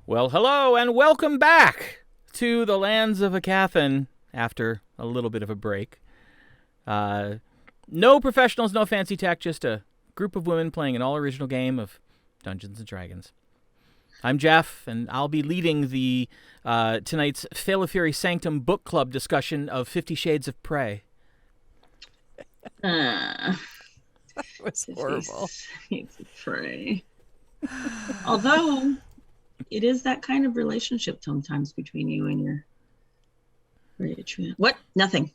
Well, hello and welcome back to the lands of Aecathan after a little bit of a break. No professionals, no fancy tech, just a group of women playing an all-original game of Dungeons & Dragons. I'm Jeff, and I'll be leading the tonight's Faelefiri Sanctum book club discussion of 50 Shades of Prey. That was horrible. Shades of Prey. Although... it is that kind of relationship sometimes between you and your... What? Nothing.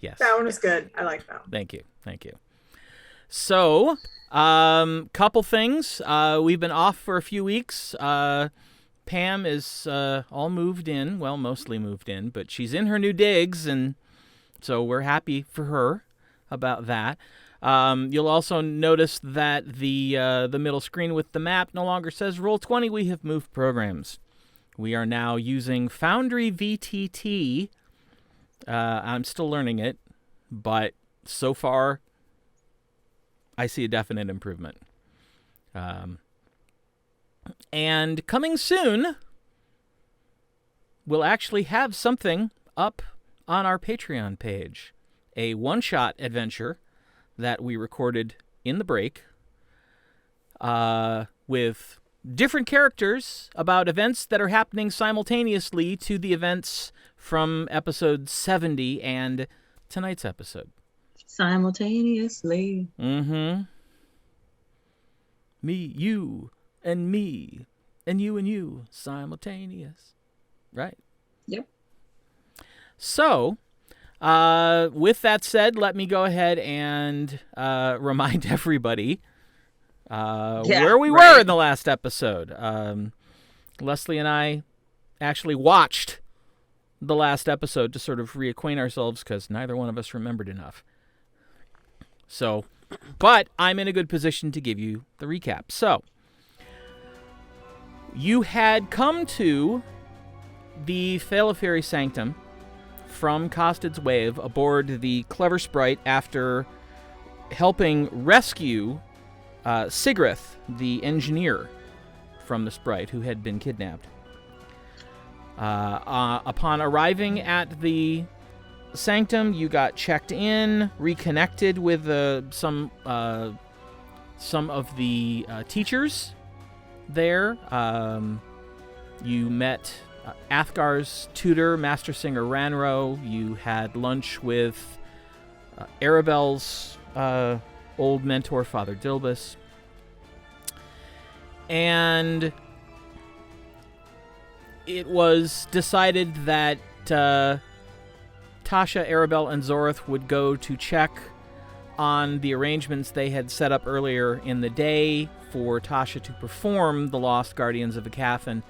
Yes. That one was good. I like that one. Thank you. So, couple things. We've been off for a few weeks. Pam is all moved in. Well, mostly moved in, but she's in her new digs, and so we're happy for her about that. You'll also notice that the middle screen with the map no longer says Roll20. We have moved programs. We are now using Foundry VTT. I'm still learning it, but so far I see a definite improvement. And coming soon, we'll actually have something up on our Patreon page. A one-shot adventure that we recorded in the break with different characters about events that are happening simultaneously to the events from episode 70 and tonight's episode. Simultaneously. Mm-hmm. Me, you, and me, and you, simultaneous. Right? Yep. So... with that said, let me go ahead and remind everybody where we were in the last episode. Leslie and I actually watched the last episode to sort of reacquaint ourselves because neither one of us remembered enough. So, but I'm in a good position to give you the recap. So, you had come to the Faelefiri Sanctum from Costed's Wave aboard the Clever Sprite after helping rescue Sigrith, the engineer from the Sprite who had been kidnapped. Upon arriving at the Sanctum, you got checked in, reconnected with some of the teachers there. You met Athgar's tutor, Master Singer Ranro. You had lunch with Arabelle's old mentor, Father Dilbus. And it was decided that Tasha, Arabelle, and Zorith would go to check on the arrangements they had set up earlier in the day for Tasha to perform the Lost Guardians of Aecathan,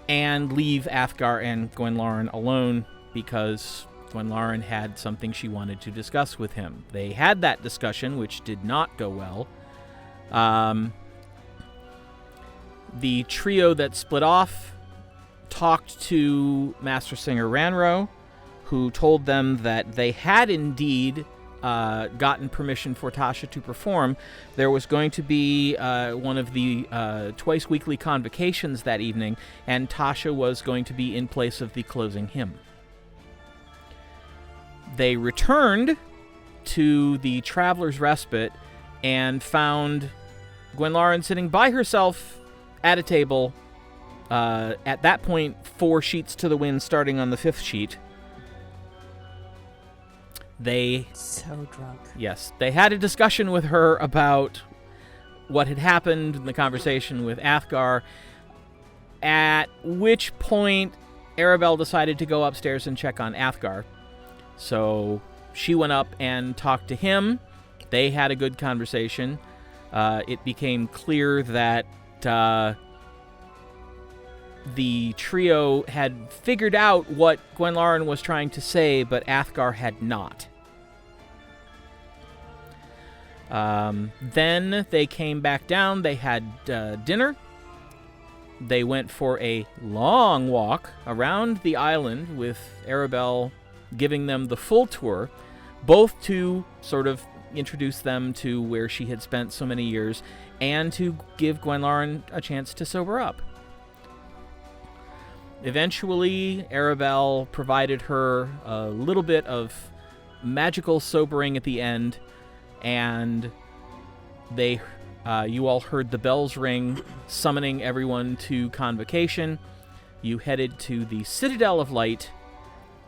and leave Athgar and Gwenlauren alone because Gwenlauren had something she wanted to discuss with him. They had that discussion, which did not go well. The trio that split off talked to Master Singer Ranro, who told them that they had indeed gotten permission for Tasha to perform. There was going to be one of the twice-weekly convocations that evening, and Tasha was going to be in place of the closing hymn. They returned to the Traveler's Respite and found Gwenlauren sitting by herself at a table. At that point, 4 sheets to the wind, starting on the 5th sheet. So drunk. Yes, they had a discussion with her about what had happened in the conversation with Athgar, at which point Arabelle decided to go upstairs and check on Athgar. So she went up and talked to him. They had a good conversation. It became clear that the trio had figured out what Gwenlauren was trying to say, but Athgar had not. Then they came back down. They had dinner. They went for a long walk around the island with Arabelle giving them the full tour, both to sort of introduce them to where she had spent so many years, and to give Gwenlauren a chance to sober up. Eventually, Arabelle provided her a little bit of magical sobering at the end, and you all heard the bells ring, summoning everyone to convocation. You headed to the Citadel of Light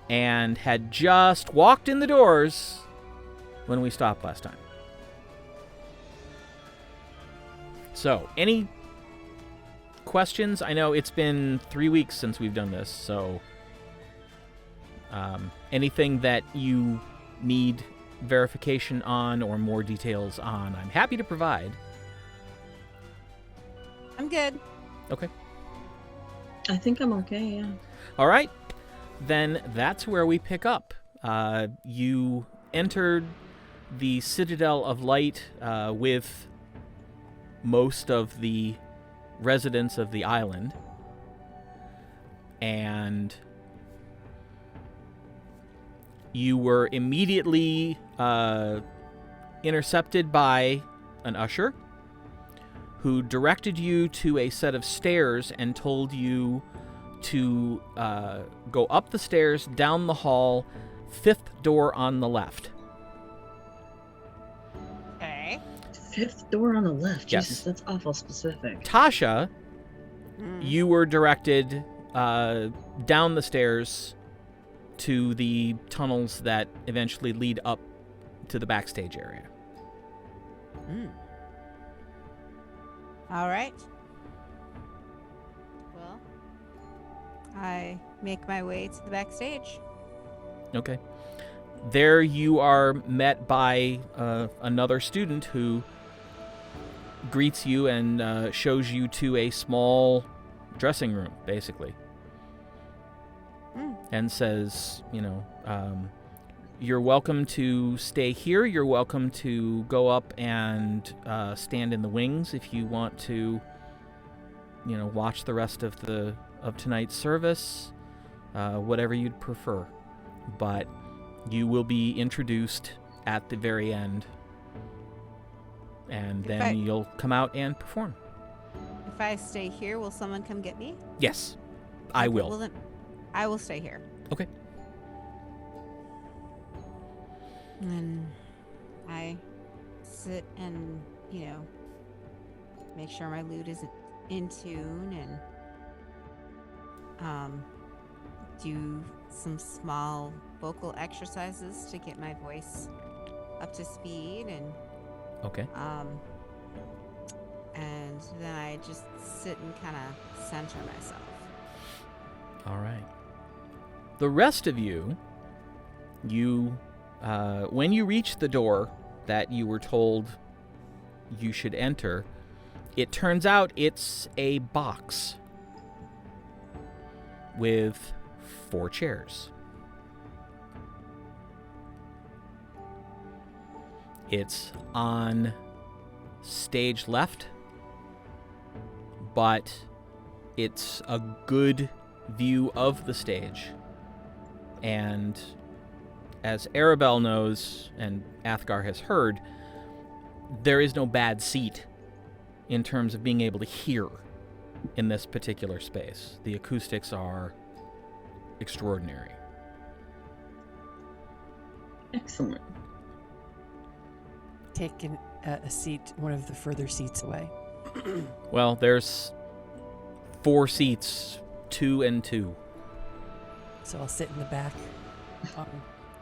and had just walked in the doors when we stopped last time. So, any questions? I know it's been 3 weeks since we've done this, so anything that you need verification on or more details on, I'm happy to provide. I'm good. Okay. I think I'm okay, yeah. All right. Then that's where we pick up. You entered the Citadel of Light with most of the residents of the island, and you were immediately intercepted by an usher who directed you to a set of stairs and told you to go up the stairs, down the hall, 5th door on the left. Okay. 5th door on the left. Yes. Jesus, that's awful specific. Tasha, you were directed down the stairs to the tunnels that eventually lead up to the backstage area. All right. Well, I make my way to the backstage. Okay. There you are met by another student who greets you and shows you to a small dressing room, basically. And says, you're welcome to stay here. You're welcome to go up and stand in the wings if you want to, watch the rest of tonight's service, whatever you'd prefer. But you will be introduced at the very end, and then you'll come out and perform. If I stay here, will someone come get me? Yes, I will. Well, then I will stay here. Okay. And I sit and, make sure my lute is in tune and do some small vocal exercises to get my voice up to speed and Okay. and then I just sit and kind of center myself. All right. The rest of you, when you reach the door that you were told you should enter, it turns out it's a box with 4 chairs. It's on stage left, but it's a good view of the stage. And as Arabelle knows, and Athgar has heard, there is no bad seat in terms of being able to hear in this particular space. The acoustics are extraordinary. Excellent. Take a seat, one of the further seats away. Well, there's 4 seats, 2 and 2. So I'll sit in the back on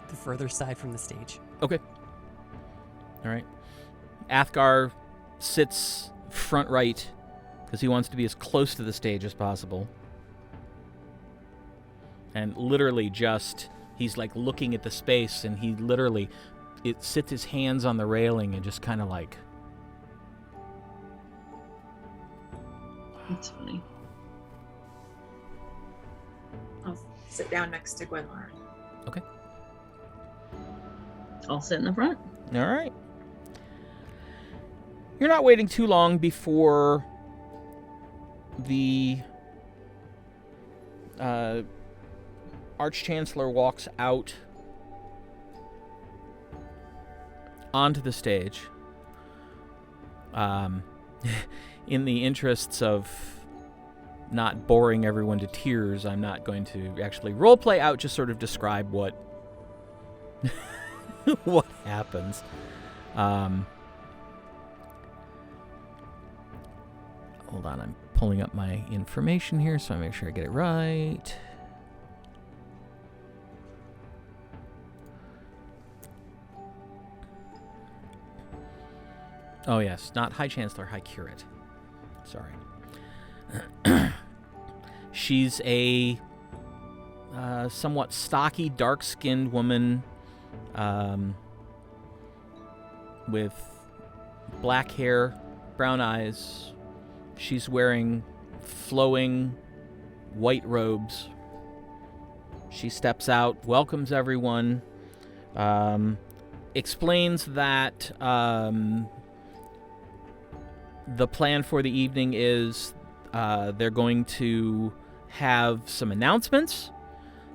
the further side from the stage. Okay. All right. Athgar sits front right because he wants to be as close to the stage as possible. And literally he's like looking at the space, and he literally sits his hands on the railing and just kind of like... That's funny. I'll sit down next to Gwenlauren. Okay. I'll sit in the front. All right. You're not waiting too long before the Arch-Chancellor walks out onto the stage. in the interests of not boring everyone to tears, I'm not going to actually roleplay out, just sort of describe what what happens. Hold on, I'm pulling up my information here so I make sure I get it right. Oh yes, not High Chancellor, High Curate. Sorry. She's a somewhat stocky, dark-skinned woman with black hair, brown eyes. She's wearing flowing white robes. She steps out, welcomes everyone, explains that the plan for the evening is they're going to have some announcements.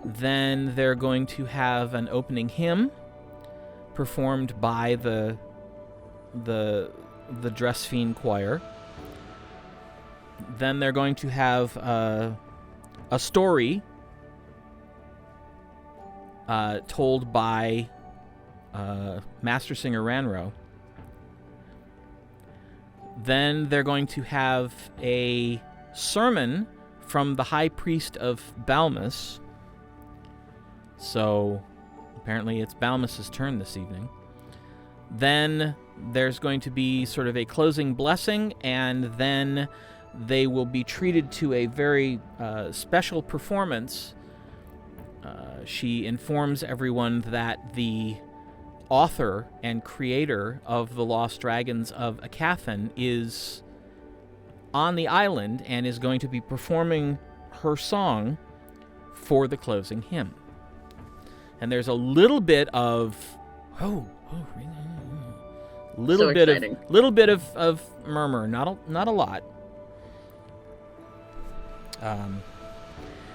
Then they're going to have an opening hymn performed by the Dress Fiend Choir. Then they're going to have a story told by Master Singer Ranro. Then they're going to have a sermon from the High Priest of Balmus. So apparently it's Balmus's turn this evening. Then there's going to be sort of a closing blessing, and then they will be treated to a very special performance. She informs everyone that the author and creator of the Lost Dragons of Aecathan is on the island and is going to be performing her song for the closing hymn. And there's a little bit of little bit of murmur, not a lot.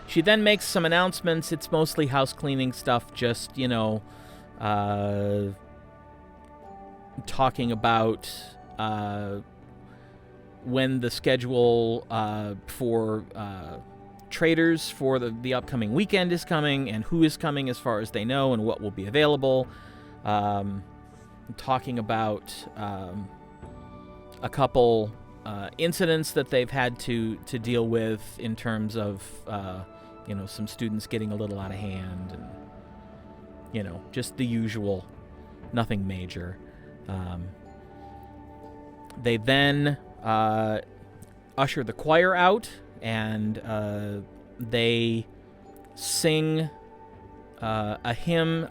She then makes some announcements. It's mostly house cleaning stuff, just, talking about when the schedule for traders for the upcoming weekend is coming, and who is coming as far as they know, and what will be available. Talking about a couple incidents that they've had to deal with in terms of some students getting a little out of hand, and just the usual, nothing major. They then usher the choir out, and they sing a hymn,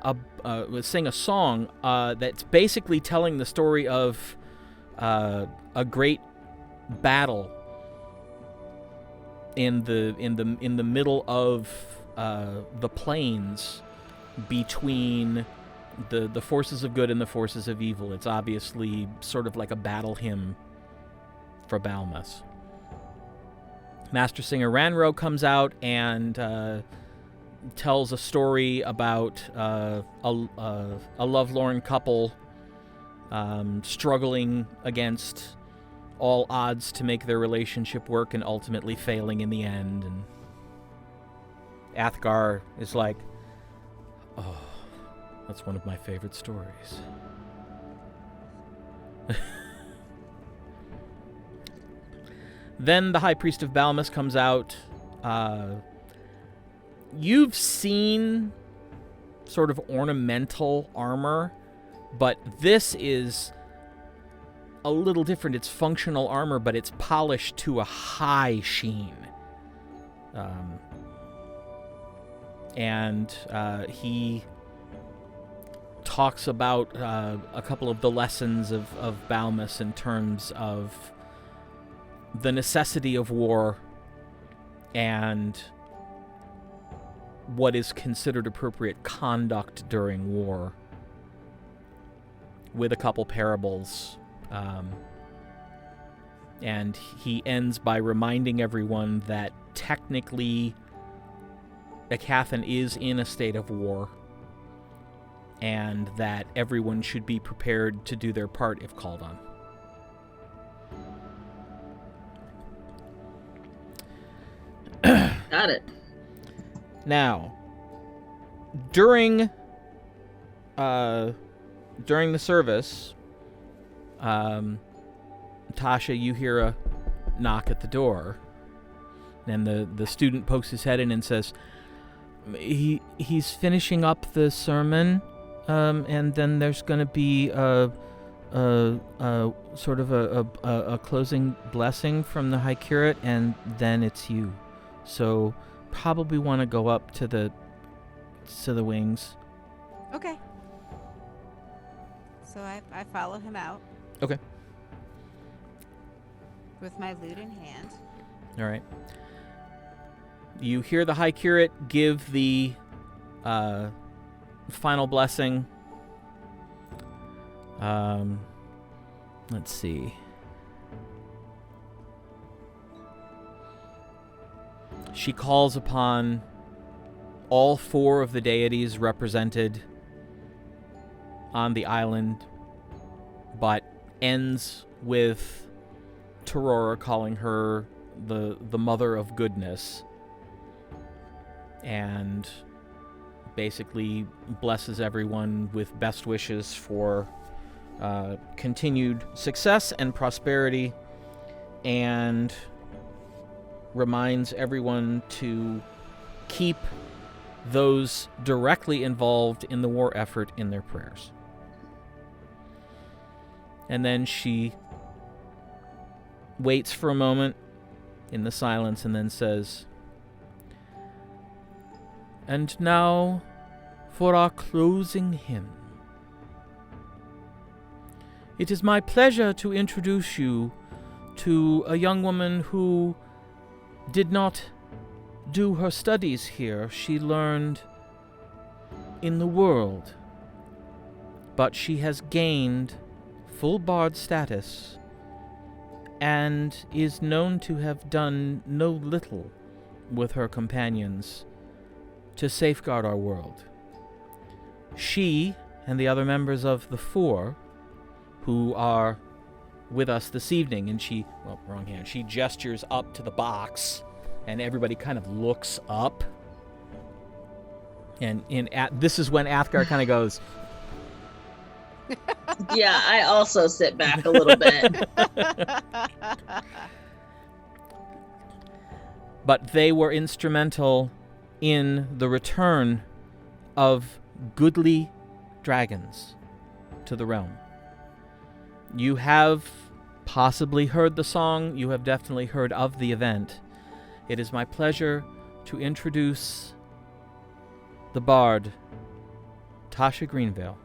sing a song that's basically telling the story of a great battle in the middle of the plains between the forces of good and the forces of evil. It's obviously sort of like a battle hymn for Balmus. Master Singer Ranro comes out and tells a story about a lovelorn couple struggling against all odds to make their relationship work and ultimately failing in the end. And Athgar is like, oh, that's one of my favorite stories. Then the High Priest of Balmus comes out. You've seen sort of ornamental armor, but this is a little different. It's functional armor, but it's polished to a high sheen. And he talks about a couple of the lessons of Balmus in terms of the necessity of war and what is considered appropriate conduct during war, with a couple parables. And he ends by reminding everyone that technically Aecathan is in a state of war, and that everyone should be prepared to do their part if called on. Got it. Now, during the service, Tasha, you hear a knock at the door, and the student pokes his head in and says, he's finishing up the sermon, and then there's going to be a sort of a closing blessing from the High Curate, and then it's you. So probably want to go up to the wings. Okay. So I follow him out. Okay. With my lute in hand. All right. You hear the High Curate give the final blessing. Let's see. She calls upon all 4 of the deities represented on the island, but ends with Torora calling her the mother of goodness, and basically blesses everyone with best wishes for continued success and prosperity, and reminds everyone to keep those directly involved in the war effort in their prayers. And then she waits for a moment in the silence and then says, "And now for our closing hymn. It is my pleasure to introduce you to a young woman who did not do her studies here. She learned in the world, but she has gained full bard status and is known to have done no little with her companions to safeguard our world. She and the other members of the 4 who are with us this evening," and she gestures up to the box, and everybody kind of looks up. And this is when Athgar kind of goes, Yeah, I also sit back a little bit. but they were instrumental in the return of goodly dragons to the realm. You have possibly heard the song. You have definitely heard of the event. It is my pleasure to introduce the bard, Tasha Greenvale,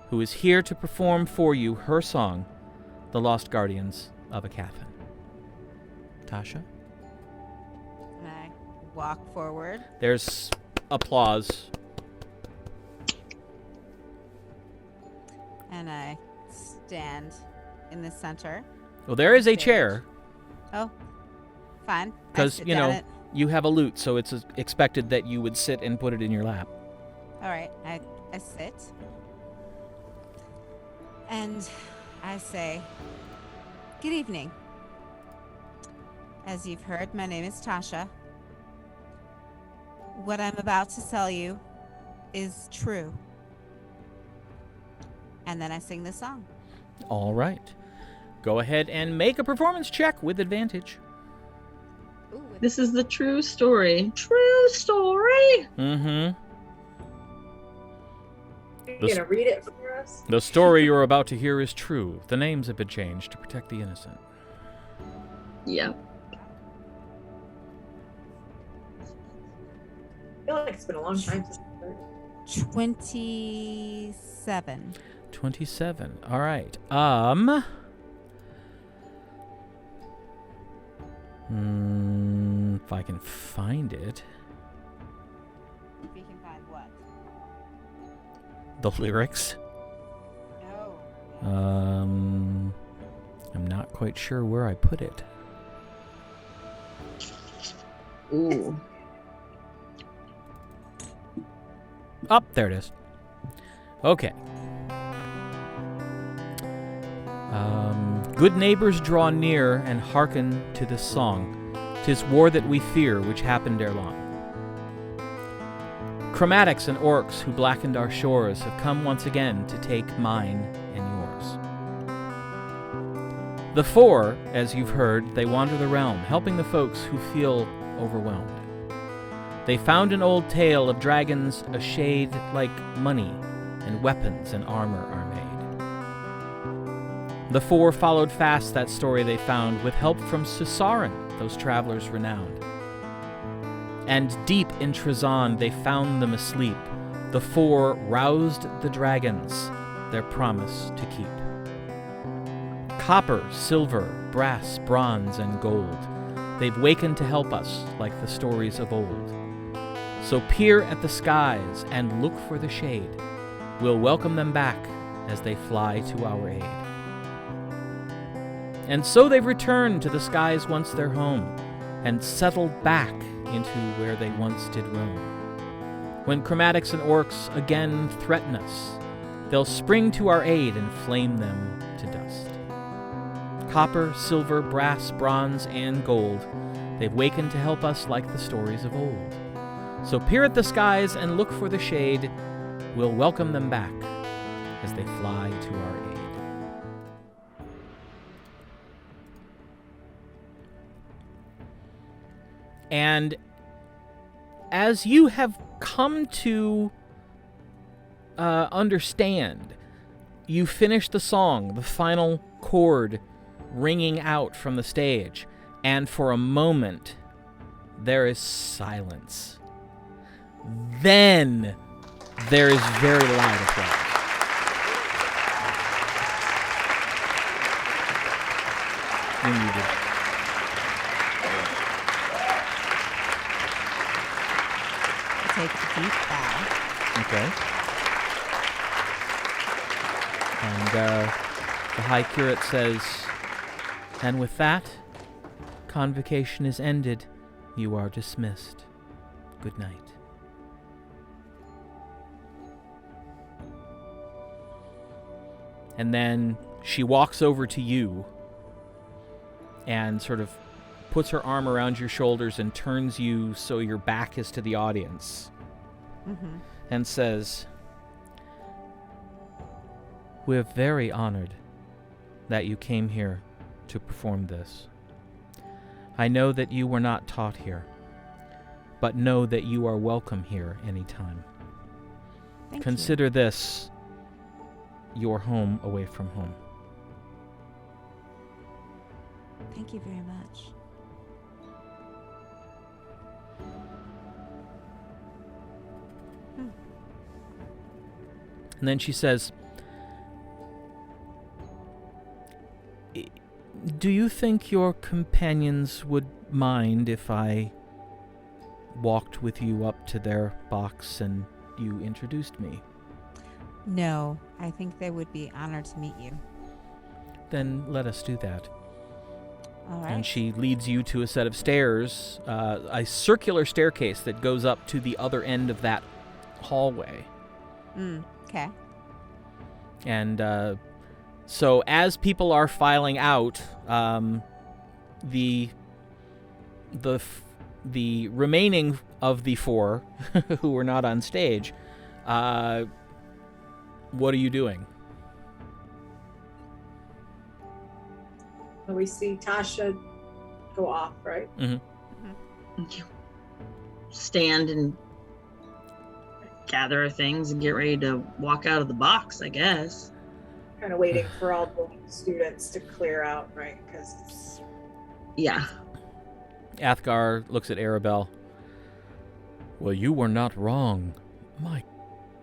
who is here to perform for you her song, The Lost Guardians of Aecathan. Tasha? And I walk forward. There's applause. And I stand in the center. Well, there is a Stage. chair, Oh, fine. I because, sit you down know, you have a lute, so it's expected that you would sit and put it in your lap. All right, I sit. And I say, "Good evening. As you've heard, my name is Tasha. What I'm about to tell you is true." And then I sing this song. All right. Go ahead and make a performance check with advantage. Ooh, This is the true story. True story. Mm-hmm. You're gonna read it for us? The story you're about to hear is true. The names have been changed to protect the innocent. Yeah. I feel like it's been a long time since I heard it. 27. 27. All right. If I can find it. If you can find what? The lyrics. No. I'm not quite sure where I put it. Ooh. Oh, there it is. Okay. Good neighbors draw near and hearken to this song. 'Tis war that we fear, which happened ere long. Chromatics and orcs who blackened our shores have come once again to take mine and yours. The Four, as you've heard, they wander the realm, helping the folks who feel overwhelmed. They found an old tale of dragons a shade like money, and weapons and armor are made. The Four followed fast that story they found, with help from Susaran, those travelers renowned. And deep in Trezan they found them asleep. The Four roused the dragons, their promise to keep. Copper, silver, brass, bronze, and gold, they've wakened to help us like the stories of old. So peer at the skies and look for the shade. We'll welcome them back as they fly to our aid. And so they've returned to the skies once their home, and settled back into where they once did roam. When chromatics and orcs again threaten us, they'll spring to our aid and flame them to dust. Copper, silver, brass, bronze, and gold, they've wakened to help us like the stories of old. So peer at the skies and look for the shade. We'll welcome them back as they fly to our aid. And as you have come to understand, you finish the song, the final chord ringing out from the stage, and for a moment, there is silence. Then there is very loud applause. You're muted. Take a deep bow. Okay. And the High Curate says, and with that, convocation is ended. You are dismissed. Good night. And then she walks over to you and sort of puts her arm around your shoulders and turns you so your back is to the audience. Mm-hmm. And says, we're very honored that you came here to perform this. I know that you were not taught here, but know that you are welcome here anytime. Consider this your home away from home. Thank you very much. And then she says, do you think your companions would mind if I walked with you up to their box and you introduced me? No, I think they would be honored to meet you. Then let us do that. All right. And she leads you to a set of stairs, a circular staircase that goes up to the other end of that hallway. Okay. And so as people are filing out, the remaining of the four who were not on stage, what are you doing? We see Tasha go off, right? Mm-hmm. Stand and gather our things and get ready to walk out of the box, I guess. Kind of waiting for all the students to clear out, right? Because Yeah. Athgar looks at Arabelle. Well, you were not wrong. My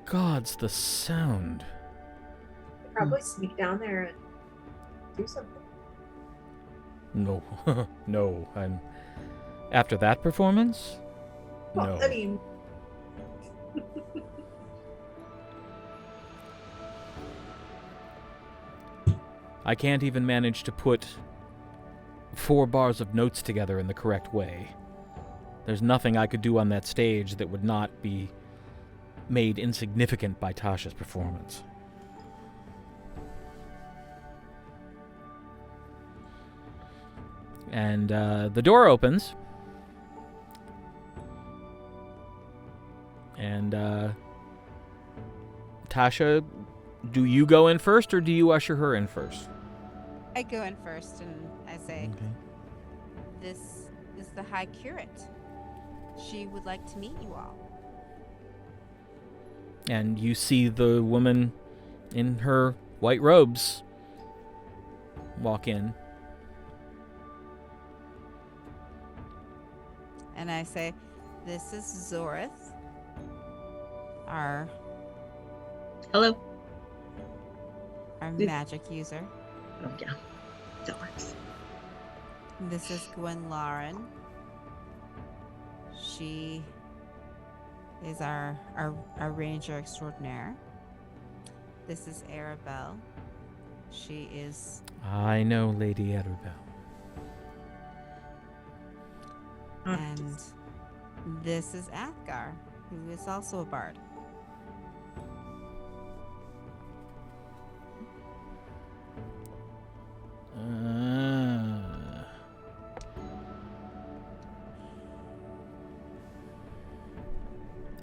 gods, the sound. they probably sneak down there and do something. No. No. After that performance? Well, No. I mean, I can't even manage to put 4 bars of notes together in the correct way. There's nothing I could do on that stage that would not be made insignificant by Tasha's performance. And the door opens, And Tasha, do you go in first, or do you usher her in first? I go in first and I say, Okay. "This is the High Curate. She would like to meet you all." And you see the woman in her white robes walk in. And I say, "This is Zorith, our Hello. This- magic user. Oh yeah, that works. This is Gwen Lauren. She is our ranger extraordinaire. This is Arabelle. She is I know Lady Arabelle. And this is Athgar, who is also a bard.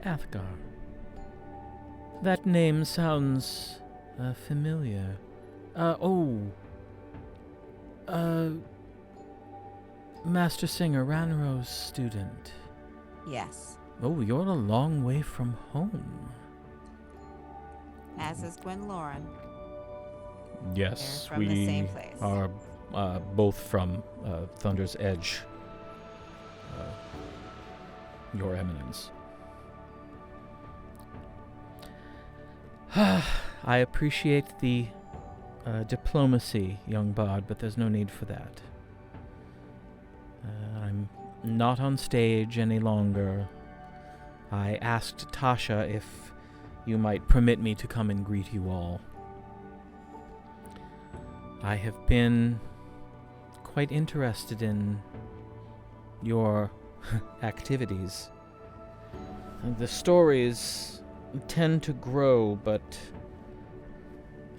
Athgar. That name sounds familiar. Master Singer Ranro's student. Yes. Oh, you're a long way from home. As is Gwen Lauren. Yes, They're from the same place. are both from Thunder's Edge. Your Eminence. I appreciate the diplomacy, young bard, but there's no need for that. I'm not on stage any longer. I asked Tasha if you might permit me to come and greet you all. I have been quite interested in your activities. The stories tend to grow, but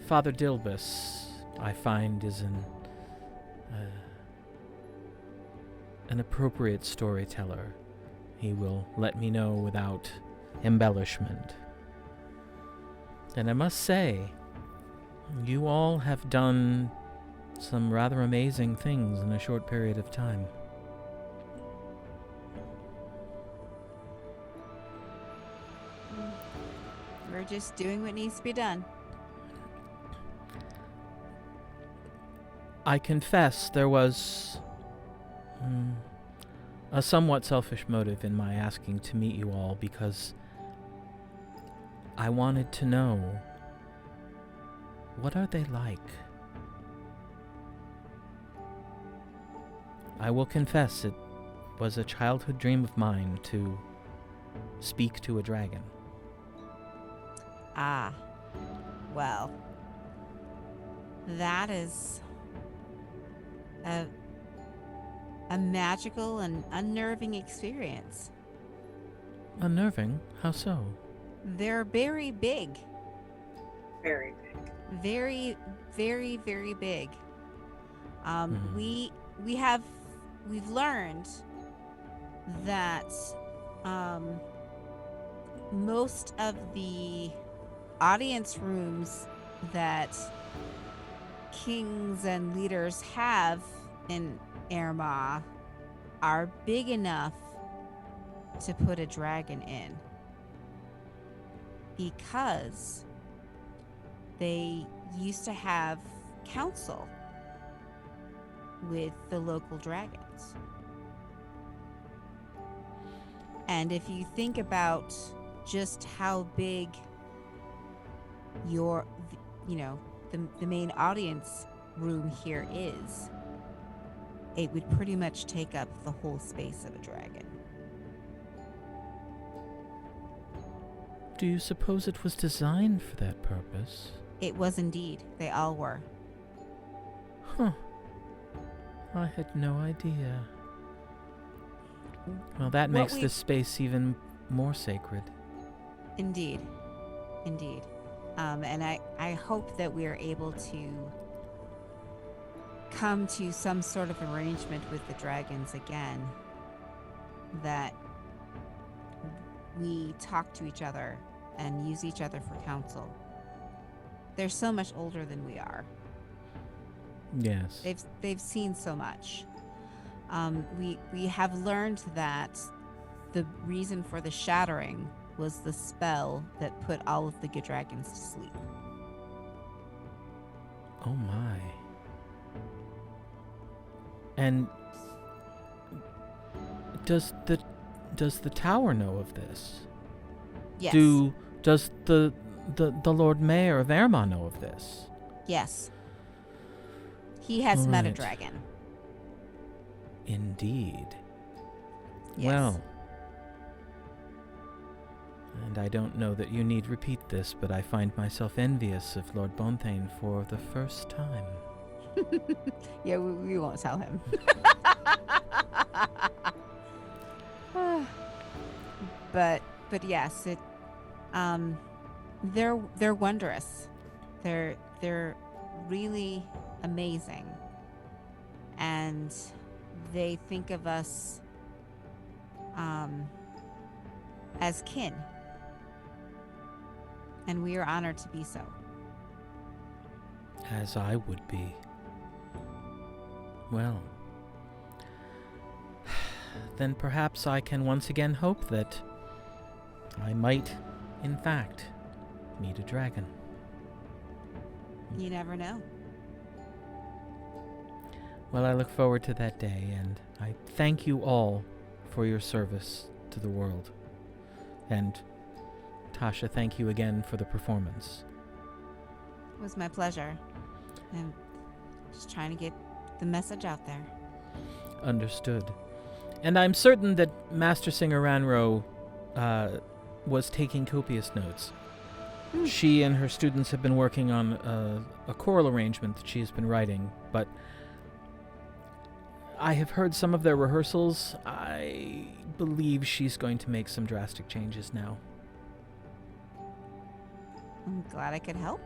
Father Dilbus, I find, is an appropriate storyteller. He will let me know without embellishment. And I must say, you all have done some rather amazing things in a short period of time. We're just doing what needs to be done. I confess there was a somewhat selfish motive in my asking to meet you all, because I wanted to know, what are they like? I will confess it was a childhood dream of mine to speak to a dragon. Ah. Well. That is a magical and unnerving experience. Unnerving? How so? They're very big. Very big. Very, very, very big. We've learned that most of the audience rooms that kings and leaders have in Aermagh are big enough to put a dragon in, because they used to have council with the local dragons. And if you think about just how big your, the main audience room here is, it would pretty much take up the whole space of a dragon. Do you suppose it was designed for that purpose? It was indeed. They all were. Huh. I had no idea. Well, that makes this space even more sacred. Indeed. Indeed. And I hope that we are able to come to some sort of arrangement with the dragons again that we talk to each other and use each other for counsel. They're so much older than we are. Yes. They've seen so much. We have learned that the reason for the shattering was the spell that put all of the good dragons to sleep. Oh my. And does the tower know of this? Yes. Does the Lord Mayor of Aermagh know of this? Yes. He has met a Right. dragon. Indeed. Yes. Well. And I don't know that you need repeat this, but I find myself envious of Lord Bonthane for the first time. Yeah, we won't tell him. but yes, it they're wondrous. They're really amazing. And they think of us as kin. And we are honored to be so. As I would be. Well. Then perhaps I can once again hope that I might, in fact, meet a dragon. You never know. Well, I look forward to that day, and I thank you all for your service to the world. And Tasha, thank you again for the performance. It was my pleasure. I'm just trying to get the message out there. Understood. And I'm certain that Master Singer Ranro was taking copious notes. She and her students have been working on a choral arrangement that she has been writing, but I have heard some of their rehearsals. I believe she's going to make some drastic changes now. I'm glad I could help.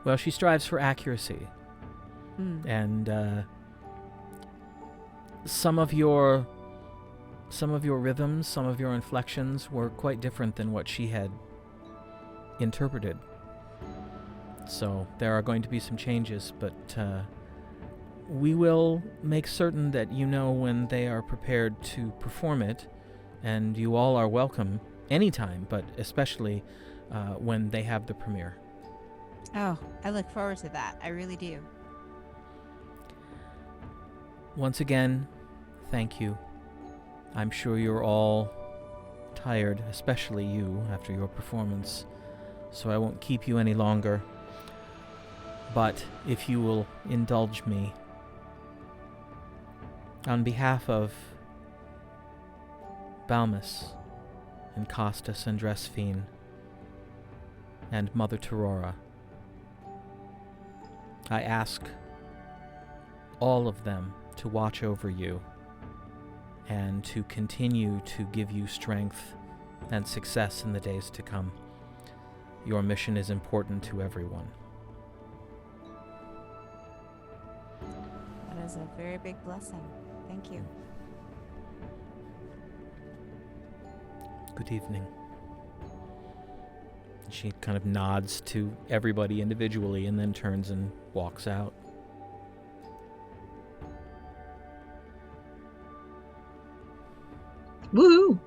Well, she strives for accuracy, and some of your rhythms, some of your inflections were quite different than what she had interpreted. So there are going to be some changes, but we will make certain that you know when they are prepared to perform it, and you all are welcome anytime, but especially when they have the premiere. Oh, I look forward to that. I really do. Once again, thank you. I'm sure you're all tired, especially you, after your performance, so I won't keep you any longer. But if you will indulge me, on behalf of Balmus and Costas and Dresphine and Mother Terora, I ask all of them to watch over you and to continue to give you strength and success in the days to come. Your mission is important to everyone. That is a very big blessing. Thank you. Good evening. She kind of nods to everybody individually and then turns and walks out. Woohoo!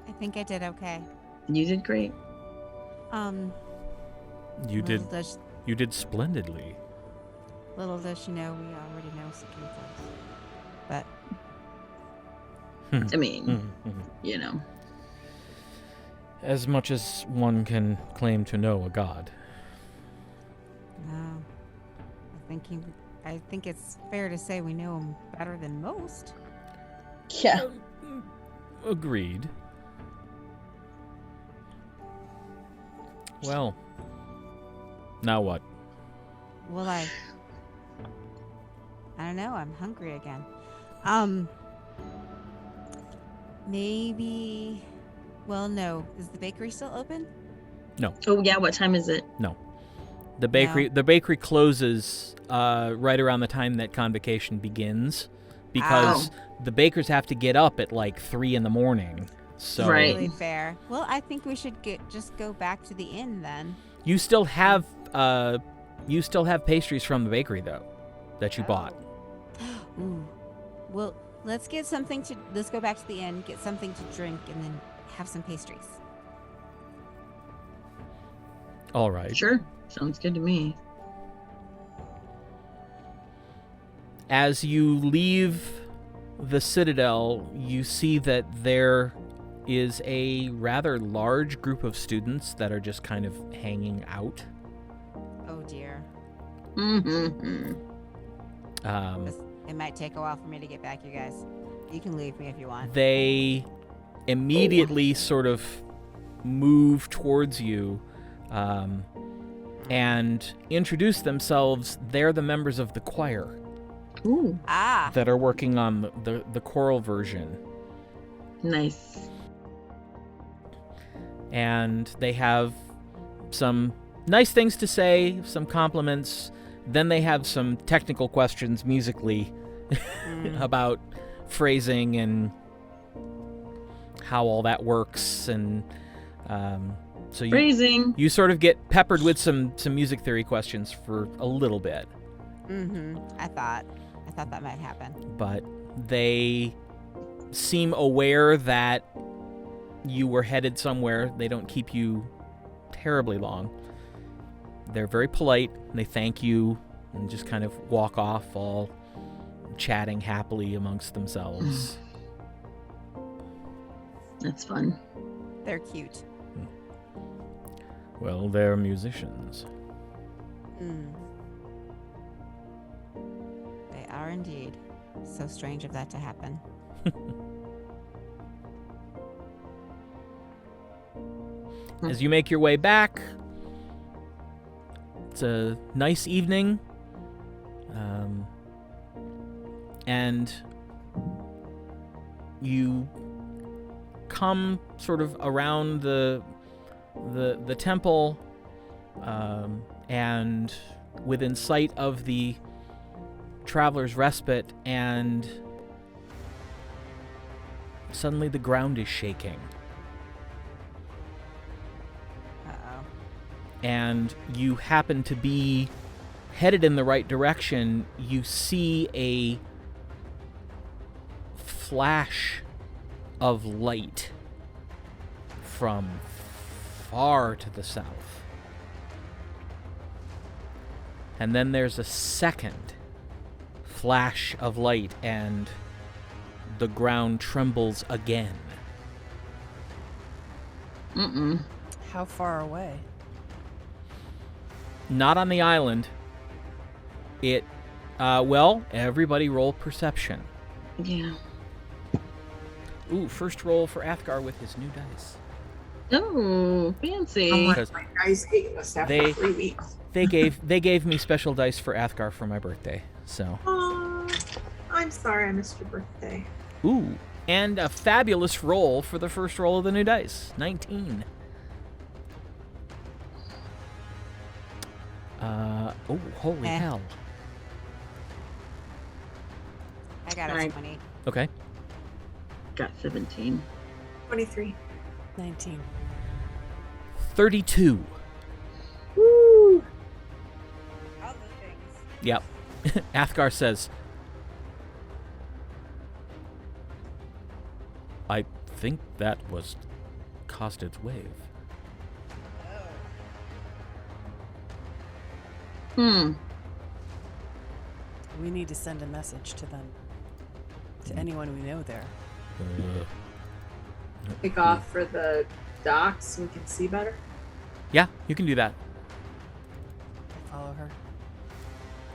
I think I did okay. You did great. You little does, splendidly. little does she know we already know Securitas. But I mean, you know. As much as one can claim to know a god. no, I think it's fair to say we know him better than most. Yeah. Agreed. Well, now what? Well, I don't know. I'm hungry again. Maybe. Well, no. Is the bakery still open? Oh yeah. What time is it? The bakery closes right around the time that convocation begins, because the bakers have to get up at like 3 a.m. So Right. Really fair. Well, I think we should just go back to the inn then. you still have pastries from the bakery though that you bought. Ooh. Well, let's go back to the inn, get something to drink, and then have some pastries. All right. Sure. Sounds good to me. As you leave the Citadel, you see that there is a rather large group of students that are just kind of hanging out. Oh dear. Mm-hmm. It might take a while for me to get back, you guys. You can leave me if you want. They immediately sort of move towards you and introduce themselves. They're the members of the choir Ooh, that are working on the choral version. nice. And they have some nice things to say, some compliments. Then they have some technical questions musically about phrasing and how all that works. And so Phrasing. you sort of get peppered with some music theory questions for a little bit. Mm-hmm. I thought that might happen. But they seem aware that you were headed somewhere. They don't keep you terribly long. They're very polite. They thank you and just kind of walk off, all chatting happily amongst themselves. That's fun. They're cute. Well, they're musicians. They are indeed. So strange of that to happen. As you make your way back, it's a nice evening, and you come sort of around the temple, and within sight of the Traveler's Respite, and suddenly the ground is shaking. Uh-oh. And you happen to be headed in the right direction. You see a flash of light from far to the south. And then there's a second flash of light, and the ground trembles again. Mm-mm. How far away? Not on the island. Everybody roll perception. Yeah. Ooh, first roll for Athgar with his new dice. Oh, fancy. Because My guys hating us after 3 weeks. they gave me special dice for Athgar for my birthday. So. Aw, I'm sorry I missed your birthday. Ooh, and a fabulous roll for the first roll of the new dice. 19. Holy hell. I got a Right. 20. Okay. Got 17. 23. 19. 32. Woo! All the things. Yep. Athgar says, I think that was Costed's wave. We need to send a message to them. To anyone we know there. Pick off for the docks so we can see better. Yeah, you can do that. Follow her.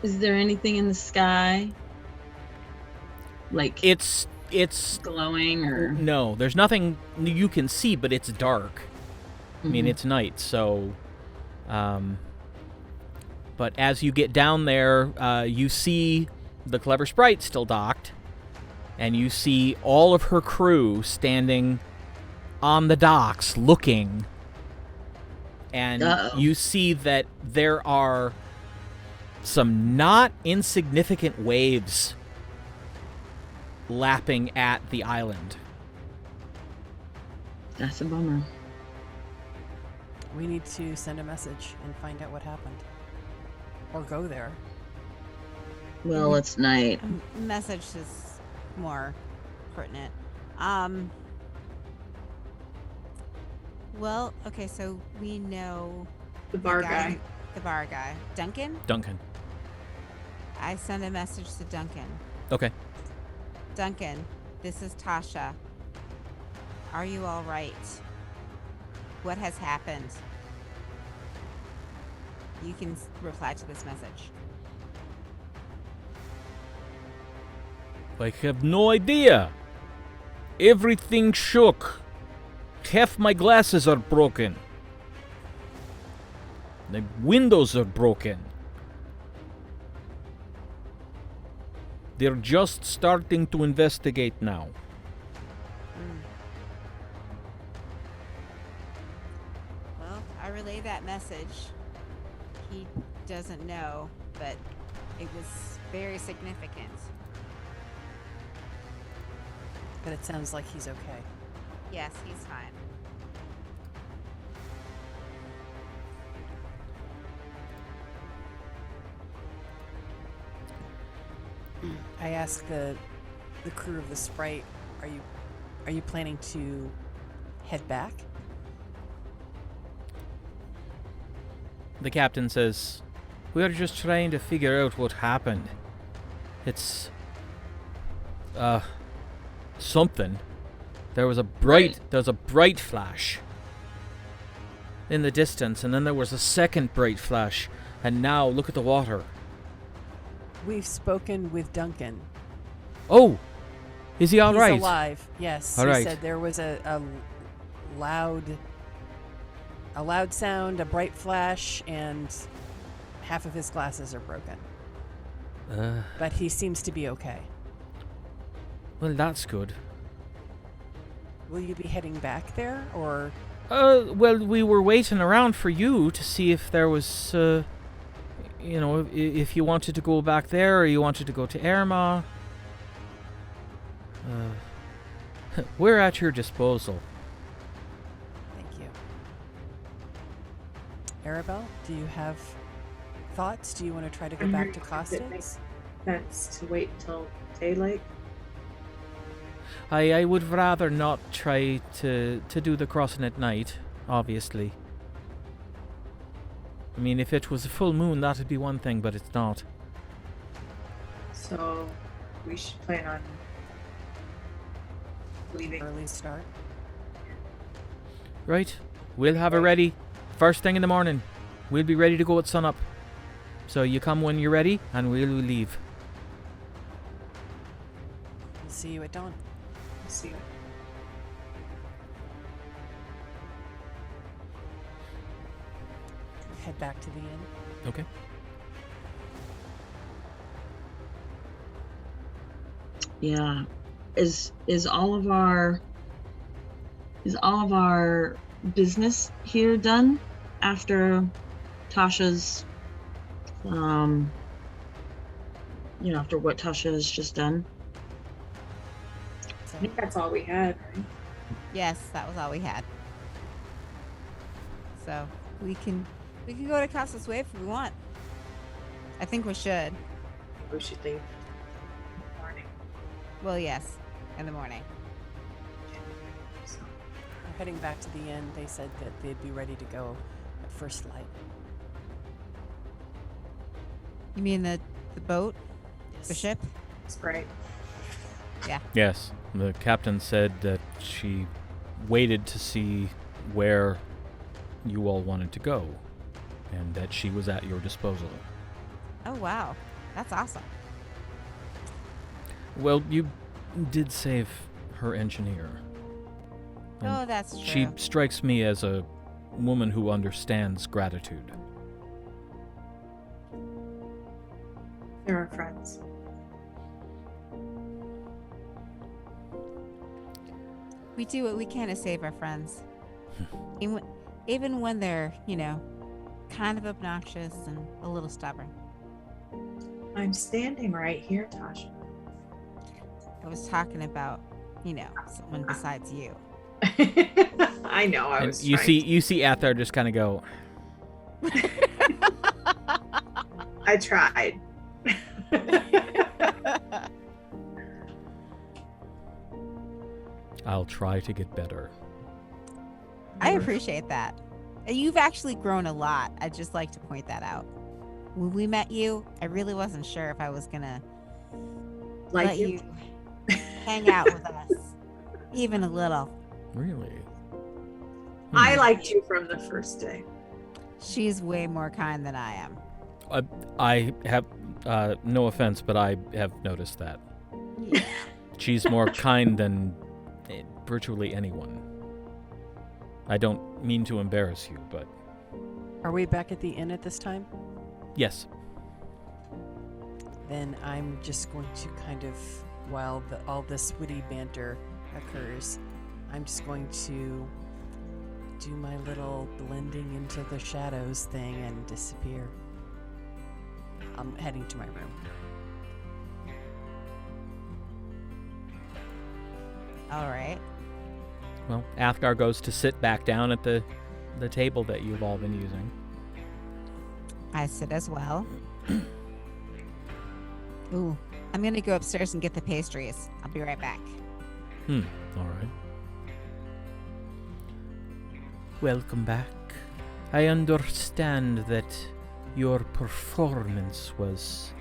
Is there anything in the sky? Like It's glowing or no, there's nothing you can see, but it's dark. I mean, it's night, so but as you get down there, you see the Clever Sprite still docked, and you see all of her crew standing on the docks looking, and you see that there are some not insignificant waves lapping at the island. That's a bummer. We need to send a message and find out what happened. Or go there. Well, it's night. Message is more pertinent. Well, okay, so we know The bar guy. The bar guy. Duncan? Duncan. I send a message to Duncan. Okay. Duncan, this is Tasha. Are you all right? What has happened? You can reply to this message. I have no idea. Everything shook. Half my glasses are broken. The windows are broken. They're just starting to investigate now. Well, I relayed that message. He doesn't know, but it was very significant. But it sounds like he's okay. Yes, he's fine. I asked the crew of the Sprite, are you planning to head back? The captain says, "We're just trying to figure out what happened. It's something. There was a bright flash in the distance, and then there was a second bright flash, and now look at the water." We've spoken with Duncan. Oh, is he all He's right? alive. Yes. All he right. said there was a loud sound, a bright flash, and half of his glasses are broken. But he seems to be okay. Well, that's good. Will you be heading back there, or? Well, we were waiting around for you to see if there was, if you wanted to go back there or you wanted to go to Aermagh. We're at your disposal. Thank you. Arabelle, do you have thoughts? Do you want to try to go back to Costas? That's to wait until daylight. I would rather not try to do the crossing at night, obviously. I mean, if it was a full moon, that would be one thing, but it's not. So we should plan on leaving. Early start. Right? We'll have it ready first thing in the morning. We'll be ready to go at sunup. So you come when you're ready, and we'll leave. We'll see you at dawn. See you. Head back to the inn. Okay. Yeah. Is all of our business here done after Tasha's after what Tasha has just done? I think that's all we had, right? Yes, that was all we had. So we can go to Costas Wave if we want. I think we should. We should leave in the morning. Well, yes, in the morning. So, We're heading back to the inn. They said that they'd be ready to go at first light. You mean the boat, Yes. the ship? Sprite. Yes. The captain said that she waited to see where you all wanted to go, and that she was at your disposal. Oh wow, that's awesome. Well, you did save her engineer. And Oh, that's true. she strikes me as a woman who understands gratitude. They're our friends. We do what we can to save our friends. Even when they're, kind of obnoxious and a little stubborn. I'm standing right here, Tasha. was talking about, someone besides you. I know. I And was. you trying see Athar just kind of go. I tried. I'll try to get better. I appreciate that. You've actually grown a lot. I'd just like to point that out. When we met you, I really wasn't sure if I was gonna Like let you? you hang out with us, even a little. Really? I liked you from the first day. She's way more kind than I am. I have no offense, but I have noticed that. Yeah. She's more kind than virtually anyone. I don't mean to embarrass you, but Are we back at the inn at this time? yes. Then I'm just going to kind of, while all this witty banter occurs, I'm just going to do my little blending into the shadows thing and disappear. I'm heading to my room. All right. Well, Athgar goes to sit back down at the table that you've all been using. I sit as well. Ooh, I'm gonna go upstairs and get the pastries. I'll be right back. All right. Welcome back. I understand that your performance was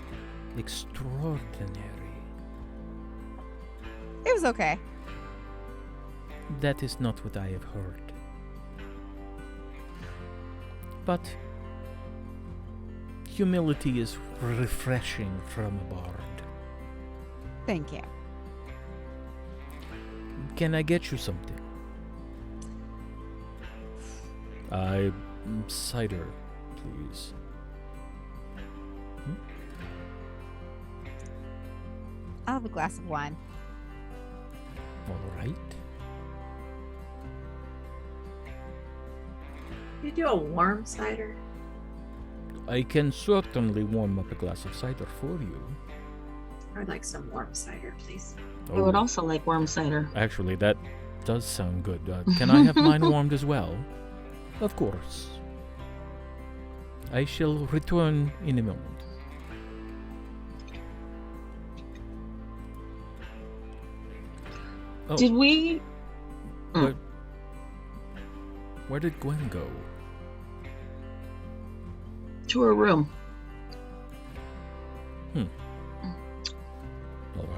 extraordinary. It was okay. That is not what I have heard. But humility is refreshing from a bard. Thank you. Can I get you something? Cider, please. I'll have a glass of wine. All right. You do a warm cider? I can certainly warm up a glass of cider for you. I'd like some warm cider, please. I would also like warm cider. Actually, that does sound good. Can I have mine warmed as well? Of course. I shall return in a moment. Oh, Did we? where did Gwen go? To her room. All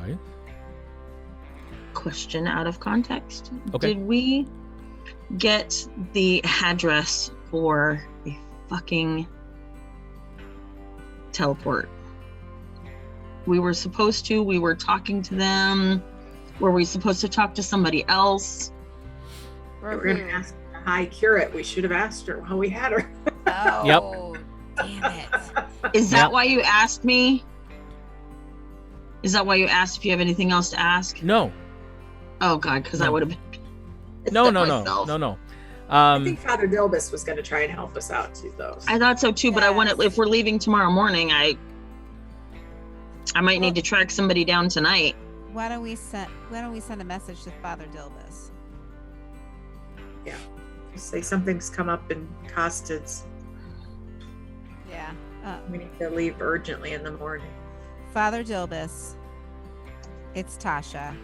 right. Question out of context. Okay. Did we get the address for a fucking teleport? We were supposed to. We were talking to them. Were we supposed to talk to somebody else? We're going to ask the High Curate. We should have asked her while we had her. Oh, damn it. Is that Yep. why you asked me? Is that why you asked if you have anything else to ask? No. Oh God, because I No. would have been. No. I think Father Dilbus was going to try and help us out too, though. I thought so too, but I want to. If we're leaving tomorrow morning, I might need to track somebody down tonight. Why don't we send a message to Father Dilbus? Yeah. Say something's come up in Costed's. Yeah. We need to leave urgently in the morning. Father Dilbus, it's Tasha.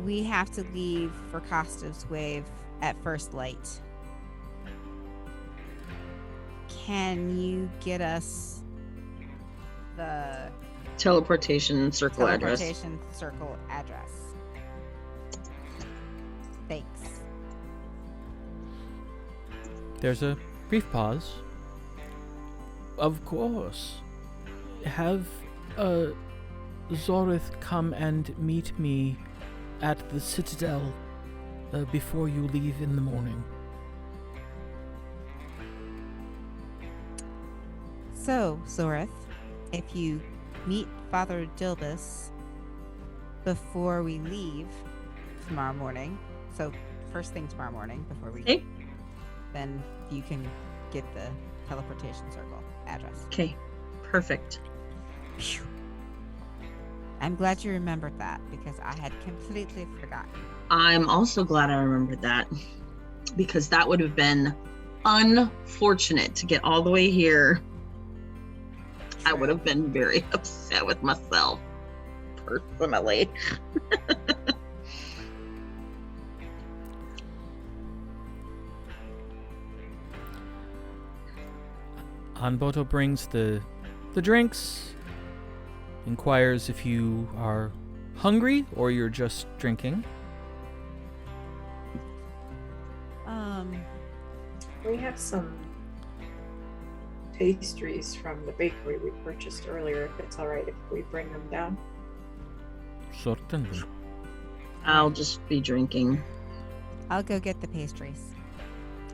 We have to leave for Costiv's Wave at first light. Can you get us the Teleportation circle address. teleportation circle address? Thanks. There's a brief pause. Of course. Have Zorith come and meet me at the Citadel before you leave in the morning. So, Zorith, if you meet Father Dilbus before we leave tomorrow morning, so first thing tomorrow morning before we Okay. then you can get the teleportation circle address. Okay, perfect. Phew. I'm glad you remembered that because I had completely forgotten. I'm also glad I remembered that because that would have been unfortunate to get all the way here. I would have been very upset with myself, personally. Anboto brings the drinks, inquires if you are hungry or you're just drinking. We have some pastries from the bakery we purchased earlier, if it's all right if we bring them down. Certainly. I'll just be drinking. I'll go get the pastries.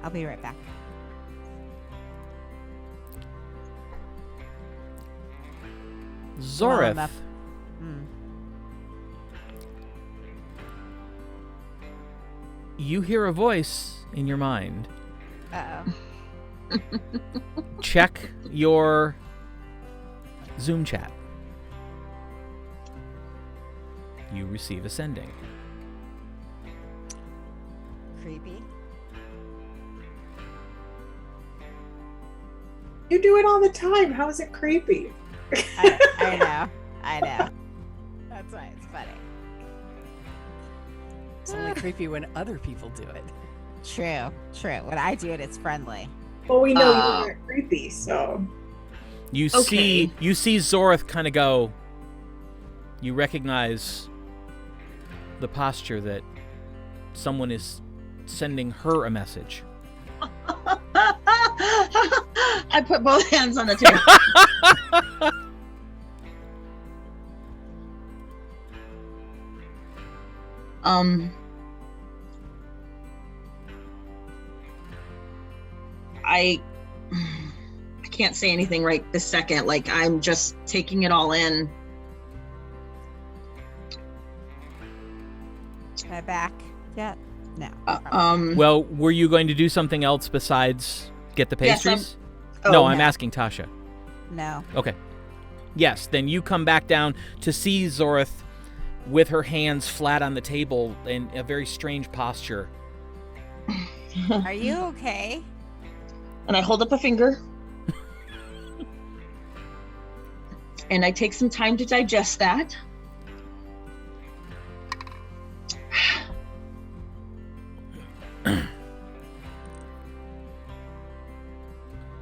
I'll be right back. Zoreth. You hear a voice in your mind. Uh-oh. Check your Zoom chat. You receive a sending. Creepy. You do it all the time. How is it creepy? I know. That's why it's funny. It's only creepy when other people do it. True. When I do it, it's friendly. Well, we know you're not creepy, so. You see Zoreth kind of go. You recognize the posture that someone is sending her a message. I put both hands on the table. I can't say anything right this second. Like, I'm just taking it all in. Am I back yet? No. Well, were you going to do something else besides get the pastries? Yes, no, I'm asking Tasha. No. Okay. Yes, then you come back down to see Zoreth with her hands flat on the table in a very strange posture. Are you okay? And I hold up a finger. And I take some time to digest that.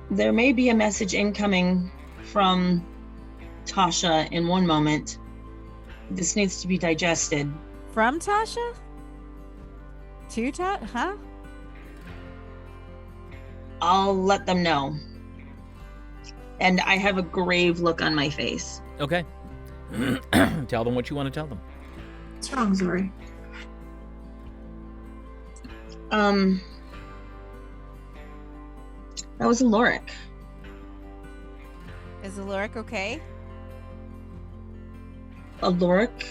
There may be a message incoming from Tasha in one moment. This needs to be digested. From Tasha? To Tasha? Huh? I'll let them know. And I have a grave look on my face. Okay. Tell them what you want to tell them. What's wrong, Zori? That was Aloric. Is Aloric okay? Aloric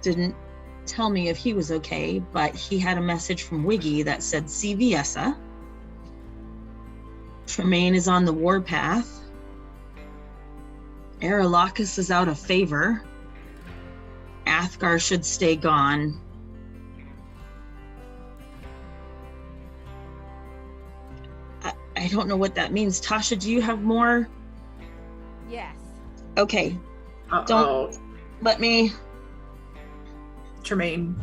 didn't tell me if he was okay, but he had a message from Wiggy that said, "See Viessa. Tremaine is on the warpath. Aermagh is out of favor. Athgar should stay gone." I don't know what that means. Tasha, do you have more? Yes. Okay. Uh-oh. Don't let me. Tremaine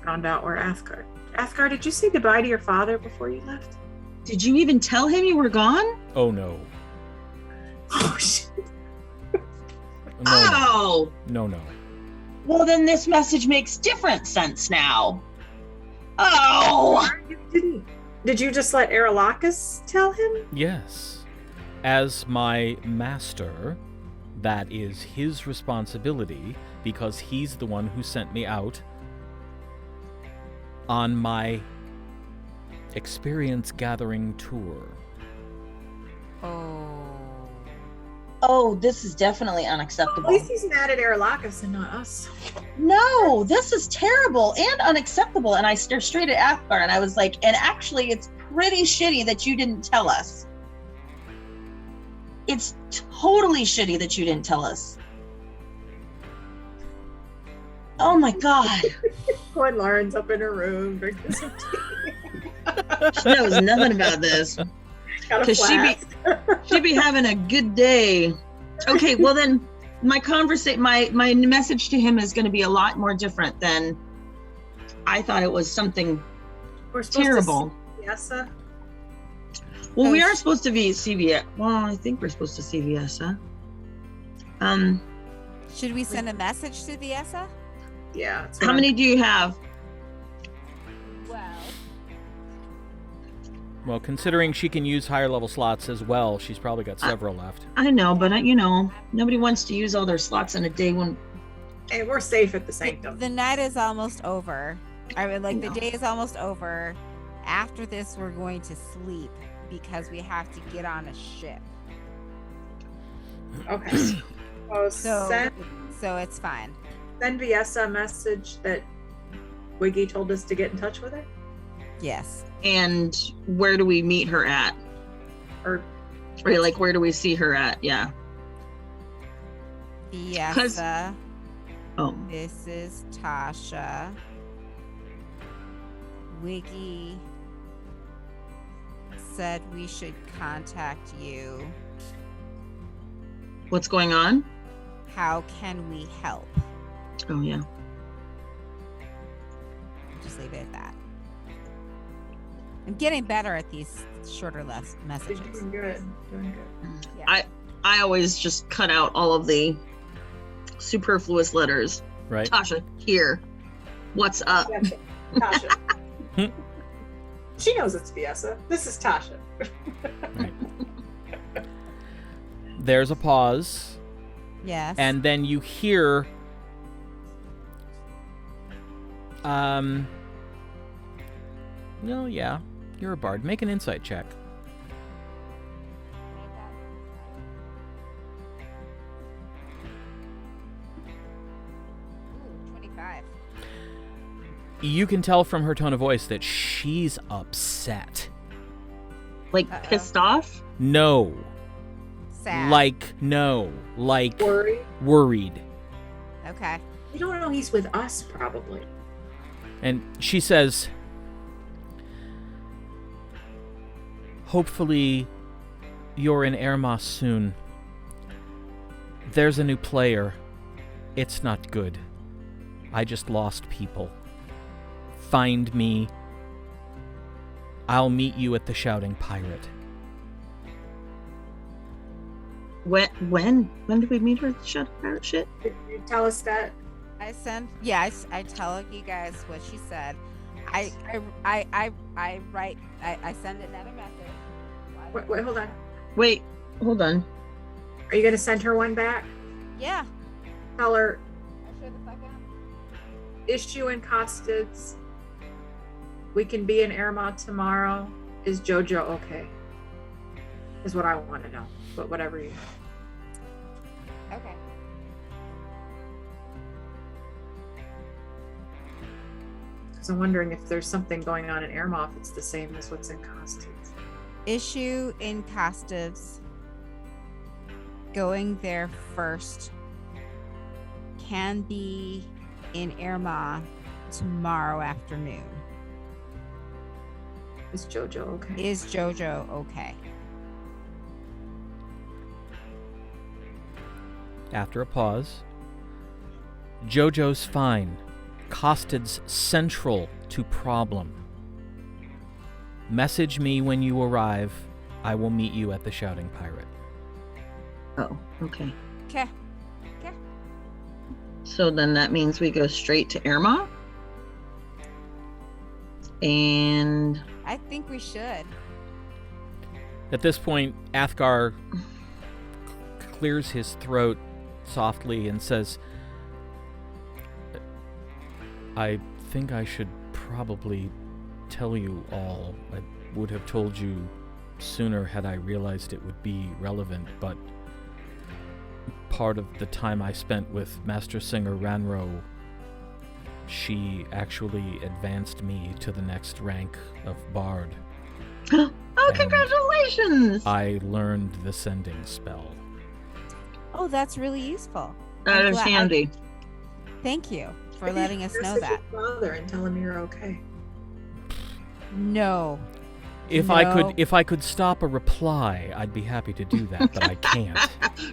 found out where Athgar. Athgar, did you say goodbye to your father before you left? Did you even tell him you were gone? Oh, no. Oh, shit. Oh! No. Well, then this message makes different sense now. Oh! You didn't. Did you just let Aermagh tell him? Yes. As my master, that is his responsibility because he's the one who sent me out on my experience gathering tour. Oh, this is definitely unacceptable. At least he's mad at Aermagh and not us. No, this is terrible and unacceptable. And I stared straight at Athgar and I was like, and actually it's pretty shitty that you didn't tell us. It's totally shitty that you didn't tell us. Oh my god. When Lauren's up in her room drinking some tea. She knows nothing about this. Got a 'Cause flask. she'd be having a good day. Okay, well then my message to him is going to be a lot more different than I thought it was something We're supposed terrible. to see Viessa. Well, we are supposed to be CVS. Well, I think we're supposed to see Viessa. Should we send a message to Viessa? Yeah. that's How what many do you have? Well, considering she can use higher level slots as well, she's probably got several left. I know, but nobody wants to use all their slots in a day when. Hey, we're safe at the Sanctum. The night is almost over. I mean, like, No. the day is almost over. After this, we're going to sleep because we have to get on a ship. Okay. Oh, So, send so it's fine. Viessa a message that Wiggy told us to get in touch with her. Yes. And where do we meet her at? Or Or like, where do we see her at? Yeah. Viessa. Oh. This is Tasha. Wiggy said we should contact you. What's going on? How can we help? Oh, yeah. Just leave it at that. I'm getting better at these shorter you're messages. doing good. Doing good. Yeah. I always just cut out all of the superfluous letters. Right? Tasha, here. What's up? Yeah, Tasha. She knows it's Viessa. This is Tasha. Right. There's a pause, Yes. and then you hear no, yeah, you're a bard. Make an insight check. Ooh, 25. You can tell from her tone of voice that she's upset. Like, Uh-oh. pissed off? No. Sad. Like Worry. worried. Okay. You don't know he's with us, probably. And she says, hopefully you're in Aermagh soon. There's a new player. It's not good. I just lost people. Find me. I'll meet you at the Shouting Pirate. When did we meet her at the Shadow Pirate shit? Did you tell us that? I tell you guys what she said. I send another message. Wait, hold on. Wait, hold on. Are you going to send her one back? Yeah. Tell her, I should have fucking. issue and Costeds. We can be in Aermagh tomorrow. Is Jojo okay? Is what I want to know. But whatever you. Okay. Because I'm wondering if there's something going on in Aermagh if it's the same as what's in Costeds. Issue in Costives. Going there first. Can be in Aermagh tomorrow afternoon. Is Jojo okay? Is Jojo okay? After a pause, Jojo's fine. Costed's central to problem. Message me when you arrive. I will meet you at the Shouting Pirate. Oh, okay. Okay. So then that means we go straight to Aermagh? And I think we should. At this point, Athgar clears his throat softly and says, I think I should probably tell you all. I would have told you sooner had I realized it would be relevant, but part of the time I spent with Master Singer Ranro, she actually advanced me to the next rank of Bard. oh, And congratulations! I learned the sending spell. Oh, that's really useful. That I'm is glad- handy. Thank you. for letting us know that. Your father and tell him you're okay. No. If I could stop a reply, I'd be happy to do that, but I can't.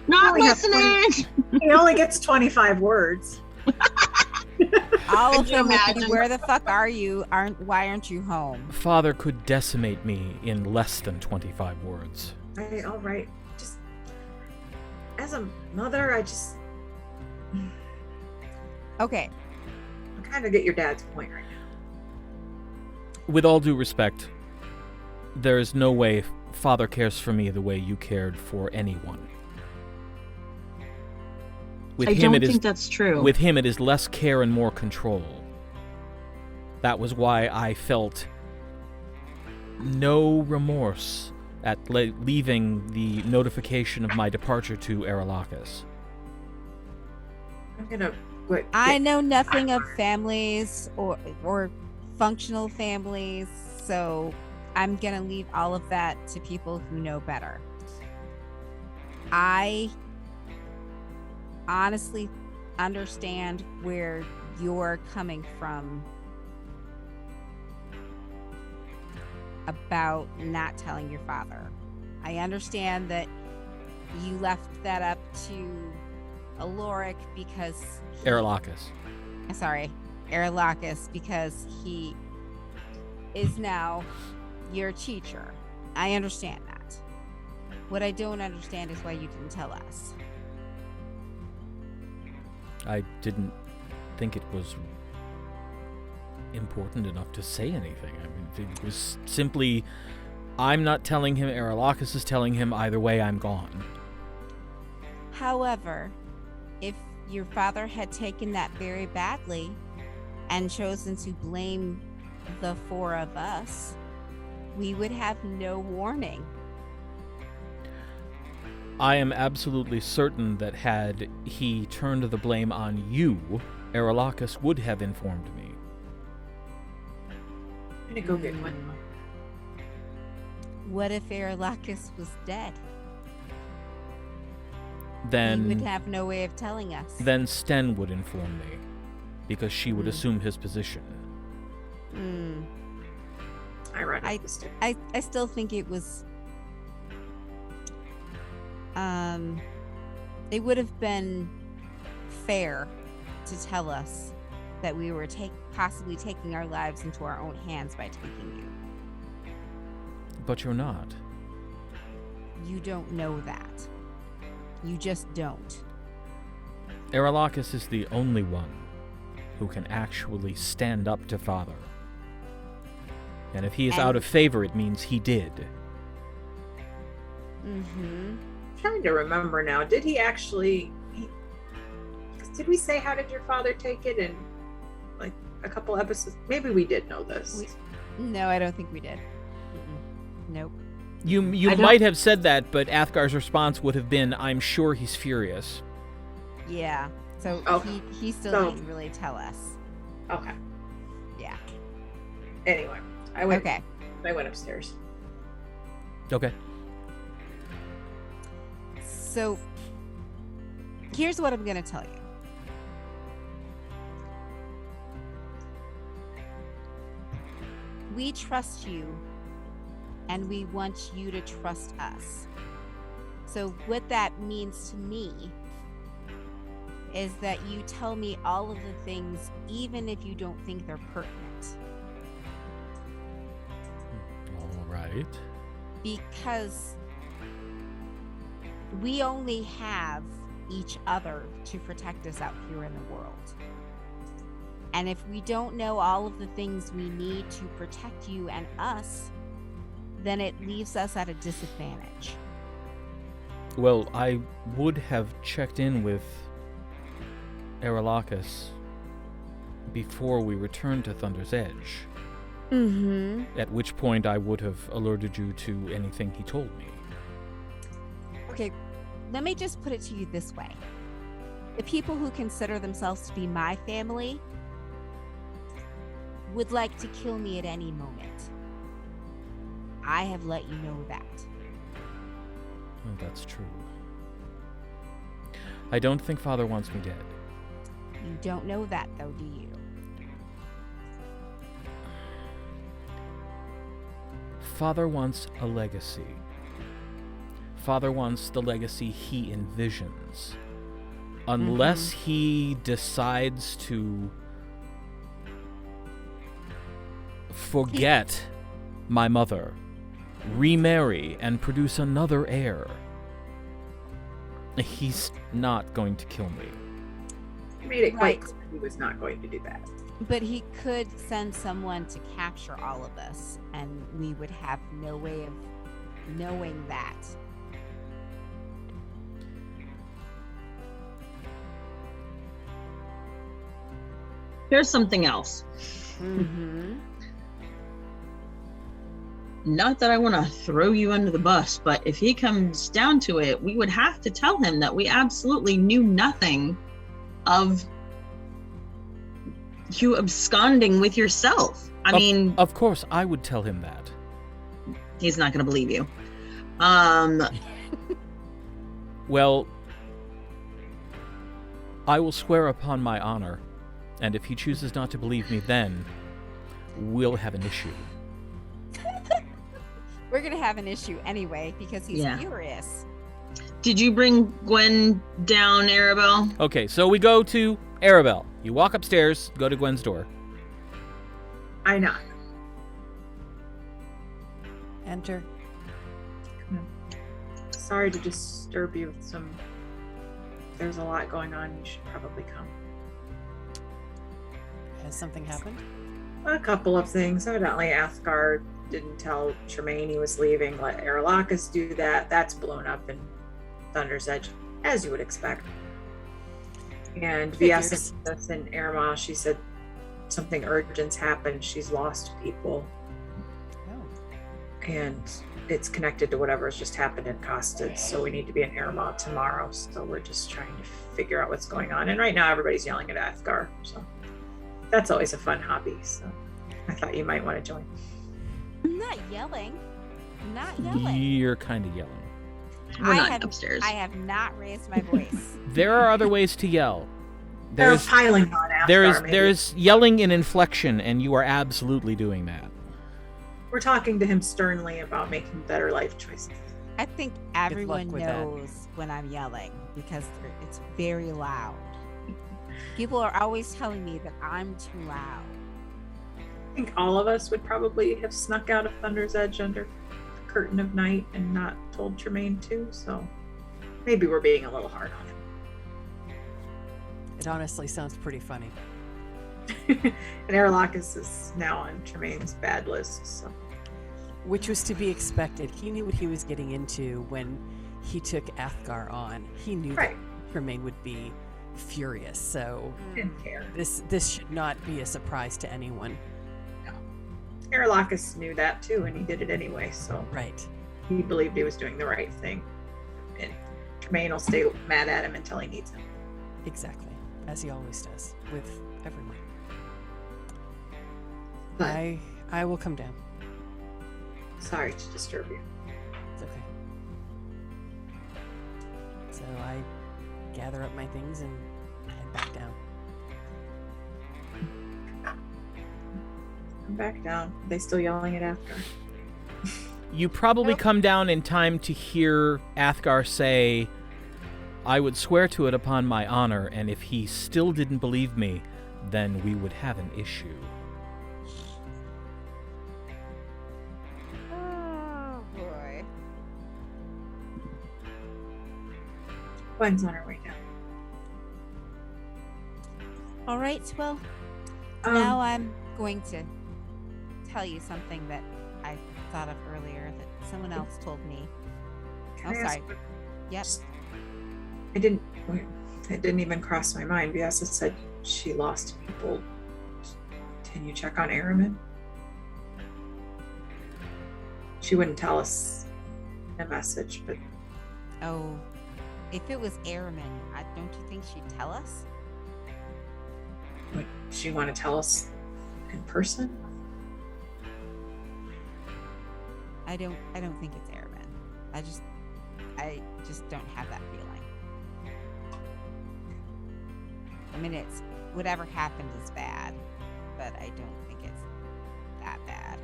Not only have listening. He only gets 25 words. All of Could you them would be, imagine? where the fuck are you? Why aren't you home? Father could decimate me in less than 25 words. All right. Just as a mother, I just Okay. I kind of get your dad's point right now. With all due respect, there is no way Father cares for me the way you cared for anyone. With I him, don't it is think that's true. with him it is less care and more control. That was why I felt no remorse at leaving the notification of my departure to Arelakis. I'm gonna quit. I know nothing of families or functional families, so I'm gonna leave all of that to people who know better. I honestly understand where you're coming from about not telling your father. I understand that you left that up to Aloric because Arelakis. Arelakis, because he is now your teacher. I understand that. What I don't understand is why you didn't tell us. I didn't think it was important enough to say anything. I mean, it was simply, I'm not telling him, Arelakis is telling him, either way, I'm gone. However, if your father had taken that very badly and chosen to blame the four of us, we would have no warning. I am absolutely certain that had he turned the blame on you, Arelakis would have informed me. I'm gonna go get one. What if Arelakis was dead? He would Then have no way of telling us. Sten would inform me, because she would assume his position. I run up the stairs. I still think it was it would have been fair to tell us that we were possibly taking our lives into our own hands by taking you. But you're not. You don't know that. You just don't. Arelakis is the only one who can actually stand up to Father. And if he is out of favor, it means he did. Mm-hmm. Trying to remember now. Did he actually? Did we say how did your father take it in like a couple episodes? Maybe we did know this. No, I don't think we did. Mm-mm. Nope. You might have said that, but Athgar's response would have been, "I'm sure he's furious." Yeah. So he still didn't really tell us. Okay. Yeah. Anyway, I went upstairs. Okay. So here's what I'm going to tell you. We trust you, and we want you to trust us. So what that means to me is that you tell me all of the things, even if you don't think they're pertinent. All right. Because we only have each other to protect us out here in the world. And if we don't know all of the things we need to protect you and us, then it leaves us at a disadvantage. Well, I would have checked in with Arelakis before we returned to Thunder's Edge. Mm-hmm. At which point I would have alerted you to anything he told me. Okay, let me just put it to you this way. The people who consider themselves to be my family would like to kill me at any moment. I have let you know that. Oh, that's true. I don't think Father wants me dead. You don't know that, though, do you? Father wants a legacy. Father wants the legacy he envisions. Unless he decides to forget my mother, remarry, and produce another heir, he's not going to kill me. He made it quite clear he was not going to do that. But he could send someone to capture all of us, and we would have no way of knowing that. Here's something else. Mm-hmm. Not that I want to throw you under the bus, but if he comes down to it, we would have to tell him that we absolutely knew nothing of you absconding with yourself. I mean, of course, I would tell him that. He's not going to believe you. Well, I will swear upon my honor, and if he chooses not to believe me, then we'll have an issue. We're going to have an issue anyway because he's furious. Did you bring Gwen down, Arabelle? Okay, so we go to Arabelle. You walk upstairs, go to Gwen's door. I knock. Enter. Sorry to disturb you with some... There's a lot going on. You should probably come. Has something happened? A couple of things. Evidently, Athgar didn't tell Tremaine he was leaving. Let Aerlacus do that. That's blown up in Thunder's Edge, as you would expect. And Viessa in Aermagh, she said something urgent's happened. She's lost people. Oh. And it's connected to whatever's just happened in Costid. So we need to be in Aermagh tomorrow. So we're just trying to figure out what's going on. And right now everybody's yelling at Athgar. So that's always a fun hobby. So I thought you might want to join. I'm not yelling. I'm not yelling. You're kind of yelling. We're not upstairs. I have not raised my voice. There are other ways to yell. They're piling on Athgar. There's yelling in inflection, and you are absolutely doing that. We're talking to him sternly about making better life choices. I think everyone knows when I'm yelling because it's very loud. People are always telling me that I'm too loud. I think all of us would probably have snuck out of Thunder's Edge under the curtain of night and not told Tremaine to, so maybe we're being a little hard on him. It honestly sounds pretty funny. And Aerlacus is now on Tremaine's bad list, so. Which was to be expected. He knew what he was getting into when he took Athgar on. He knew that Tremaine would be furious, so Didn't care. This should not be a surprise to anyone. No. Aerlacus knew that too, and he did it anyway, so Right. he believed he was doing the right thing. And Tremaine will stay mad at him until he needs him. Exactly. As he always does with everyone. But I will come down. sorry to disturb you. It's okay. So I gather up my things and head back down. Come back down. Are they still yelling at Athgar? You probably come down in time to hear Athgar say, "I would swear to it upon my honor, and if he still didn't believe me, then we would have an issue." Oh boy. Gwen's on her way down. All right, well, now I'm going to tell you something that I thought of earlier that someone else told me. Can Oh, I ask sorry. Yep. It didn't even cross my mind. Viessa said she lost people. Can you check on Aermagh? She wouldn't tell us in a message, but Oh, if it was Aermagh, don't you think she'd tell us? would she want to tell us in person? I don't think it's Aermagh. I just don't have that feeling. I mean, it's whatever happened is bad, but I don't think it's that bad.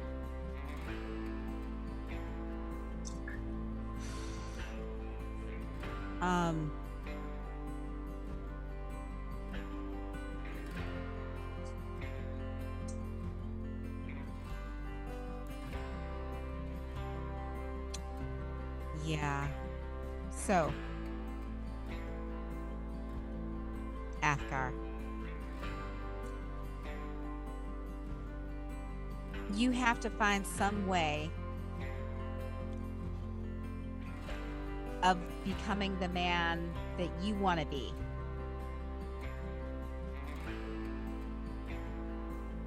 Yeah. So, Athgar, you have to find some way of becoming the man that you want to be.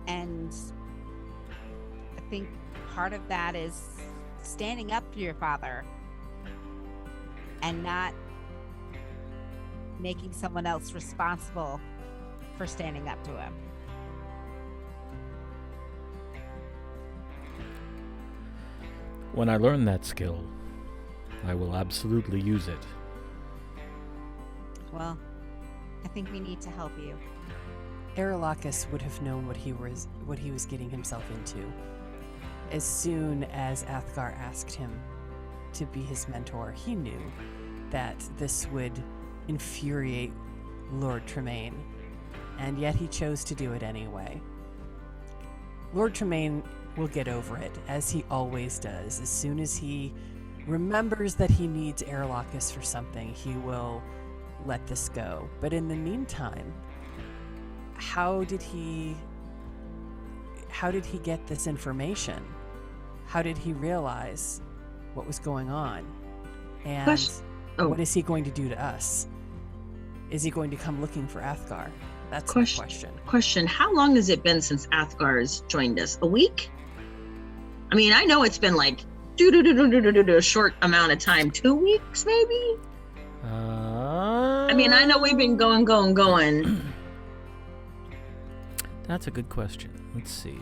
And I think part of that is standing up for your father and not making someone else responsible for standing up to him. When I learn that skill, I will absolutely use it. Well, I think we need to help you. Aerlakis would have known what he was getting himself into. As soon as Athgar asked him to be his mentor, he knew that this would infuriate Lord Tremaine, and yet he chose to do it anyway. Lord Tremaine will get over it, as he always does. As soon as he remembers that he needs Aerlakis for something, he will let this go. But in the meantime, how did he get this information? How did he realize what was going on? And what is he going to do to us? Is he going to come looking for Athgar? That's the question. How long has it been since Athgar has joined us? A week? I mean, I know it's been like a short amount of time. 2 weeks, maybe? I mean, I know we've been going. That's a good question. Let's see.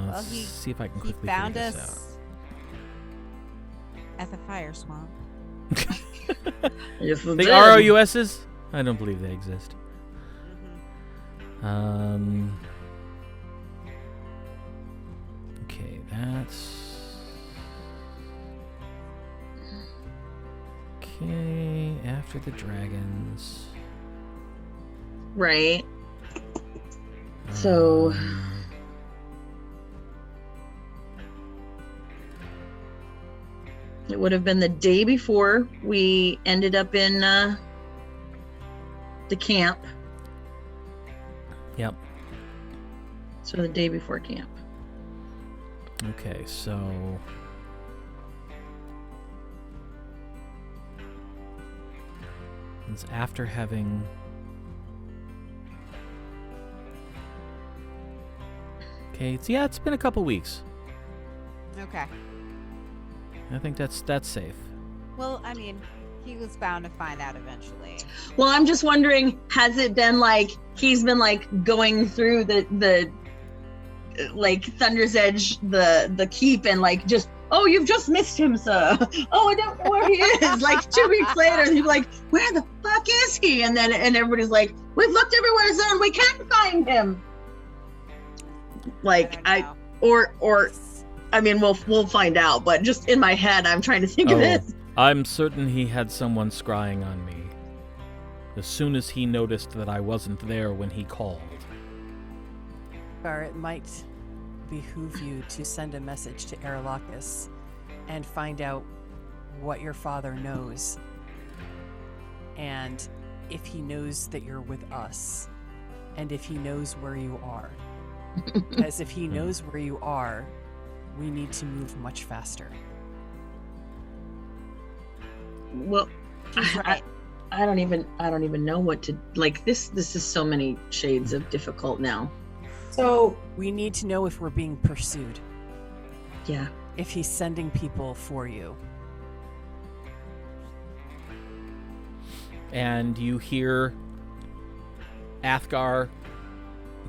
Well, see if I can quickly found figure this us at the fire swamp. Yes, The ROUSs? I don't believe they exist. Okay, that's... Okay, after the dragons. Right. So... It would have been the day before we ended up in the camp. Yep. So the day before camp. Okay, so... It's after having... Okay, it's been a couple weeks. Okay. I think that's safe. Well, I mean, he was bound to find out eventually. Well, I'm just wondering, has it been like he's been like going through the like Thunder's Edge, the keep, and like just, oh, you've just missed him, sir. Oh, I don't know where he is. Like 2 weeks later, and he's like, where the fuck is he? And everybody's like, we've looked everywhere, sir, and we can't find him. Like I mean, we'll find out, but just in my head, I'm trying to think of this. I'm certain he had someone scrying on me as soon as he noticed that I wasn't there when he called. Or it might behoove you to send a message to Aerlakis and find out what your father knows. And if he knows that you're with us, and if he knows where you are. Because if he knows where you are, we need to move much faster. Well, Right. I don't even know what to like. This is so many shades of difficult now. So We need to know if we're being pursued. Yeah. If he's sending people for you. And you hear Athgar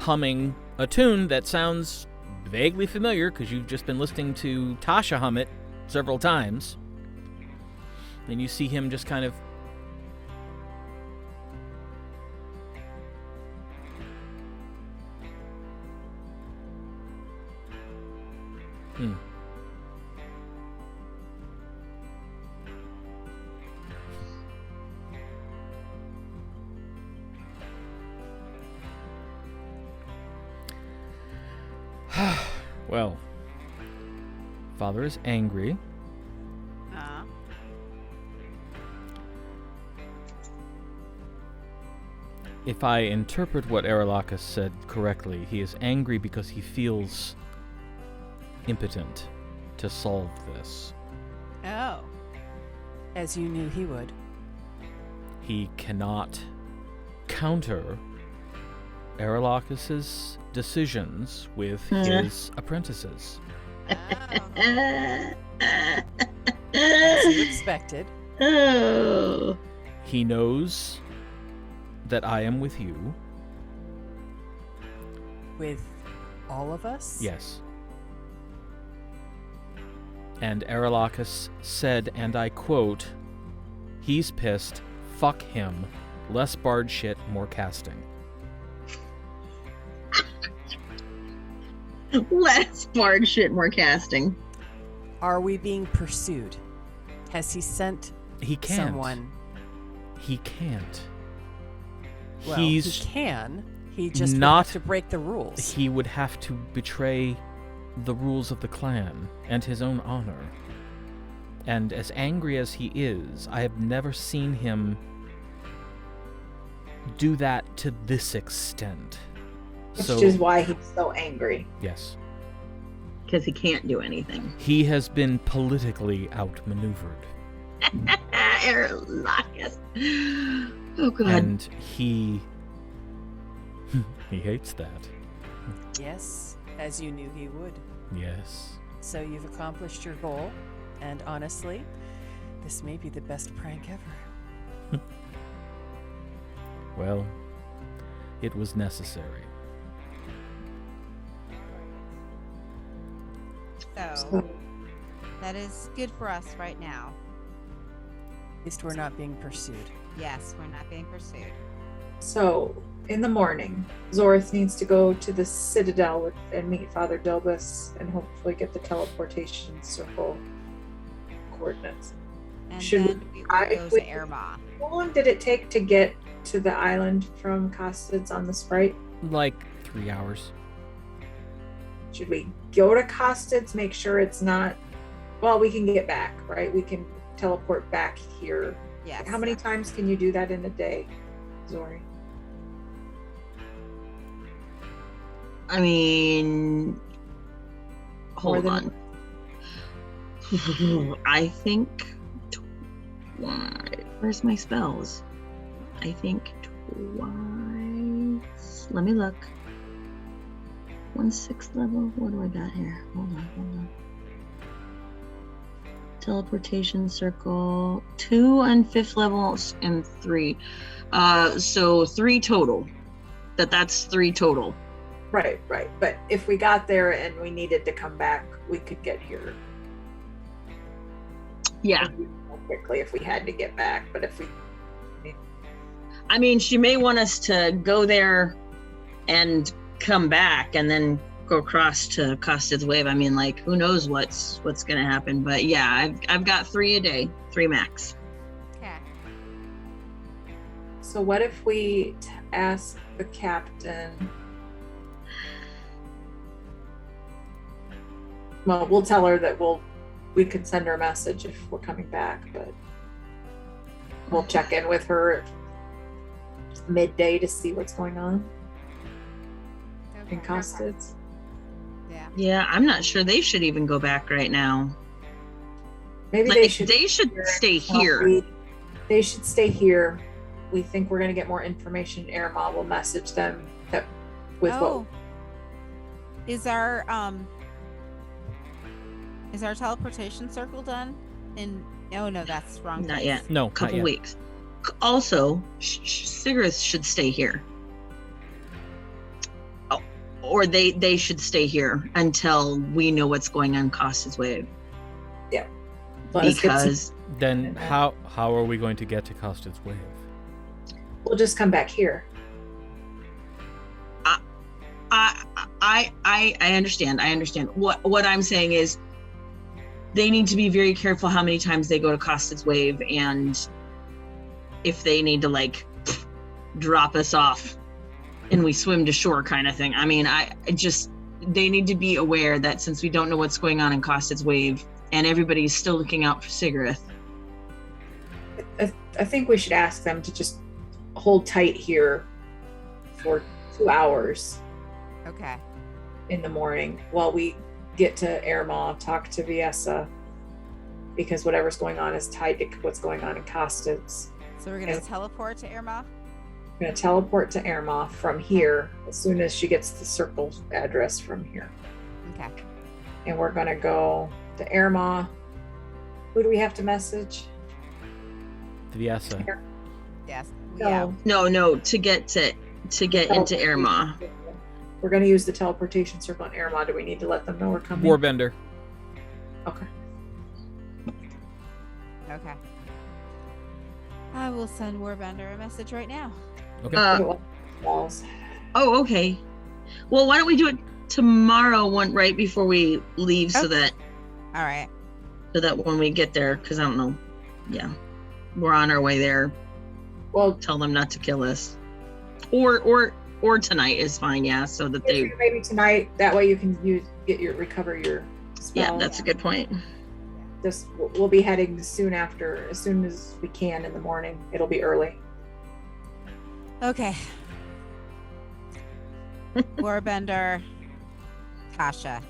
humming a tune that sounds vaguely familiar because you've just been listening to Tasha hum it several times. And you see him just kind of Well, Father is angry. If I interpret what Aermagh said correctly, he is angry because he feels impotent to solve this. Oh. As you knew he would. He cannot counter Aermagh's decisions with his apprentices. As you expected. Oh. He knows that I am with you. With all of us? Yes. And Aermagh said, and I quote, "He's pissed, fuck him, less bard shit, more casting." Less bard shit, more casting. Are we being pursued? Has he sent He can't. someone? He can't. Well, He's he can. He just would not- have to break the rules. He would have to betray the rules of the clan and his own honor. And as angry as he is, I have never seen him do that to this extent. Which is why he's so angry. Yes. Because he can't do anything. He has been politically outmaneuvered. Aermagh. Oh, God. And he hates that. Yes, as you knew he would. Yes. So you've accomplished your goal, and honestly, this may be the best prank ever. Well, it was necessary. So, that is good for us right now. At least we're not being pursued. Yes, we're not being pursued. So, in the morning, Zorith needs to go to the Citadel and meet Father Dilbus and hopefully get the teleportation circle coordinates. And Should then we will go to Aermagh. How long did it take to get to the island from Costids on the Sprite? Like 3 hours. Should we go to Costids, make sure it's not... Well, we can get back, right? We can teleport back here. Yes. How many times can you do that in a day, Zori? I mean, hold More on. I think where's my spells? I think twice. Let me look. 1/6 level. What do I got here? Hold on. Teleportation circle. 2 on 5th level and 3. So 3 total. That's 3 total. Right. But if we got there and we needed to come back, we could get here. Yeah. Quickly if we had to get back, but if we... I mean, she may want us to go there and come back and then go across to Costed's Wave. I mean, like, who knows what's gonna happen? But yeah, I've got 3 a day, 3 max. Okay. So what if we ask the captain? Well, we'll tell her that we could send her a message if we're coming back, but we'll check in with her midday to see what's going on in Okay. Costids. Yeah. Yeah, I'm not sure they should even go back right now. Maybe Like, they should stay here. They should stay here. We think we're going to get more information. Aermagh will message them that with Oh. Is our teleportation circle done? Oh no, that's wrong. Not place. yet. No, not Couple yet. weeks. Also, Sigrith should stay here. Oh, or they should stay here until we know what's going on Costed's Wave. Let us get some- Because Then how are we going to get to Costed's Wave? we'll just come back here. I I understand. What I'm saying is they need to be very careful how many times they go to Costed's Wave, and if they need to like drop us off and we swim to shore kind of thing. I mean, they need to be aware that since we don't know what's going on in Costed's Wave and everybody's still looking out for Sigareth. I think we should ask them to just hold tight here for 2 hours. Okay. In the morning while we get to Aermagh, talk to Viessa, because whatever's going on is tied to what's going on in Costed's. So we're going to teleport to Aermagh? We're going to teleport to Aermagh from here as soon as she gets the circle address from here. Okay. And we're going to go to Aermagh. Who do we have to message? Viessa. Yes. No. Yeah. No, to get into Aermagh. We're going to use the teleportation circle in Aermagh. Do we need to let them know we're coming? Warbender. Okay. Okay. I will send Warbender a message right now. Okay. Walls. Oh, okay. Well, why don't we do it tomorrow, right before we leave, so that All right. when we get there, because I don't know, we're on our way there. Well, Tell them not to kill us, or tonight is fine. Yeah, so that they maybe tonight. That way you can recover your spell. Yeah, that's a good point. We'll be heading as soon as we can in the morning. It'll be early. Okay. Warbender, Tasha.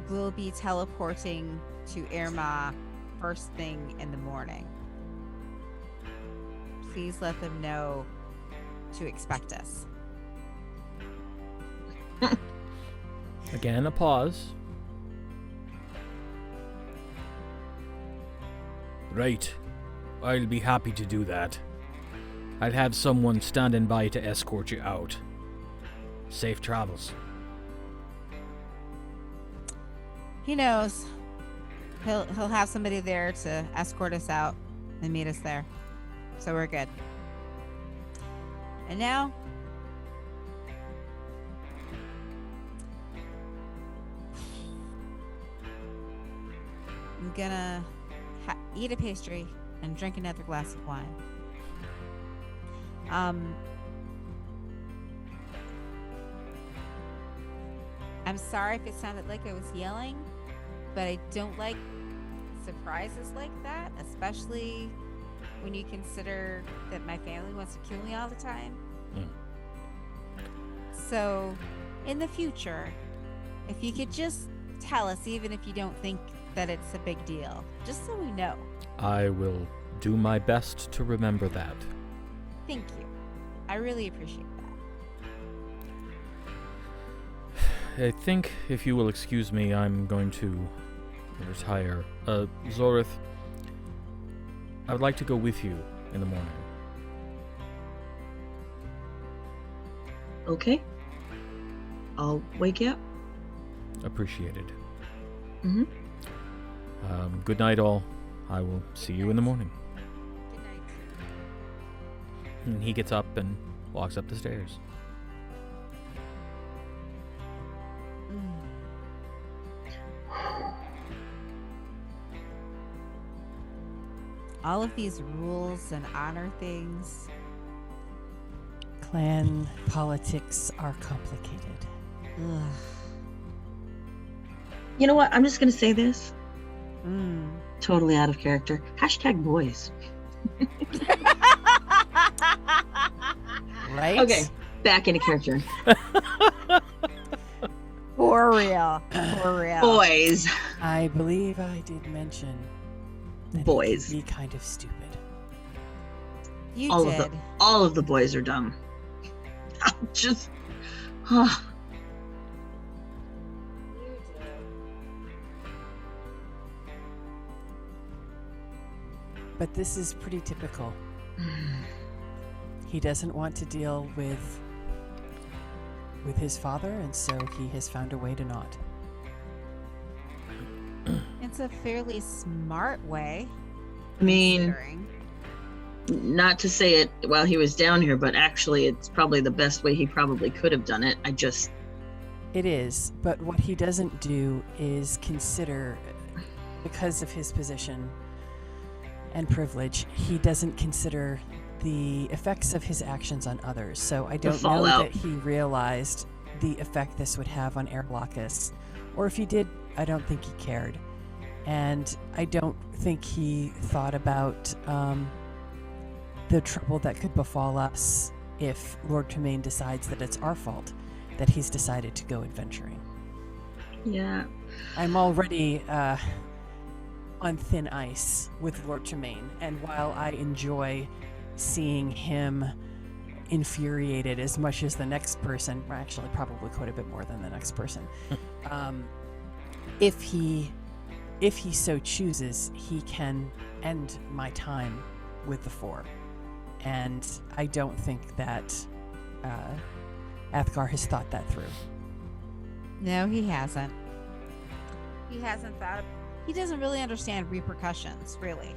We'll be teleporting to Aermagh first thing in the morning. Please let them know to expect us. Again, a pause. Right. I'll be happy to do that. I'll have someone standing by to escort you out. Safe travels. He knows. He'll have somebody there to escort us out and meet us there. So we're good. And now I'm gonna eat a pastry and drink another glass of wine. I'm sorry if it sounded like I was yelling, but I don't like surprises like that, especially when you consider that my family wants to kill me all the time. So, in the future, if you could just tell us, even if you don't think that it's a big deal, just so we know. I will do my best to remember that. Thank you. I really appreciate that. I think, if you will excuse me, I'm going to retire. Zorith, I would like to go with you in the morning. Okay. I'll wake you up. Appreciated. Mm-hmm. Good night, all. I will see you in the morning. Good night. And he gets up and walks up the stairs. All of these rules and honor things. Clan politics are complicated. Ugh. You know what? I'm just gonna say this. Mm. Totally out of character. #boys. Right? Okay, back into character. For real. For real. Boys. I believe I did mention that Boys. it can be kind of stupid. You all did. of the boys are dumb. I'm just. But this is pretty typical. He doesn't want to deal with his father, and so he has found a way to not. It's a fairly smart way. I mean, considering. Not to say it while he was down here, but actually it's probably the best way he probably could have done it. It is, but what he doesn't do is consider, because of his position and privilege, he doesn't consider the effects of his actions on others. So I don't know that he realized the effect this would have on Aermagh, or if he did, I don't think he cared. And I don't think he thought about the trouble that could befall us if Lord Tremaine decides that it's our fault that he's decided to go adventuring. Yeah. I'm already on thin ice with Lord Tremaine, and while I enjoy seeing him infuriated as much as the next person, or actually probably quite a bit more than the next person, if he so chooses, he can end my time with the Four. And I don't think that Athgar has thought that through. No, he hasn't. He hasn't thought. He doesn't really understand repercussions, really.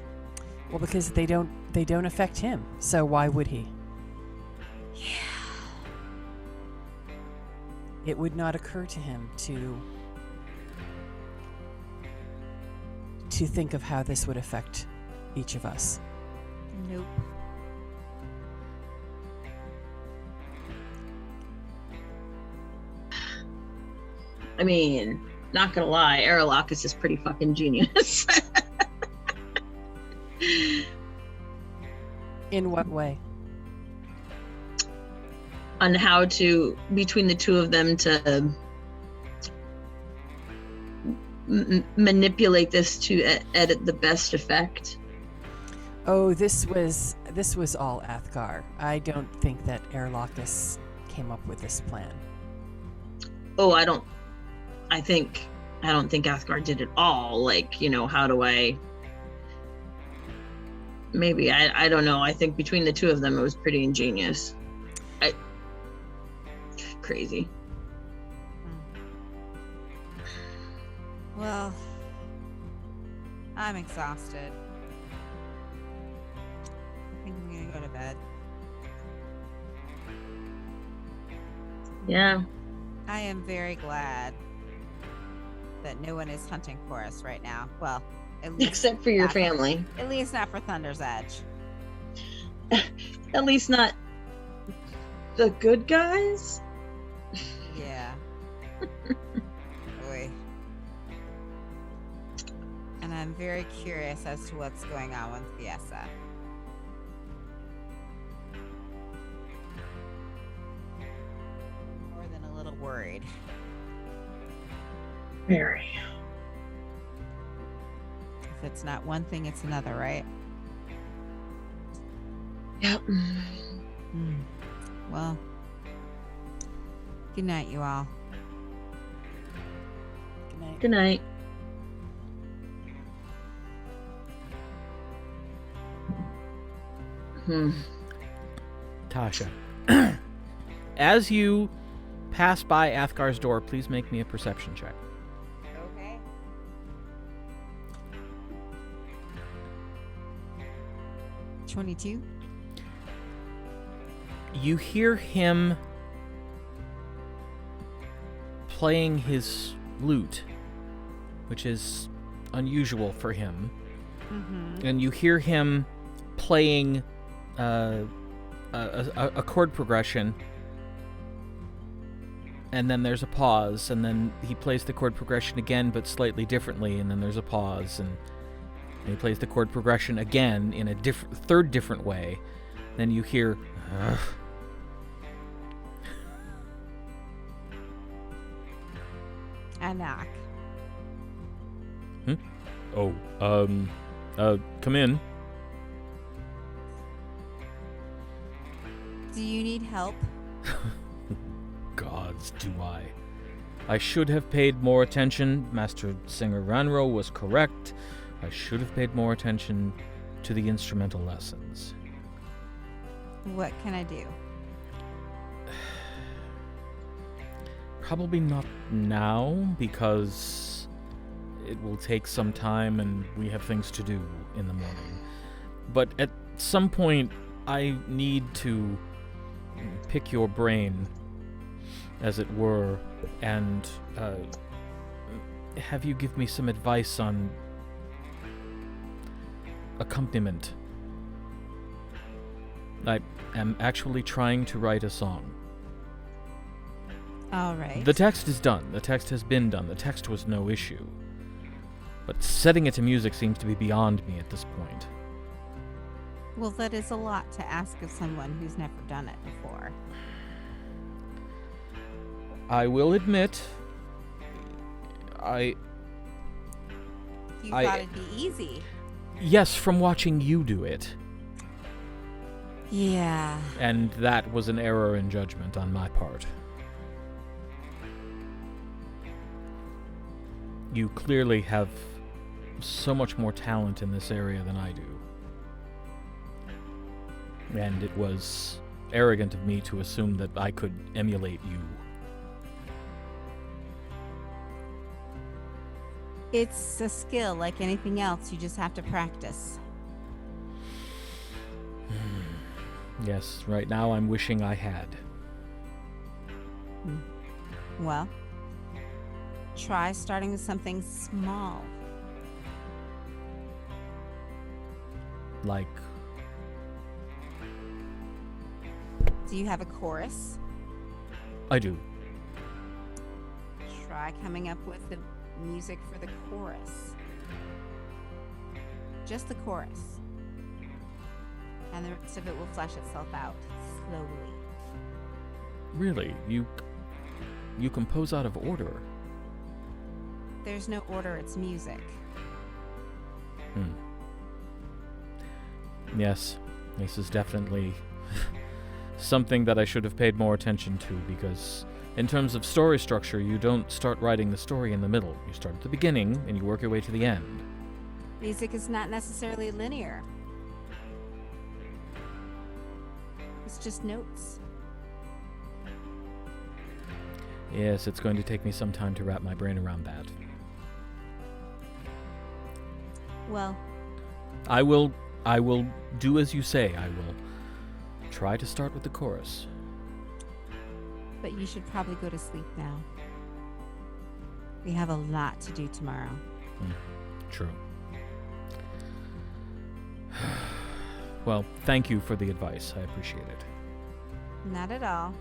Well, because they don't affect him. So why would he? Yeah. It would not occur to him to think of how this would affect each of us. Nope. I mean, not gonna lie, Aermagh is pretty fucking genius. In what way? On how to, between the two of them, to manipulate this to edit the best effect. Oh, this was all Athgar. I don't think that Aermagh came up with this plan. Oh, I don't think Athgar did it all. Like, how do I? Maybe I don't know. I think between the two of them, it was pretty ingenious. Crazy. Well, I'm exhausted. I think I'm gonna go to bed. Yeah. I am very glad that no one is hunting for us right now. Well, at least Except for your family. At least not for Thunder's Edge. At least not the good guys. Yeah. Oy. And I'm very curious as to what's going on with Viessa. More than a little worried. Very. If it's not one thing, it's another, right? Yep. Well, good night, you all. Good night. Good night. Tasha, as you pass by Athgar's door, please make me a perception check. Okay. $22. You hear him playing his lute, which is unusual for him. Mm-hmm. And you hear him playing a chord progression, and then there's a pause, and then he plays the chord progression again but slightly differently, and then there's a pause, and he plays the chord progression again in a third different way. Then you hear ugh. I knock. Come in. Do you need help? Gods, do I. I should have paid more attention. Master Singer Ranro was correct. I should have paid more attention to the instrumental lessons. What can I do? Probably not now, because it will take some time and we have things to do in the morning. But at some point, I need to pick your brain, as it were, and have you give me some advice on accompaniment. I am actually trying to write a song. All right. The text is done. The text has been done. The text was no issue. But setting it to music seems to be beyond me at this point. Well, that is a lot to ask of someone who's never done it before. I will admit, You thought it'd be easy. Yes, from watching you do it. Yeah. And that was an error in judgment on my part. You clearly have so much more talent in this area than I do. And it was arrogant of me to assume that I could emulate you. It's a skill like anything else. You just have to practice. Yes, right now I'm wishing I had. Well, try starting with something small. Like, Do you have a chorus? I do. Try coming up with the music for the chorus. Just the chorus. And the rest of it will flesh itself out slowly. Really? You compose out of order? There's no order, it's music. Yes, this is definitely something that I should have paid more attention to, because in terms of story structure, you don't start writing the story in the middle. You start at the beginning and you work your way to the end. Music is not necessarily linear. It's just notes. Yes, it's going to take me some time to wrap my brain around that. Well, I will do as you say. I will try to start with the chorus. but you should probably go to sleep now. We have a lot to do tomorrow. True. Well, thank you for the advice. I appreciate it. Not at all.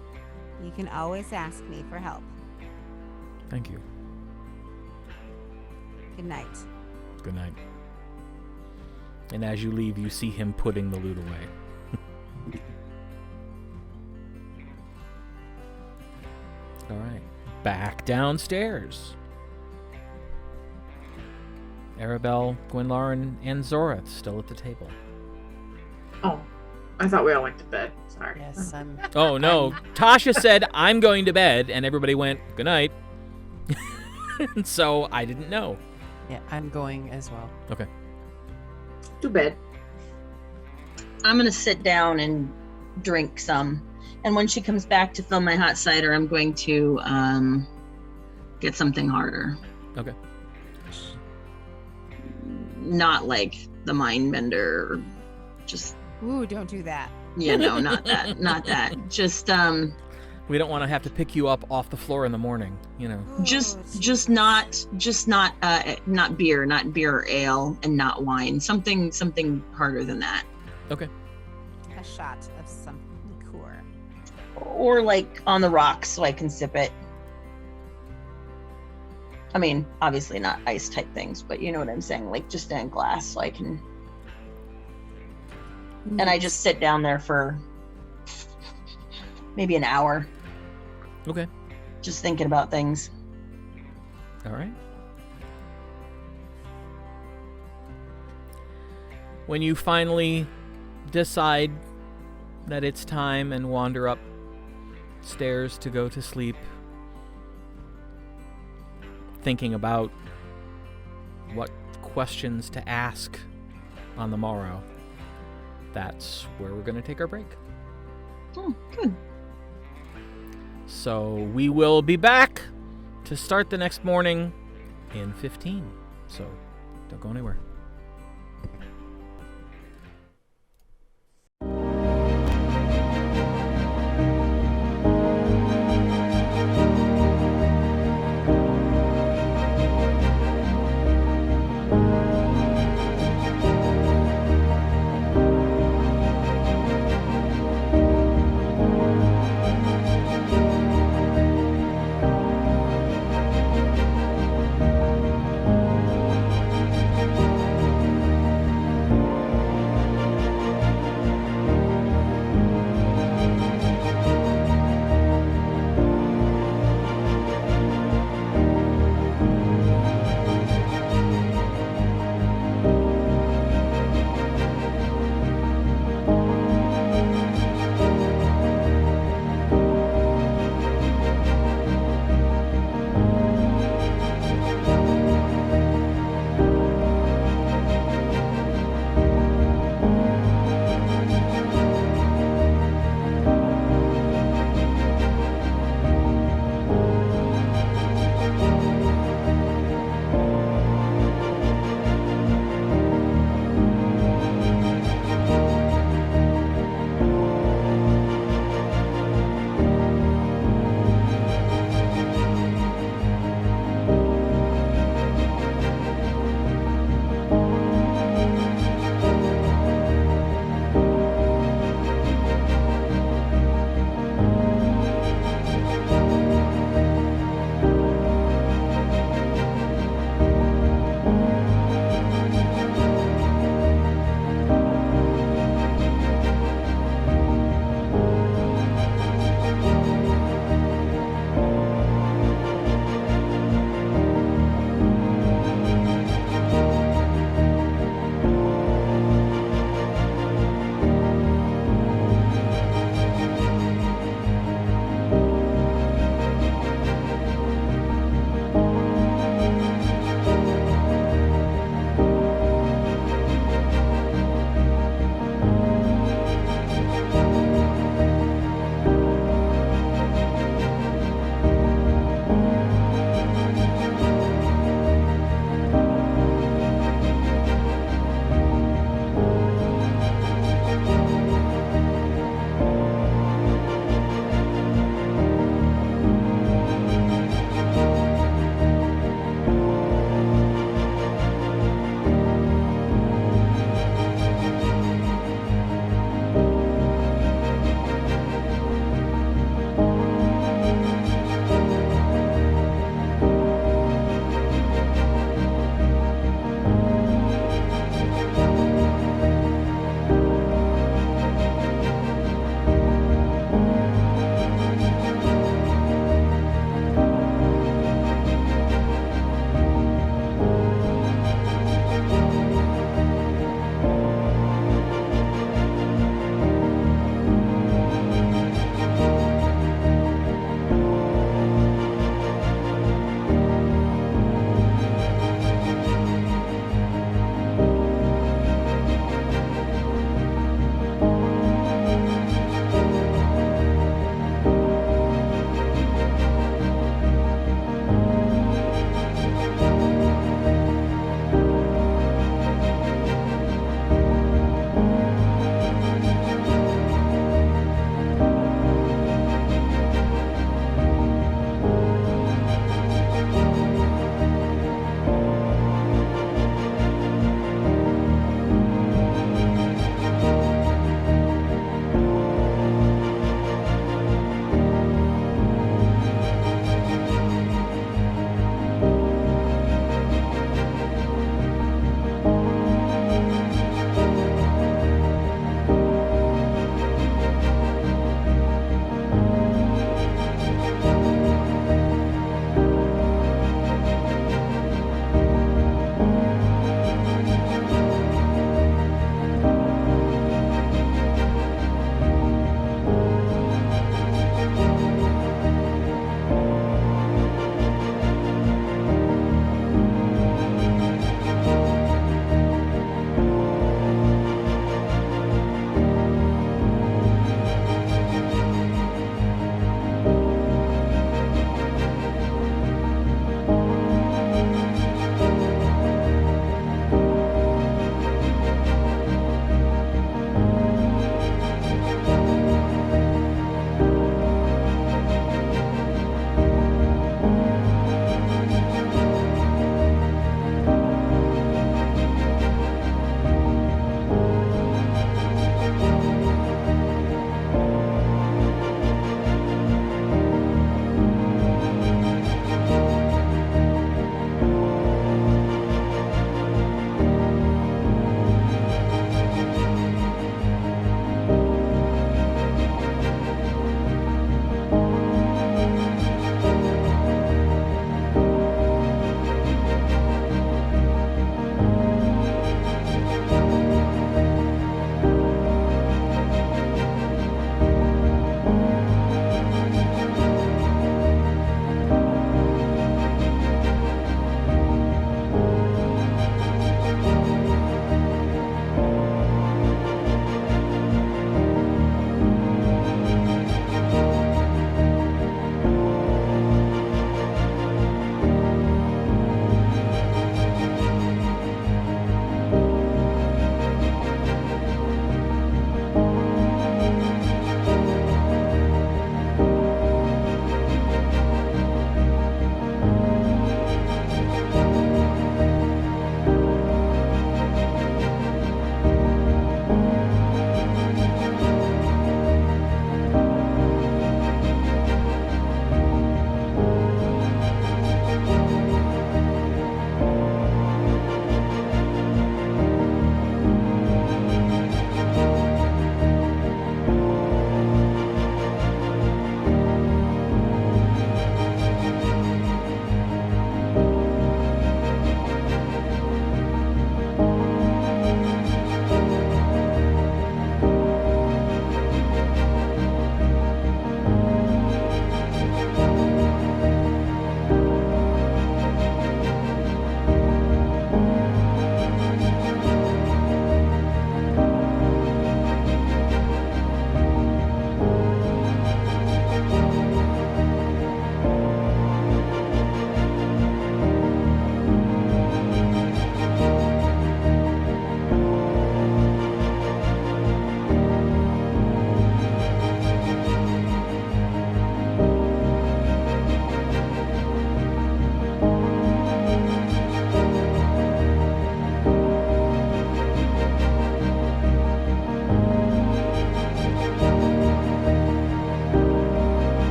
You can always ask me for help. Thank you. Good night. Good night. And as you leave, you see him putting the loot away. All right. Back downstairs. Arabelle, Gwynlauren, and Zoreth still at the table. Oh, I thought we all went to bed. Sorry. Yes, I'm. Oh, no. Tasha said, I'm going to bed, and everybody went, good night. And so I didn't know. Yeah, I'm going as well. Okay. To bed. I'm gonna sit down and drink some, and when she comes back to fill my hot cider, I'm going to get something harder. Okay. Not like the mind bender, or just Ooh, don't do that. no, not that, not that. Just We don't want to have to pick you up off the floor in the morning, you know. just not beer, not beer or ale, and not wine. Something harder than that. Okay. A shot of some liqueur. Or like on the rocks so I can sip it. I mean, obviously not ice type things, but you know what I'm saying, like just in a glass so I can. And I just sit down there for maybe an hour, Okay. just thinking about things. All right. When you finally decide that it's time and wander upstairs to go to sleep, thinking about what questions to ask on the morrow, that's where we're going to take our break. Oh, good. So we will be back to start the next morning in 15. So don't go anywhere.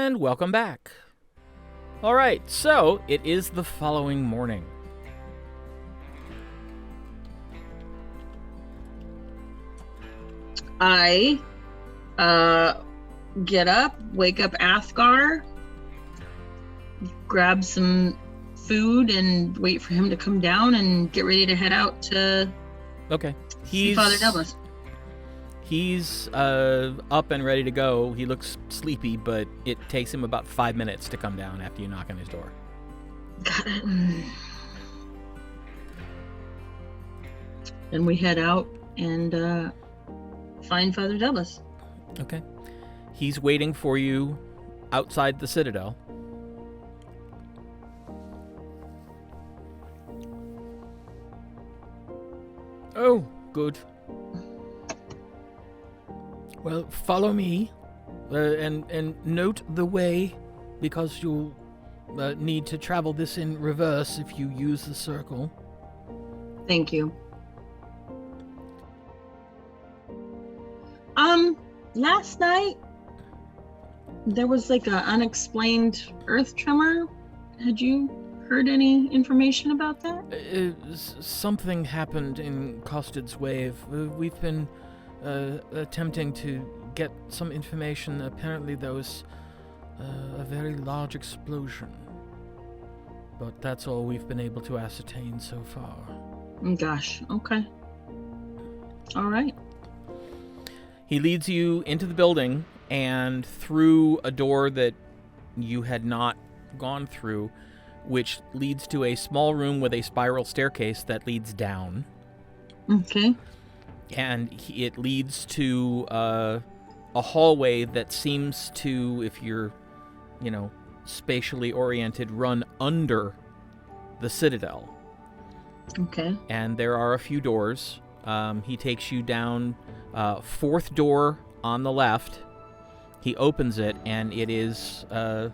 And welcome back. All right, so it is the following morning. I get up, wake up Athgar, grab some food, and wait for him to come down and get ready to head out to see Father Douglas. He's up and ready to go. He looks sleepy, but it takes him about 5 minutes to come down after you knock on his door. Got it. Then we head out and find Father Douglas. Okay. He's waiting for you outside the Citadel. Oh, good. Well, follow me, and note the way, because you'll need to travel this in reverse if you use the circle. Thank you. Last night there was like an unexplained earth tremor. Had you heard any information about that? Something happened in Costed's wave. We've been attempting to get some information. Apparently there was a very large explosion. But that's all we've been able to ascertain so far. Gosh, okay. All right. He leads you into the building and through a door that you had not gone through, which leads to a small room with a spiral staircase that leads down. Okay. And it leads to a hallway that seems to, if you're, spatially oriented, run under the Citadel. Okay. And there are a few doors. He takes you down fourth door on the left. He opens it, and it is a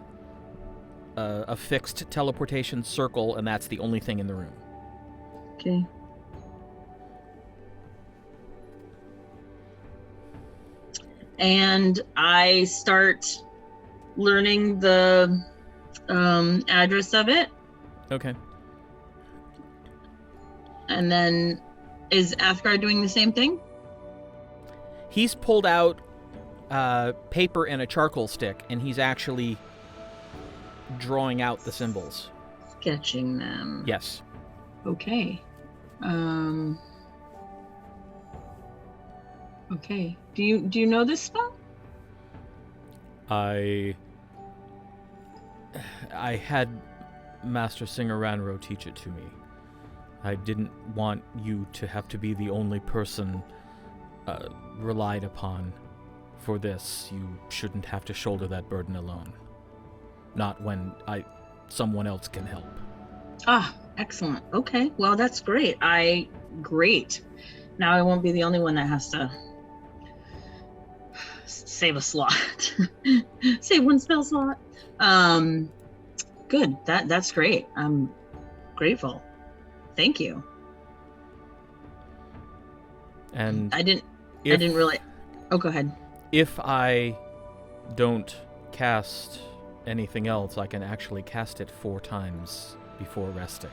fixed teleportation circle, and that's the only thing in the room. Okay. And I start learning the address of it. Okay. And then, is Athgar doing the same thing? He's pulled out paper and a charcoal stick, and he's actually drawing out the symbols. Sketching them. Yes. Okay. Okay. Do you know this spell? I had Master Singer Ranro teach it to me. I didn't want you to have to be the only person relied upon for this. You shouldn't have to shoulder that burden alone. Not when someone else can help. Ah, excellent. Okay. Well, that's great. Great. Now I won't be the only one that has to save a slot. Save one spell slot. Good. That's great. I'm grateful. Thank you. And I didn't really. Oh, go ahead. If I don't cast anything else, I can actually cast it 4 times before resting.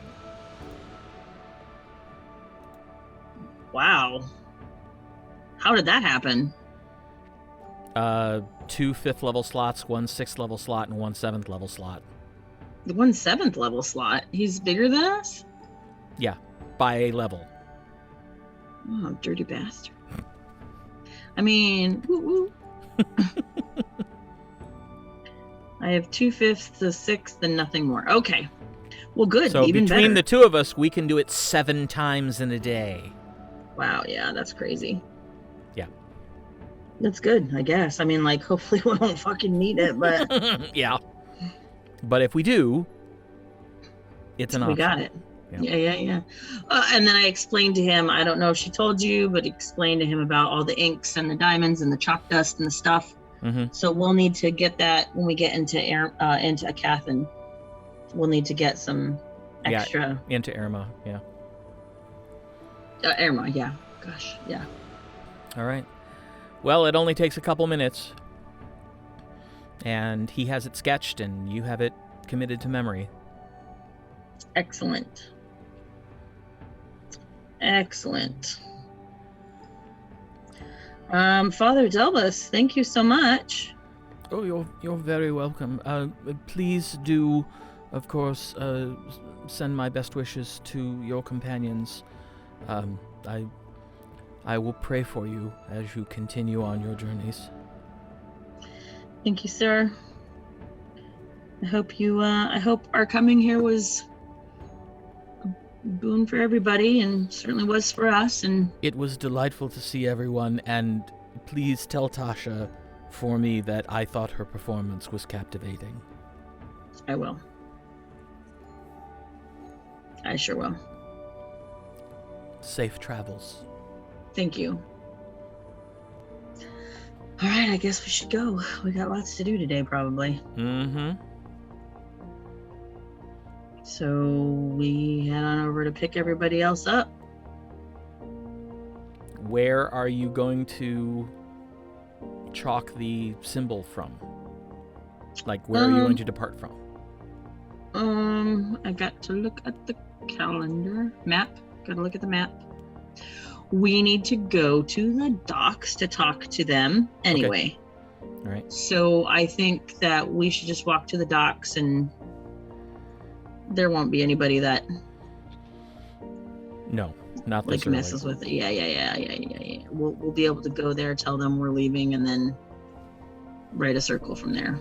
Wow. How did that happen? 2 5th level slots, 1 6th level slot, and 1 7th level slot. The 1 7th level slot. He's bigger than us? Yeah, by a level. Oh, dirty bastard. I mean, woo. I have 2 5ths, a 6th, and nothing more. Okay. Well, good. So even between better. the two of us, we can do it 7 times in a day. Wow, yeah, that's crazy. Yeah. That's good, I guess. I mean, like, hopefully we won't fucking need it, but... Yeah. But if we do, it's an option. We got it. Yeah. Yeah. And then I explained to him, I don't know if she told you, but explained to him about all the inks and the diamonds and the chalk dust and the stuff. Mm-hmm. So we'll need to get that when we get into Aecathan. We'll need to get some extra... Yeah, into Aermagh, yeah. Aermagh, yeah. Gosh, yeah. All right. Well, it only takes a couple minutes. And he has it sketched, and you have it committed to memory. Excellent. Excellent. Father Delbus, thank you so much. Oh, you're very welcome. Please do, of course, send my best wishes to your companions. I will pray for you as you continue on your journeys. Thank you, sir. I hope our coming here was a boon for everybody, and certainly was for us. And It was delightful to see everyone, and please tell Tasha for me that I thought her performance was captivating. I will. I sure will. Safe travels. Thank you. All right, I guess we should go. We got lots to do today, probably. Mm-hmm. So we head on over to pick everybody else up. Where are you going to chalk the symbol from? Like, where are you going to depart from? I got to look at the calendar. Map. Gotta look at the map. We need to go to the docks to talk to them anyway. All right. So I think that we should just walk to the docks, and there won't be anybody that No, not this like early. messes with it. Yeah. We'll be able to go there, tell them we're leaving, and then write a circle from there.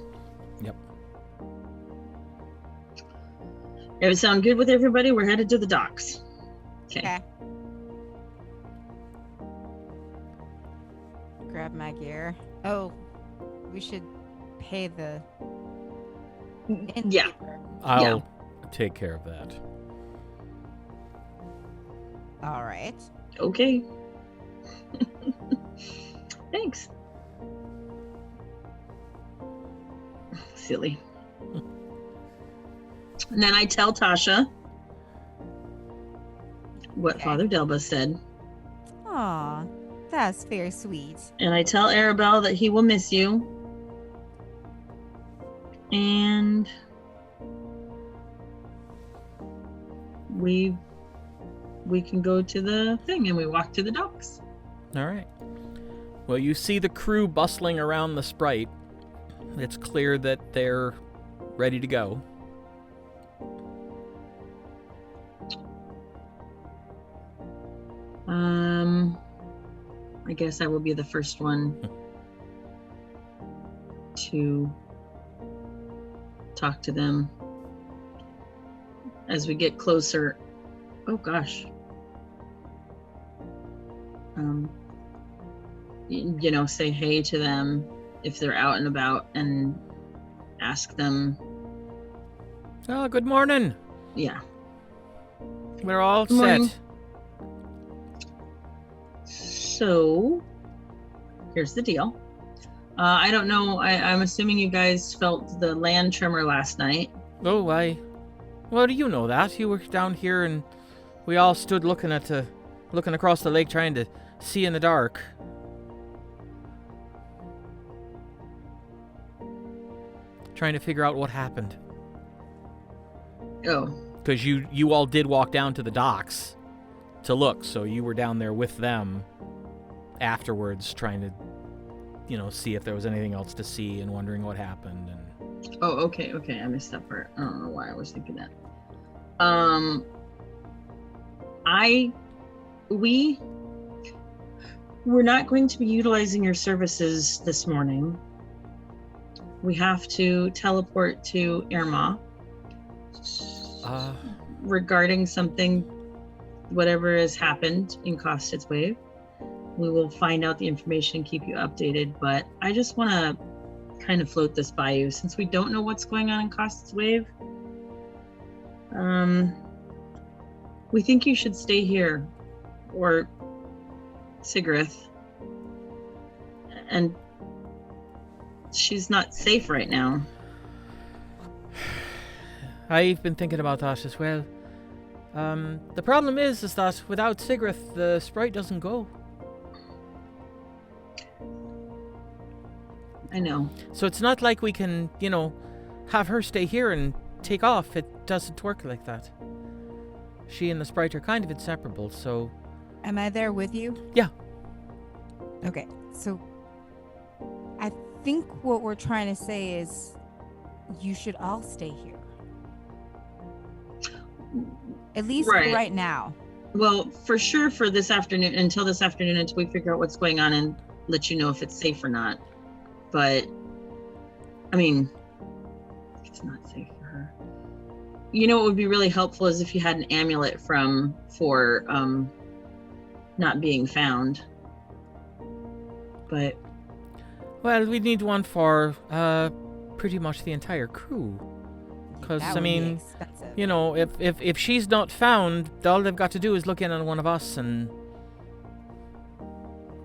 Yep. If it sound good with everybody, we're headed to the docks. Okay. Grab my gear. Oh, we should pay the Yeah. innkeeper. I'll take care of that. All right. Okay. Thanks. Silly. And then I tell Tasha what Okay. Father Delbus said. Aw, that's very sweet. And I tell Arabelle that he will miss you. And we can go to the thing, and we walk to the docks. All right. Well, you see the crew bustling around the Sprite. It's clear that they're ready to go. I guess I will be the first one to talk to them as we get closer. Oh gosh. Say hey to them if they're out and about, and ask them. Oh, good morning. Yeah. We're all Good morning. set. So, here's the deal. I don't know. I'm assuming you guys felt the land tremor last night. Oh, well, do you know that? You were down here, and we all stood looking across the lake, trying to see in the dark. Trying to figure out what happened. Oh, Because you all did walk down to the docks to look, so you were down there with them afterwards, trying to, see if there was anything else to see and wondering what happened. And okay. I missed that part. I don't know why I was thinking that. We're not going to be utilizing your services this morning. We have to teleport to Aermagh regarding something, whatever has happened in Costed's Wave. We will find out the information and keep you updated, but I just want to kind of float this by you since we don't know what's going on in Costed's Wave. We think you should stay here, or Sigrith, and she's not safe right now. I've been thinking about that as well. The problem is that without Sigrith, the Sprite doesn't go. I know. So it's not like we can, have her stay here and take off. It doesn't work like that. She and the sprite are kind of inseparable, so... Am I there with you? Yeah. Okay, so I think what we're trying to say is you should all stay here. At least right now. Well, for sure for this afternoon, until we figure out what's going on and let you know if it's safe or not. But, I mean, it's not safe for her. What would be really helpful is if you had an amulet for not being found. But... Well, we'd need one for pretty much the entire crew. Because, That would be expensive. if she's not found, all they've got to do is look in on one of us and...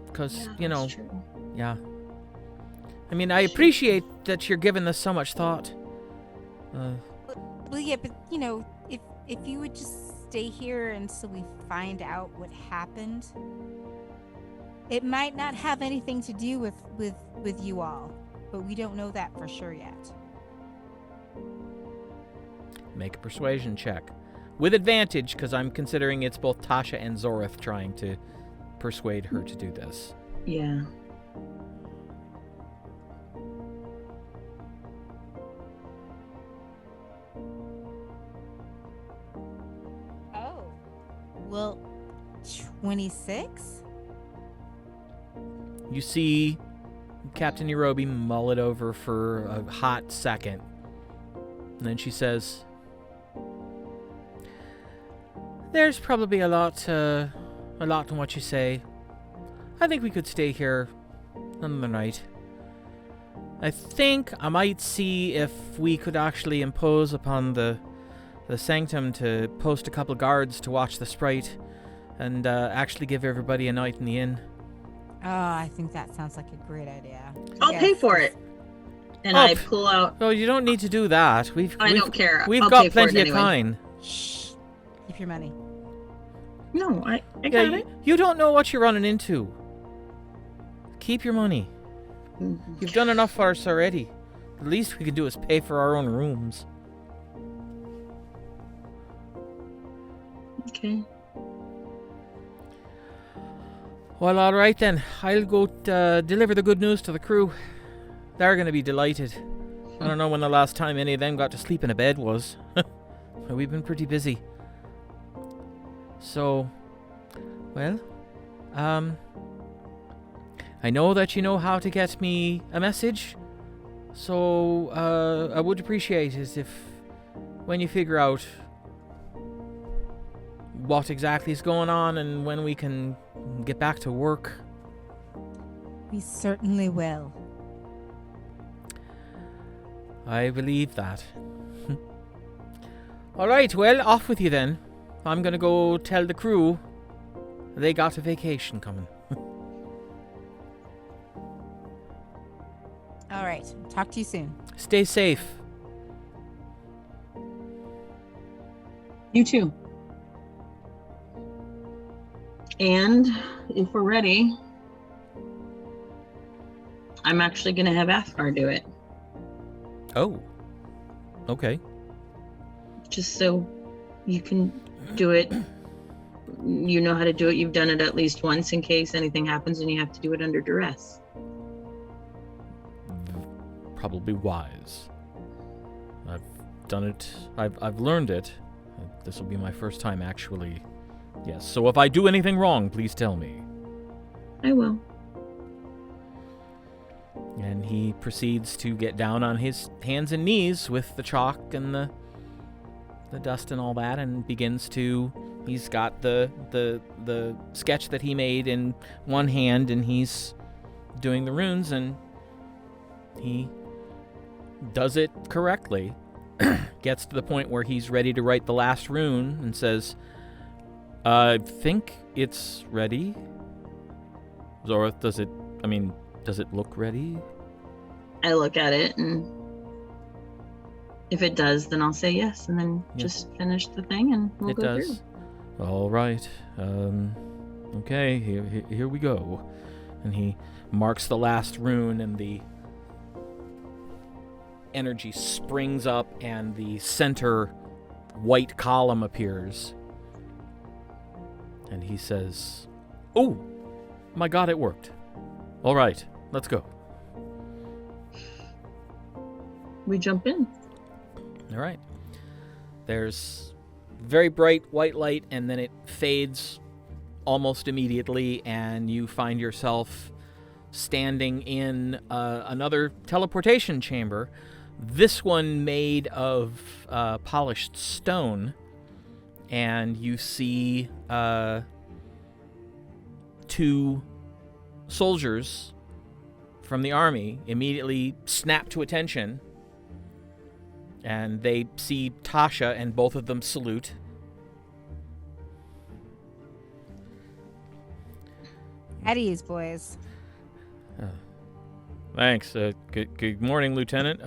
Because, that's true. yeah. I mean, I appreciate that you're giving this so much thought. Well, yeah, but if you would just stay here until we find out what happened, it might not have anything to do with you all, but we don't know that for sure yet. Make a persuasion check. With advantage, because I'm considering it's both Tasha and Zorith trying to persuade her to do this. Yeah. Oh. Well, 26? You see Captain Nairobi mull it over for a hot second. And then she says, "There's probably a lot in what you say. I think we could stay here another night. I think I might see if we could actually impose upon the sanctum to post a couple guards to watch the sprite and actually give everybody a night in the inn." Oh, I think that sounds like a great idea. I'll pay for it. And I pull out... Oh, you don't need to do that. I don't care. We've I'll got pay for plenty it of anyway. kind. Shh. Keep your money. No, I got it. You don't know what you're running into. Keep your money. You've done enough for us already. The least we can do is pay for our own rooms. Okay. Well, all right then. I'll go deliver the good news to the crew. They're going to be delighted. I don't know when the last time any of them got to sleep in a bed was. We've been pretty busy. So, well, I know that you know how to get me a message. So, I would appreciate it if, when you figure out what exactly is going on and when we can get back to work. We certainly will. I believe that. All right, well, off with you then. I'm gonna go tell the crew they got a vacation coming. All right. Talk to you soon. Stay safe. You too. And if we're ready, I'm actually going to have Athgar do it. Oh. Okay. Just so you can do it. You know how to do it. You've done it at least once in case anything happens and you have to do it under duress. Probably wise. I've done it. I've learned it. This will be my first time actually. Yes, so if I do anything wrong, please tell me. I will. And he proceeds to get down on his hands and knees with the chalk and the dust and all that, and begins to... He's got the sketch that he made in one hand, and he's doing the runes, and he does it correctly. Gets to the point where he's ready to write the last rune and says, "I think it's ready." Zorith, does it look ready? I look at it, and if it does, then I'll say yes, and then just finish the thing, and we'll It go does. through. All right. Okay, here we go. And he marks the last rune, and the energy springs up and the center white column appears. And he says, "Oh, my God, it worked. All right, let's go." We jump in. All right. There's very bright white light, and then it fades almost immediately, and you find yourself standing in another teleportation chamber. This one made of polished stone, and you see 2 soldiers from the army immediately snap to attention, and they see Tasha, and both of them salute. At ease, boys. Thanks. Good morning, Lieutenant.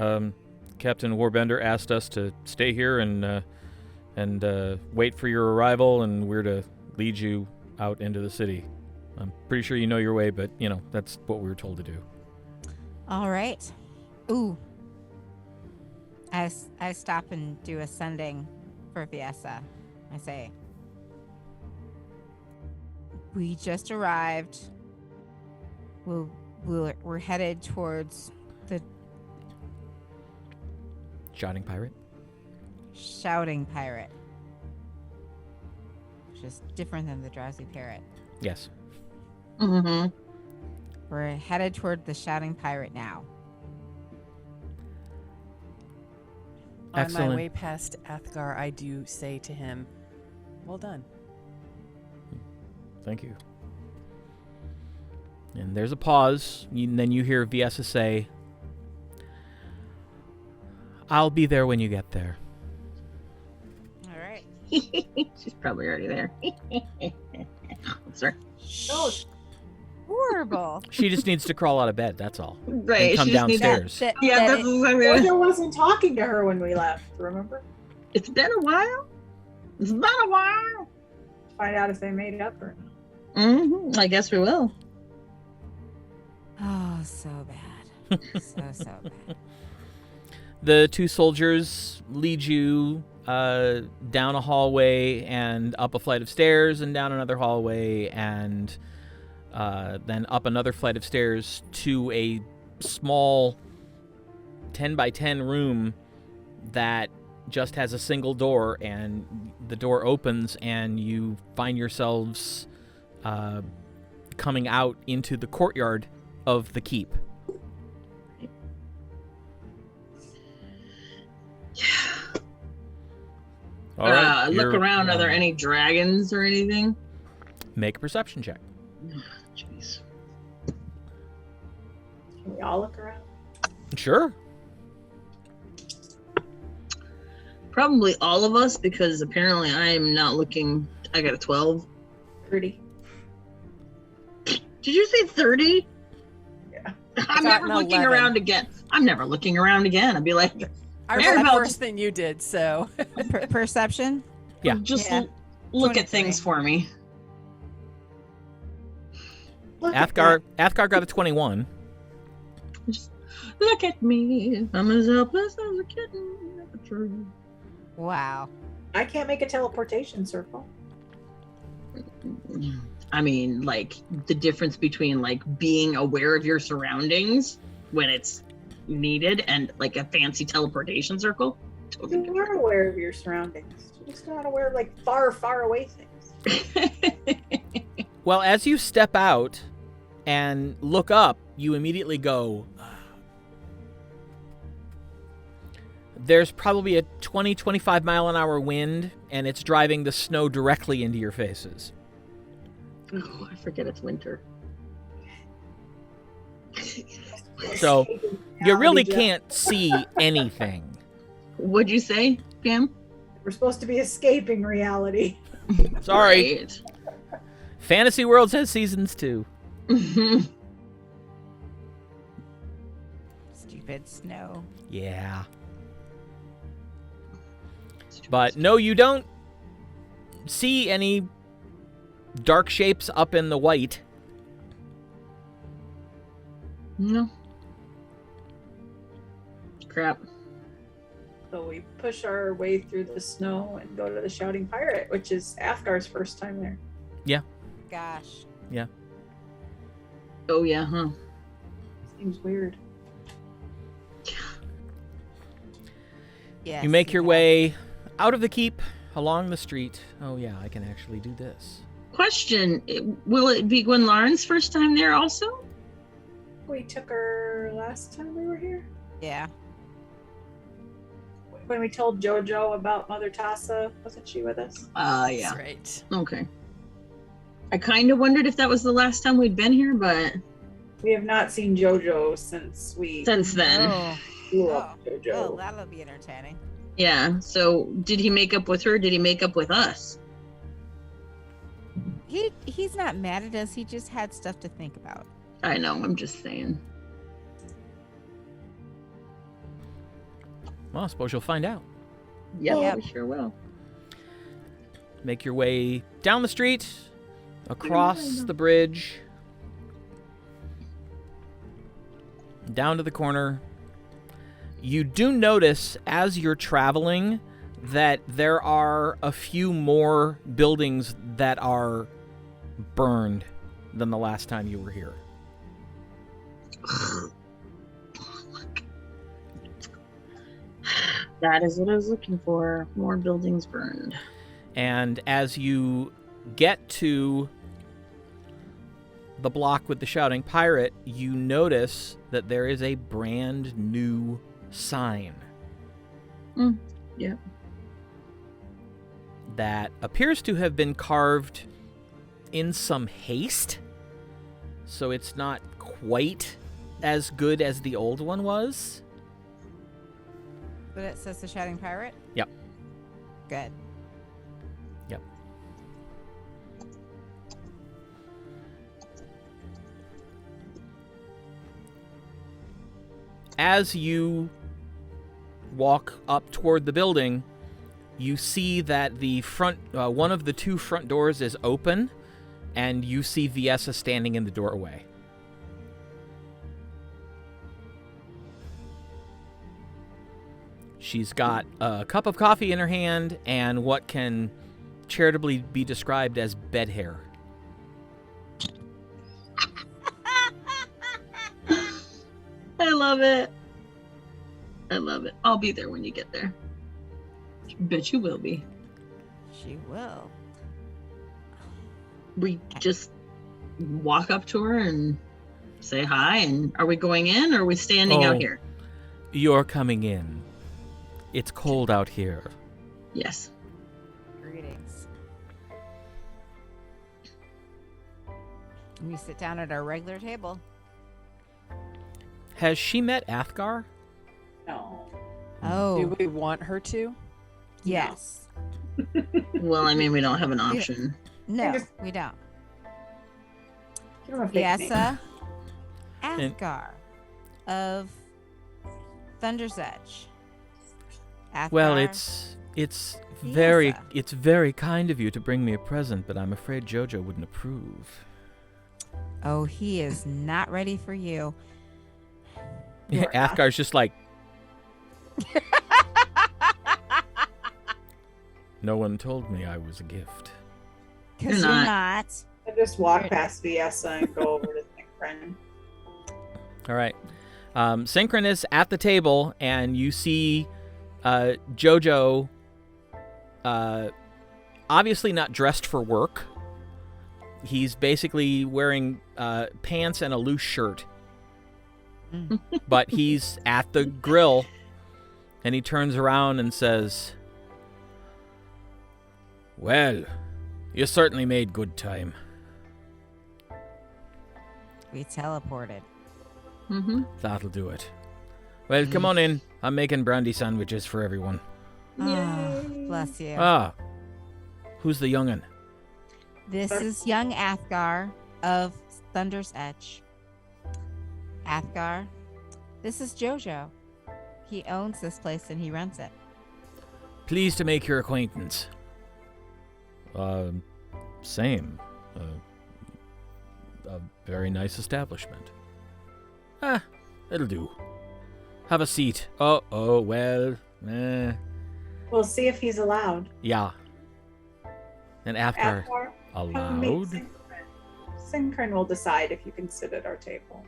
Captain Warbender asked us to stay here and wait for your arrival, and we're to lead you out into the city. I'm pretty sure you know your way, but, that's what we were told to do. All right. Ooh. I stop and do a sending for Viessa. I say, we just arrived. We're headed towards the Shouting pirate? Shouting Pirate, which is different than the Drowsy Parrot. Yes. Mm-hmm. We're headed toward the Shouting Pirate now. On Excellent. my way past Athgar, I do say to him, "Well done." Thank you. And there's a pause, and then you hear Viessa say, "I'll be there when you get there." All right. She's probably already there. Sorry. No, Horrible. She just needs to crawl out of bed, that's all. Right. And come she just needs to- downstairs. Yeah, that's what I mean. Jojo wasn't talking to her when we left, remember? It's been a while. It's been a while. Find out if they made up or not. Mm-hmm. I guess we will. Oh, so bad. so bad. The 2 soldiers lead you down a hallway and up a flight of stairs and down another hallway and then up another flight of stairs to a small 10 by 10 room that just has a single door, and the door opens and you find yourselves coming out into the courtyard of the keep. All right, Look around. Are there any dragons or anything? Make a perception check. Jeez. Can we all look around? Sure. Probably all of us, because apparently I am not looking. I got a 12. 30. Did you say 30? Yeah. I'm got never an looking 11. around again. I'm never looking around again. I'd be like, I Maribel, rolled worse than you did, so. Perception? Yeah. just Yeah. look at 23. things for me. Look at Athgar got a 21. Just look at me. I'm as helpless as a kitten at the tree. Wow. that. I can't make a teleportation circle. I mean, like, the difference between, like, being aware of your surroundings when it's needed and, like, a fancy teleportation circle. Totally You are aware of your surroundings. You're just not aware of, like, far, far away things. different. Well, as you step out and look up, you immediately go, there's probably a 20-25 mile an hour wind, and it's driving the snow directly into your faces. Oh, I forget it's winter. So you really Jeff. can't see anything. What'd you say, Pam? We're supposed to be escaping reality. Sorry. Right. Fantasy Worlds has seasons too. Stupid snow. Yeah. But no, you don't see any dark shapes up in the white. No. Crap. So we push our way through the snow and go to the Shouting Pirate, which is Athgar's first time there. Gosh. Oh yeah, huh? Seems weird. Yes. You make your way out of the keep, along the street. Oh yeah, I can actually do this. Question: will it be Gwen Lauren's first time there also? We took her last time we were here. Yeah. When we told Jojo about Mother Tasha, wasn't she with us? Yeah. That's right. Okay. I kind of wondered if that was the last time we'd been here, but We have not seen Jojo since we since then, Oh. grew up Oh, Jojo. that'll be entertaining. yeah. So did he make up with her? Did he make up with us? He's not mad at us. He just had stuff to think about. I know. I'm just saying. Well, I suppose you'll find out. Yeah, Yep. we sure will. Make your way down the street, across the bridge, down to the corner. You do notice as you're traveling that there are a few more buildings that are burned than the last time you were here. That is what I was looking for. More buildings burned. And as you get to the block with the Shouting Pirate, you notice that there is a brand new sign. Yep. That appears to have been carved in some haste. So it's not quite as good as the old one was. But it says the Shouting Pirate? Yep. Good. Yep. As you walk up toward the building, you see that the front, one of the two front doors is open, and you see Viessa standing in the doorway. She's got a cup of coffee in her hand and what can charitably be described as bed hair. I love it. I love it. I'll be there when you get there. Bet you will be. She will. We just walk up to her and say hi. And are we going in or are we standing out here? You're coming in. It's cold out here. Yes. Greetings. We sit down at our regular table. Has she met Athgar? No. Oh, Do we want her to? yes. Well, I mean, we don't have an option. No, just- we don't. Give him a fake name. Viessa And- Athgar of Thunder's Edge. Athgar, Well, it's very Viessa. very kind of you to bring me a present, but I'm afraid Jojo wouldn't approve. Oh, he is not ready for you. You are not. Athgar's just like, no one told me I was a gift. Because You're you're not. not. I just walk past Viessa and go over to Synchron. All right. Synchron is at the table, and you see Jojo, obviously not dressed for work. He's basically wearing pants and a loose shirt. Mm. But he's at the grill, and he turns around and says, "Well, you certainly made good time." We teleported. Mm-hmm. That'll do it. Well, come on in. I'm making brandy sandwiches for everyone. Ah, bless you. Ah, who's the young'un? This is young Athgar of Thunder's Edge. Athgar, this is Jojo. He owns this place and he runs it. Pleased to make your acquaintance. Same. A very nice establishment. Ah, it'll do. Have a seat. Oh, well, We'll see if he's allowed. Yeah. And Athgar Athgar, come meet allowed? Synchron. Synchron will decide if you can sit at our table.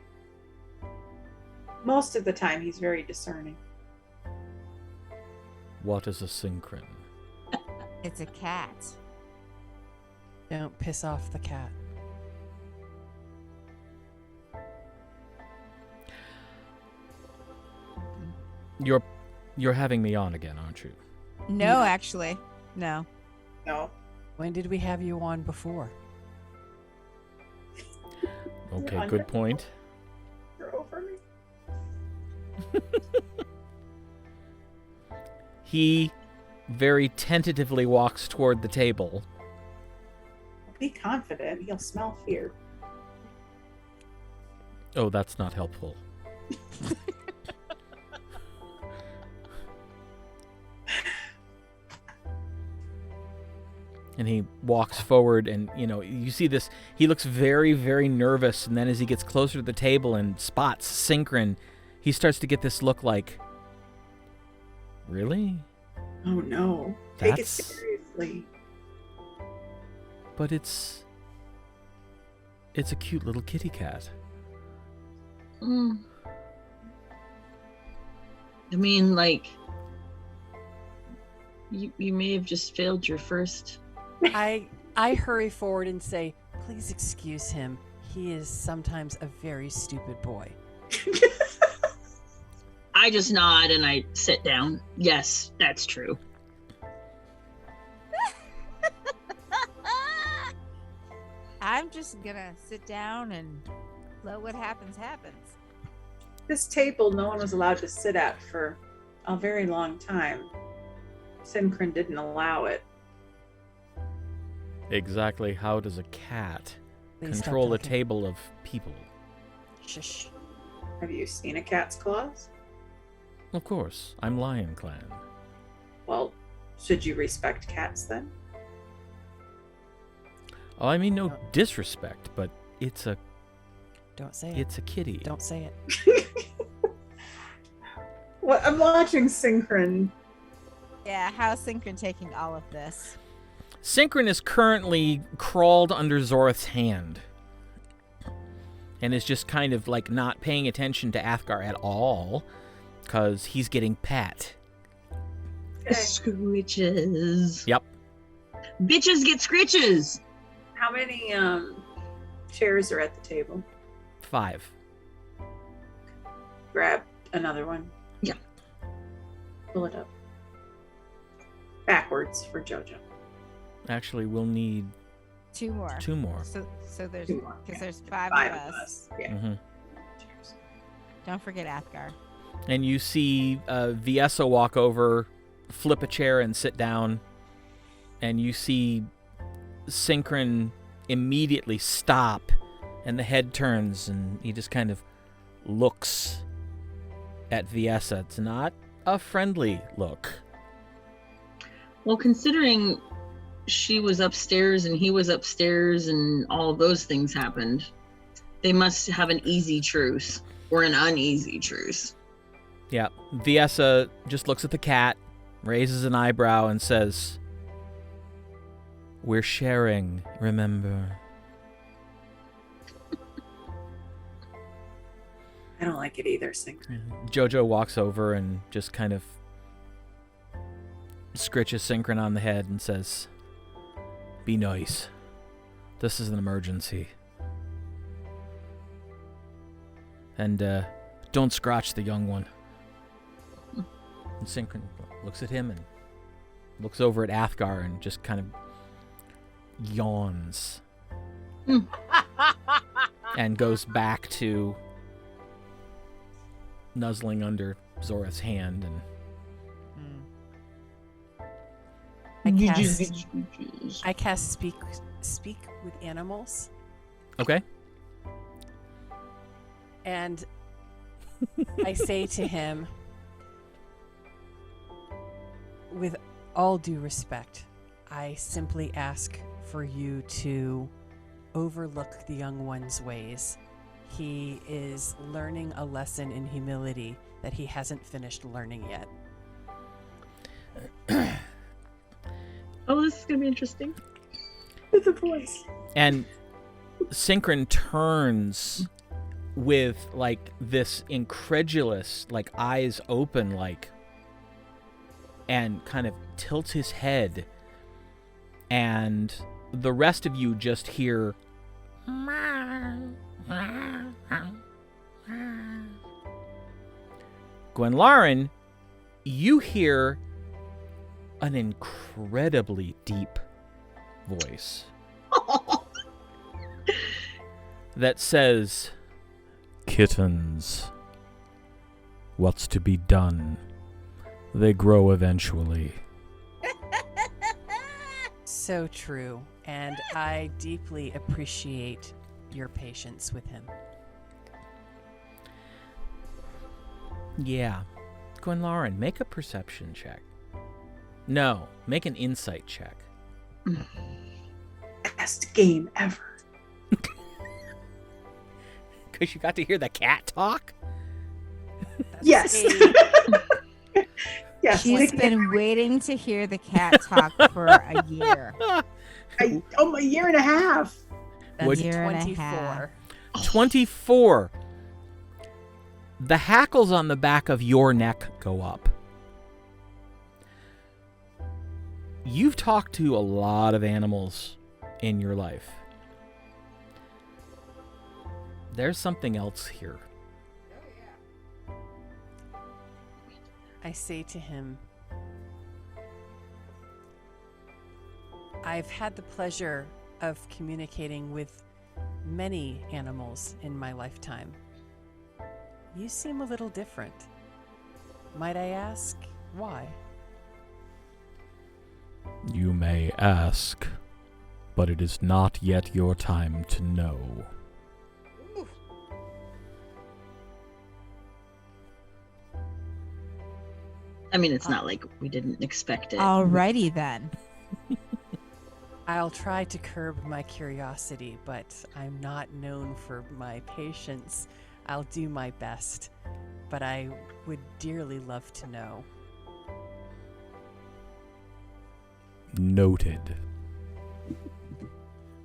Most of the time, he's very discerning. What is a synchron? It's a cat. Don't piss off the cat. You're having me on again, aren't you? No, actually. No. No. When did we have you on before? Okay, You're good under- point. You're over me. He very tentatively walks toward the table. Be confident. He'll smell fear. Oh, that's not helpful. And he walks forward, and you see this. He looks very, very nervous, and then as he gets closer to the table and spots Synchron, he starts to get this look like, really? Oh no. Take it That's- seriously. But it's a cute little kitty cat. Mm. I mean, like, you may have just failed your first. I hurry forward and say, please excuse him. He is sometimes a very stupid boy. I just nod and I sit down. Yes, that's true. I'm just gonna sit down and let what happens happens. This table no one was allowed to sit at for a very long time. Synchron didn't allow it. Exactly how does a cat Please stop control a talking. table of people? Shush. Have you seen a cat's claws? Of course, I'm Lion Clan. Well, should you respect cats then? Oh, I mean no No. disrespect, but it's a Don't say it. kitty. Don't say it. What I'm watching Synchron. Yeah, how's Synchron taking all of this? Synchron is currently crawled under Zorith's hand and is just kind of like not paying attention to Athgar at all because he's getting pat. Okay. Scritches. Yep. Bitches get scritches. How many chairs are at the table? 5. Grab another one. Yeah. Pull it up. Backwards for Jojo. Actually, we'll need 2 more. 2 more. So there's Two more, because yeah. there's 5 Five of us. Yeah. hmm Cheers. Don't forget Athgar. And you see Viessa walk over, flip a chair and sit down, and you see Synchron immediately stop, and the head turns, and he just kind of looks at Viessa. It's not a friendly look. Well, considering she was upstairs and he was upstairs and all of those things happened, they must have an easy truce or an uneasy truce. Yeah, Viessa just looks at the cat, raises an eyebrow, and says, "We're sharing, remember?" I don't like it either, Synchron. Jojo walks over and just kind of scritches Synchron on the head and says, "Be nice. This is an emergency. And don't scratch the young one." And Synchron looks at him and looks over at Athgar and just kind of yawns and goes back to nuzzling under Zora's hand. And I cast speak with animals, okay, and I say to him, with all due respect, I simply ask for you to overlook the young one's ways. He is learning a lesson in humility that he hasn't finished learning yet. Oh, this is gonna be interesting. With a voice. And Synchron turns with like this incredulous, like eyes open, like, and kind of tilts his head, and the rest of you just hear Gwenlaren, you hear an incredibly deep voice that says, "Kittens, what's to be done? They grow eventually." So true, and I deeply appreciate your patience with him. Yeah. Gwenlaren, make a perception check. No, make an insight check. Best game ever. Because you got to hear the cat talk? Yes. Yes. She's been waiting to hear the cat talk for a year. A year and a half. That's Would- Year and a 24. half. 24. The hackles on the back of your neck go up. You've talked to a lot of animals in your life. There's something else here. I say to him, I've had the pleasure of communicating with many animals in my lifetime. You seem a little different. Might I ask why? You may ask, but it is not yet your time to know. I mean, it's not like we didn't expect it. Alrighty then. I'll try to curb my curiosity, but I'm not known for my patience. I'll do my best, but I would dearly love to know. Noted.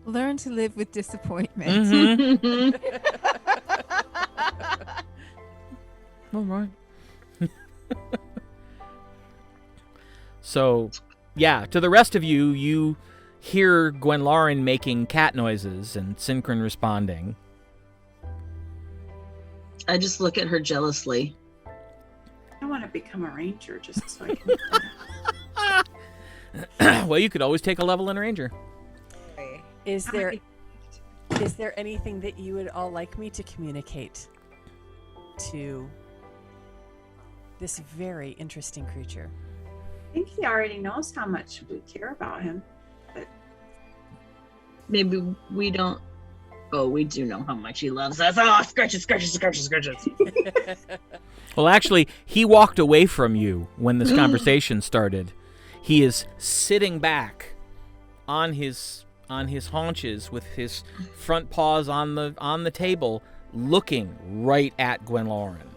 Learn to live with disappointment. Mm-hmm. All right. So, yeah, to the rest of you, you hear Gwenlaren making cat noises and Synchron responding. I just look at her jealously. I want to become a ranger just so I can. Well, you could always take a level in Ranger. Is there anything that you would all like me to communicate to this very interesting creature? I think he already knows how much we care about him. But Maybe we don't. Oh, we do know how much he loves us. Oh, scratches. Well, actually, he walked away from you when this conversation started. He is sitting back on his haunches with his front paws on the table, looking right at Gwenlaren.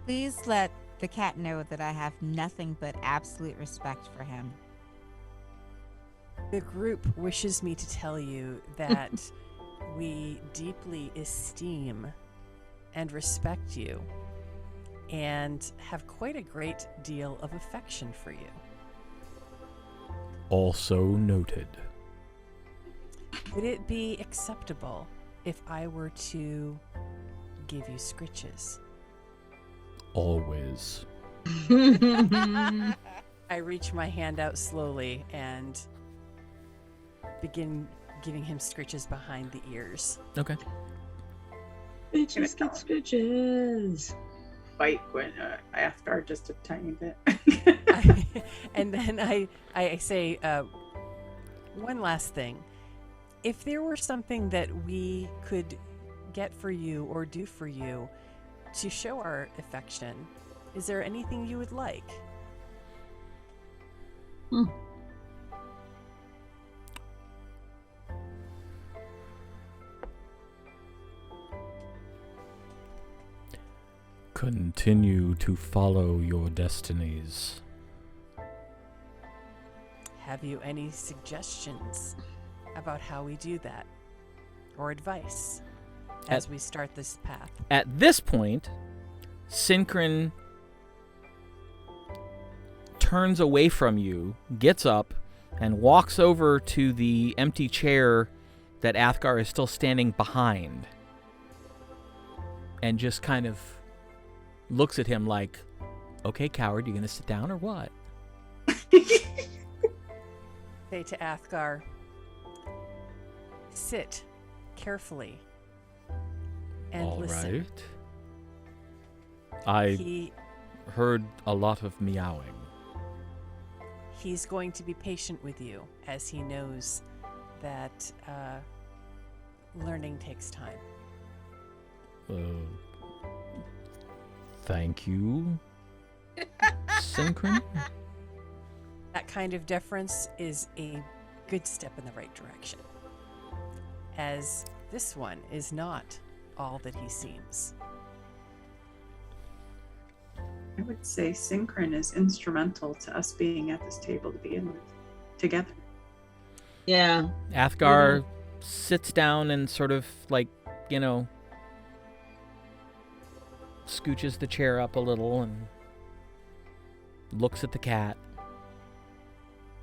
Please let the cat know that I have nothing but absolute respect for him. The group wishes me to tell you that we deeply esteem and respect you and have quite a great deal of affection for you. Also noted. Would it be acceptable if I were to give you scritches? Always. I reach my hand out slowly and begin giving him scritches behind the ears. Okay. Bitches get scritches. bite Gwen, Athgar just a tiny bit. And then I say one last thing. If there were something that we could get for you or do for you to show our affection, is there anything you would like? Continue to follow your destinies. Have you any suggestions about how we do that? Or advice as we start this path? At this point, Synchron turns away from you, gets up, and walks over to the empty chair that Athgar is still standing behind. And just kind of looks at him like, okay, coward, you gonna sit down or what? Say to Athgar, sit carefully and All listen. right. I heard a lot of meowing. He's going to be patient with you, as he knows that learning takes time. Thank you, Synchron. That kind of deference is a good step in the right direction, as this one is not all that he seems. I would say Synchron is instrumental to us being at this table to begin with, together. Yeah. Athgar sits down and sort of like, scooches the chair up a little and looks at the cat.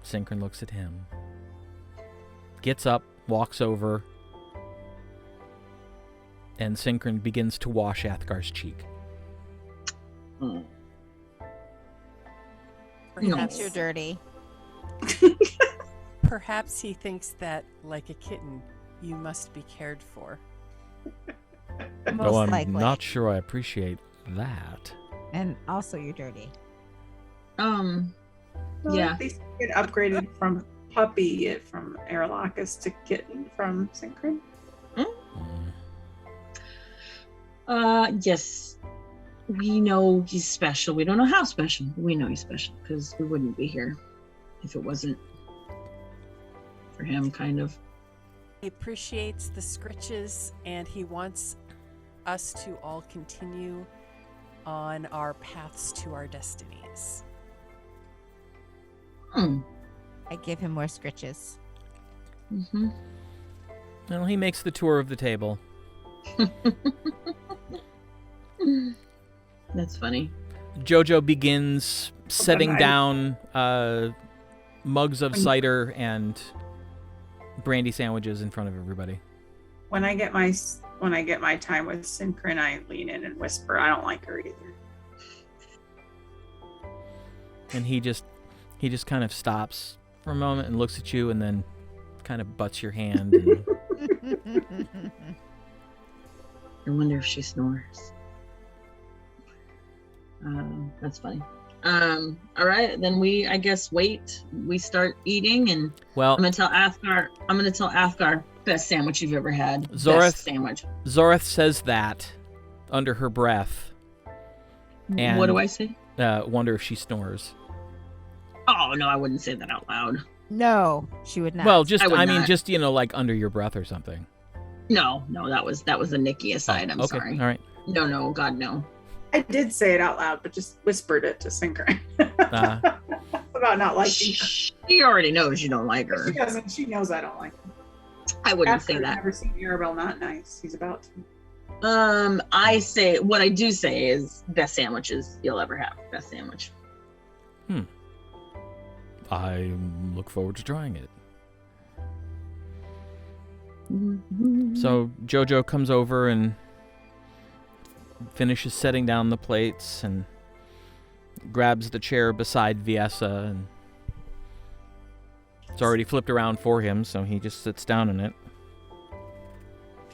Synchron looks at him. Gets up, walks over, and Synchron begins to wash Athgar's cheek. Mm. Perhaps you're dirty. Perhaps he thinks that, like a kitten, you must be cared for. Most I'm likely. not sure I appreciate that. And also you're dirty. Well, Yeah. At least we get upgraded from puppy from Aerlocus to kitten from Synchron. Yes. We know he's special. We don't know how special. But we know he's special because we wouldn't be here if it wasn't for him, kind of. He appreciates the scritches, and he wants us to all continue on our paths to our destinies. I give him more scritches. Mm-hmm. Well, he makes the tour of the table. That's funny. Jojo begins setting down mugs of cider and brandy sandwiches in front of everybody. When I get my time with Synchron, I lean in and whisper, "I don't like her either." And he just kind of stops for a moment and looks at you and then kind of butts your hand. And I wonder if she snores. That's funny. All right, then we, I guess, wait. We start eating, and well, I'm gonna tell Athgar, best sandwich you've ever had. Zoreth- Best sandwich. Zoreth says that under her breath. And What do I say? Wonder if she snores. Oh no, I wouldn't say that out loud. No, she would not. Well, just I would mean, not. just like under your breath or something. No, that was a Nikki aside. I'm okay, sorry. all right. No, God no. I did say it out loud, but just whispered it to Synchron. About not liking her. She already knows you don't like her. She doesn't. She knows I don't like her. I wouldn't After say that. Never seen Arabelle not nice. He's about to. I say what I do say is best sandwiches you'll ever have. Best sandwich. I look forward to trying it. Mm-hmm. So Jojo comes over and finishes setting down the plates and grabs the chair beside Viessa, and it's already flipped around for him, so he just sits down in it.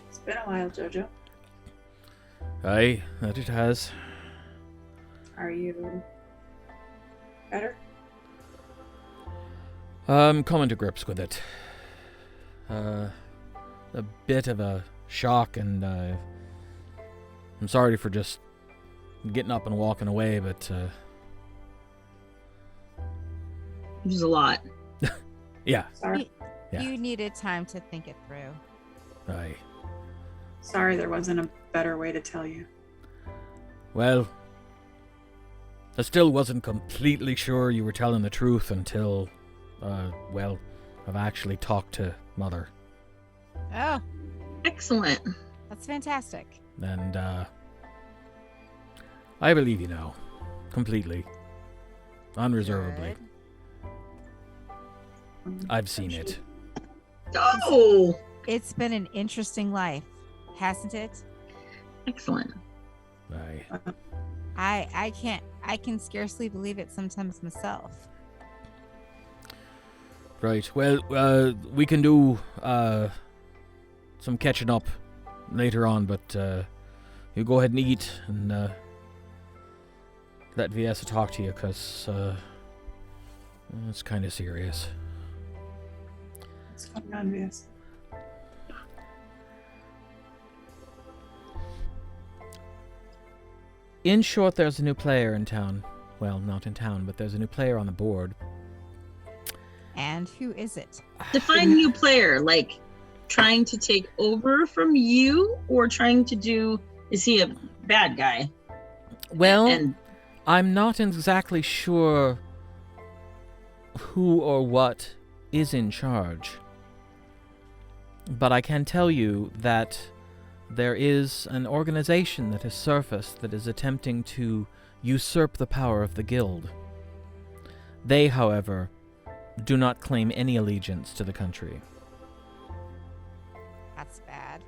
It's been a while, Jojo. Aye, that it has. Are you better? Coming to grips with it. A bit of a shock, and I'm sorry for just getting up and walking away, but It was a lot. yeah, Sorry. Yeah. You needed time to think it through. aye. Sorry, there wasn't a better way to tell you. Well, I still wasn't completely sure you were telling the truth until well, I've actually talked to Mother. Oh, Excellent. that's fantastic. And, I believe you now. Completely. Unreservedly. Good. I've seen it. Oh, It's been an interesting life, hasn't it? excellent. I can scarcely believe it sometimes myself. Right. Well, we can do some catching up later on, but you go ahead and eat and let Viessa talk to you, because it's kind of serious. What's going on, Viessa? In short, there's a new player in town. Well, not in town, but there's a new player on the board. And who is it? Define new player, like trying to take over from you, or trying to do? Is he a bad guy? Well, And I'm not exactly sure who or what is in charge. But I can tell you that there is an organization that has surfaced that is attempting to usurp the power of the guild. They, however, do not claim any allegiance to the country. That's bad.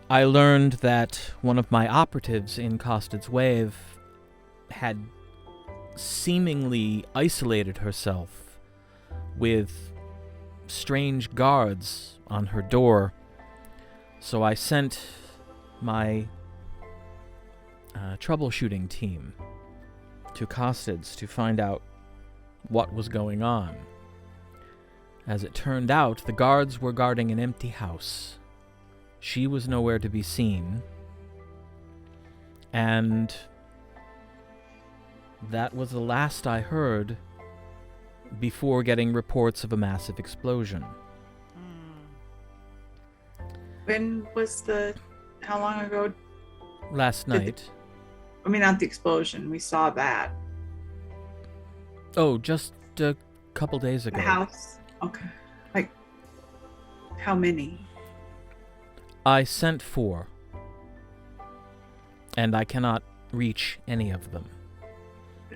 I learned that one of my operatives in Costed's Wave had seemingly isolated herself with strange guards on her door. So I sent my troubleshooting team to Costed's to find out what was going on. As it turned out, the guards were guarding an empty house. She was nowhere to be seen. And that was the last I heard before getting reports of a massive explosion. When was how long ago? Last night. I mean, not the explosion. We saw that. Oh, just a couple days ago. The house? Okay. Like, how many? I sent 4. And I cannot reach any of them.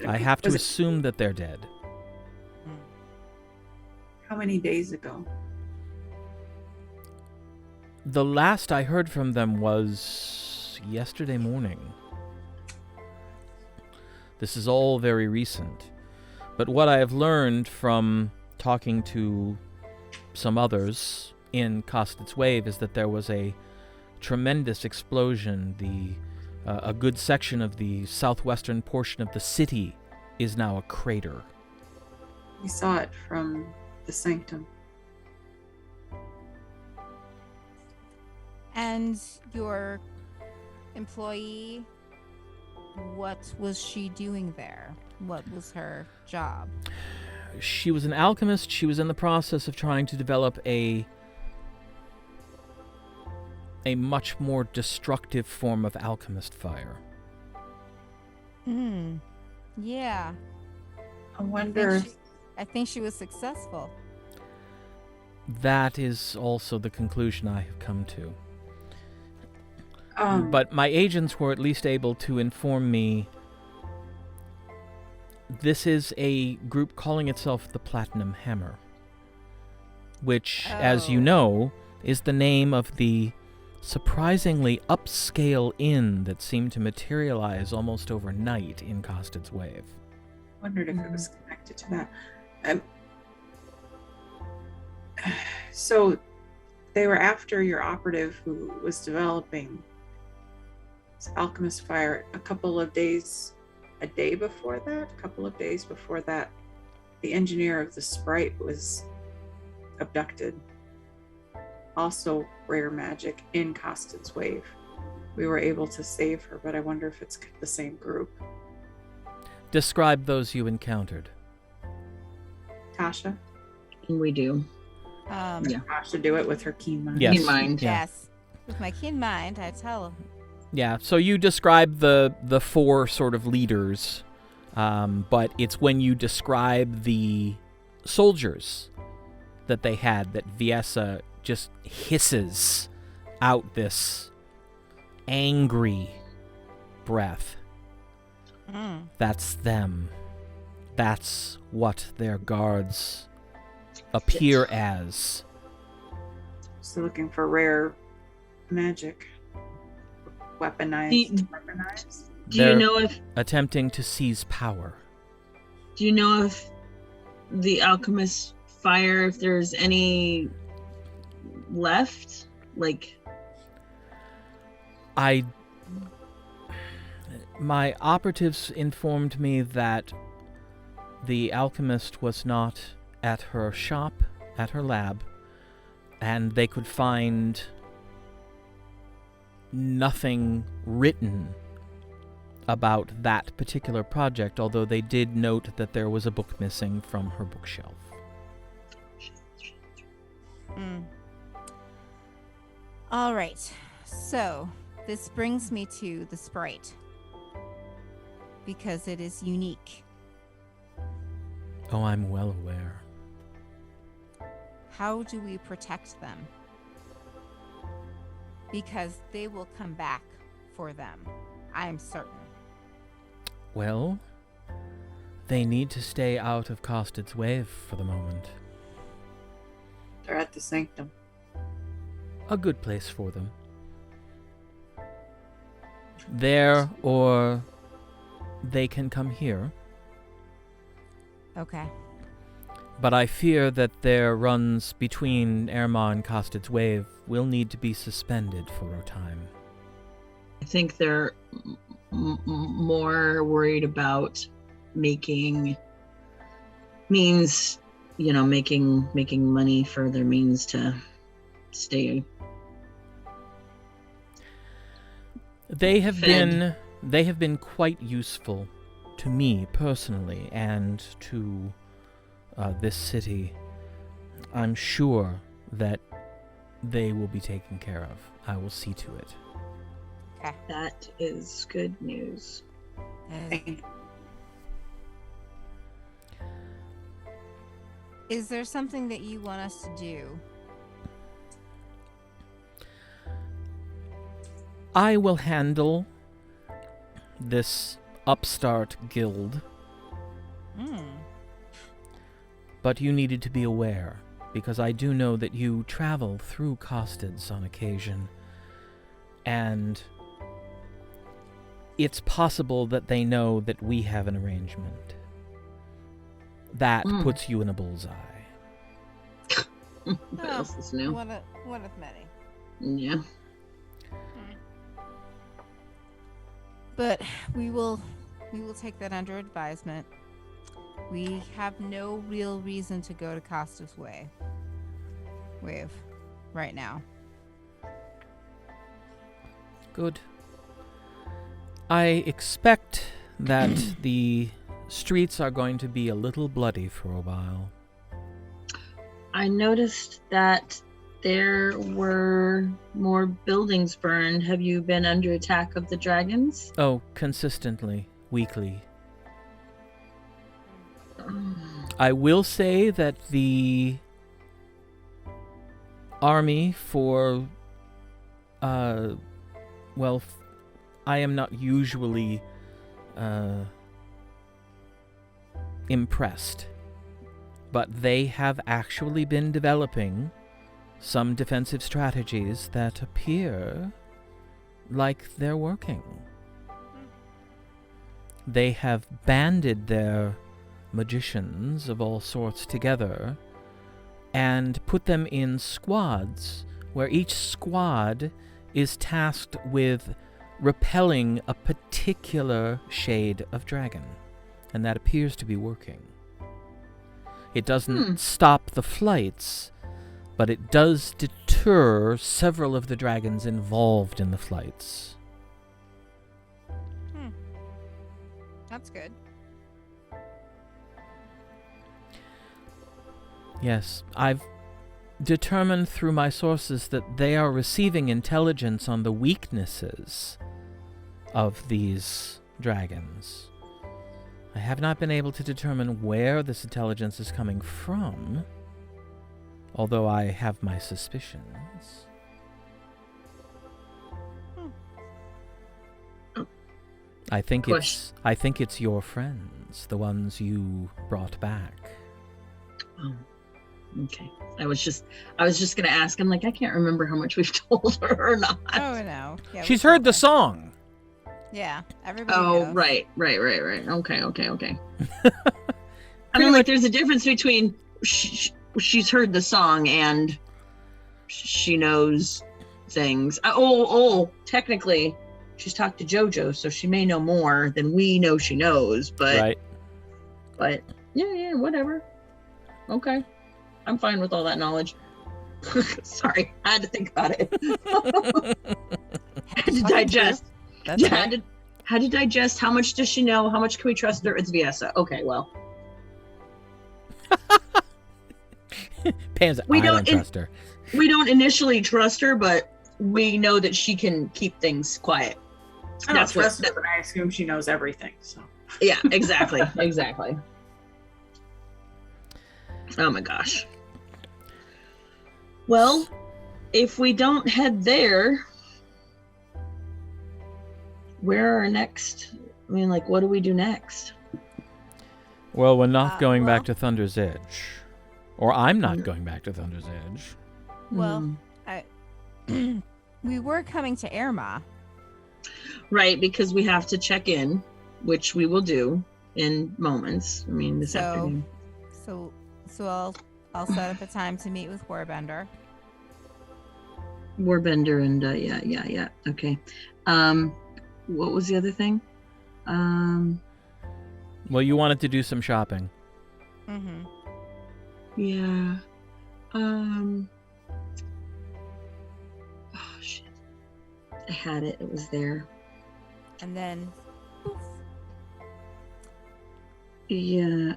I have to Was it- assume that they're dead. How many days ago? The last I heard from them was yesterday morning. This is all very recent. But what I have learned from talking to some others in Costed's Wave is that there was a tremendous explosion. A good section of the southwestern portion of the city is now a crater. We saw it from the Sanctum. And your employee, what was she doing there? What was her job? She was an alchemist. She was in the process of trying to develop a much more destructive form of alchemist fire. Yeah. I wonder. I think she was successful. That is also the conclusion I have come to. But But my agents were at least able to inform me this is a group calling itself the Platinum Hammer, which, as you Oh. know, is the name of the surprisingly upscale inn that seemed to materialize almost overnight in Costed's Wave. wondered if it was connected to that. So they were after your operative who was developing this alchemist fire a couple of days before that, the engineer of the Sprite was abducted. Also rare magic in Costed's Wave. We were able to save her, but I wonder if it's the same group. Describe those you encountered. Tasha? we do. Yeah. Tasha do it with her keen mind. Yes. Keen mind. Yeah. Yes. With my keen mind, I tell him. Yeah, so you describe the 4 sort of leaders But it's when you describe the soldiers that they had that Viessa just hisses out this angry breath. That's them. That's what their guards appear as. So looking for rare magic. Weaponized. Do you know if attempting to seize power. Do you know if the alchemist fire, if there's any left? Like, my operatives informed me that the alchemist was not at her shop, at her lab, and they could find nothing written about that particular project, although they did note that there was a book missing from her bookshelf. All right, so this brings me to the sprite, because it is unique. Oh, I'm well aware. How do we protect them? Because they will come back for them, I am certain. Well, they need to stay out of Costed's wave for the moment. They're at the Sanctum. A good place for them. There, or they can come here. Okay. But I fear that their runs between Aermagh and Costed's wave will need to be suspended for a time. I think they're more worried about making money for their means to stay. They have fed. been quite useful to me personally and to this city. I'm sure that they will be taken care of. I will see to it. Okay. That is good news. Is there something that you want us to do? I will handle this upstart guild. But you needed to be aware, because I do know that you travel through Costed's on occasion, and it's possible that they know that we have an arrangement. That puts you in a bullseye. What else is new? One of many. Yeah. But we will take that under advisement. We have no real reason to go to Costa's wave right now. Good. I expect that the streets are going to be a little bloody for a while. I noticed that there were more buildings burned. Have you been under attack of the dragons? Oh, consistently, weekly. I will say that the army for, I am not usually impressed, but they have actually been developing some defensive strategies that appear like they're working. They have banded their magicians of all sorts together and put them in squads, where each squad is tasked with repelling a particular shade of dragon, and that appears to be working. It doesn't stop the flights, but it does deter several of the dragons involved in the flights. That's good. Yes, I've determined through my sources that they are receiving intelligence on the weaknesses of these dragons. I have not been able to determine where this intelligence is coming from, although I have my suspicions. I think it's your friends, the ones you brought back. Oh, okay. I was just gonna ask. I'm like, I can't remember how much we've told her or not. Oh no. Yeah, She's heard the song. Yeah, everybody Oh, knows. right. Okay. I mean, like, there's a difference between she's heard the song and she knows things. Technically, she's talked to Jojo, so she may know more than we know she knows. But, Right. But yeah, whatever. Okay, I'm fine with all that knowledge. Sorry, I had to think about it. Had to digest. That's Yeah, right. had to digest. How much does she know? How much can we trust her? It's Viessa. Okay, well. Pam's, I don't trust her. We don't initially trust her, but we know that she can keep things quiet. I don't trust her, but I assume she knows everything. So Yeah, exactly. Exactly. Oh my gosh. Well, if we don't head there, where are our next? I mean, like, what do we do next? Well, we're not going well- back to Thunder's Edge. Or I'm not going back to Thunder's Edge. Well, we were coming to Aermagh. Right, because we have to check in, which we will do in moments. I mean, this afternoon. So I'll set up a time to meet with Warbender. Warbender and yeah. Okay. What was the other thing? Well, you wanted to do some shopping. Mm-hmm. Yeah. Oh shit. I had it. It was there. And then, poof. Yeah.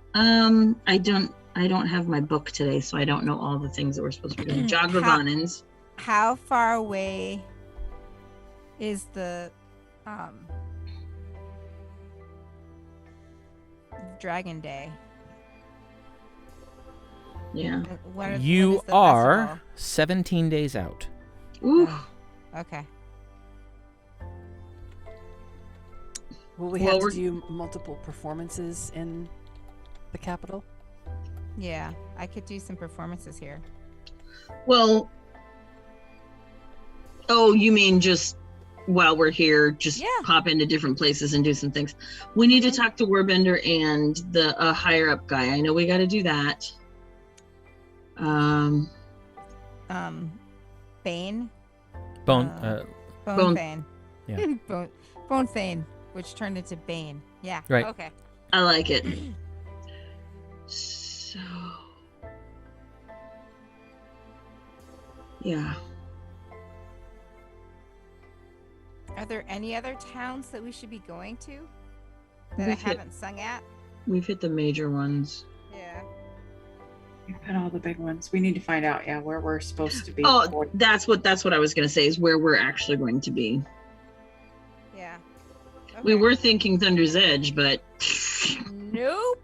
I don't have my book today, so I don't know all the things that we're supposed to be doing. Jogrovanans. How far away is the Dragon Day? Yeah. When You is the are festival? 17 days out. Ooh. Okay. Will we Well, have to we're- do multiple performances in the capital? Yeah, I could do some performances here. Well. Oh, you mean just while we're here, just Yeah. pop into different places and do some things. We need to talk to Warbender and the higher up guy. I know we got to do that. Bane. Bone. Bone Bone- Thane. Yeah. Bone Thane, which turned into Bane. Yeah. Right. Okay. I like it. So. Yeah. Are there any other towns that we should be going to that I We've hit- haven't sung at? We've hit the major ones. Yeah. we've had all the big ones. We need to find out, where we're supposed to be. Oh, that's what I was gonna say is where we're actually going to be. Yeah. We Okay. were thinking Thunder's Edge, but Nope.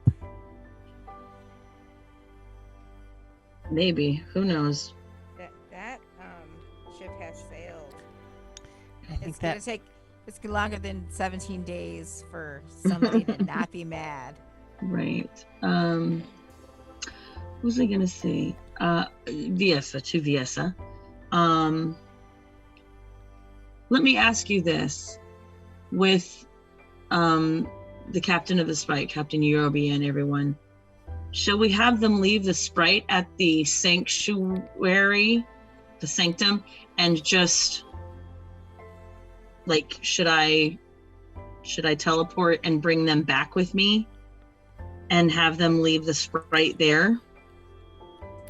maybe. Who knows? That ship has sailed. I think It's gonna that take. It's longer than 17 days for somebody to not be mad. Right. What was I gonna say? Viessa. Let me ask you this. With the captain of the Sprite, Captain Yobi, and everyone, shall we have them leave the Sprite at the sanctuary, the sanctum, and just like should I teleport and bring them back with me and have them leave the Sprite there?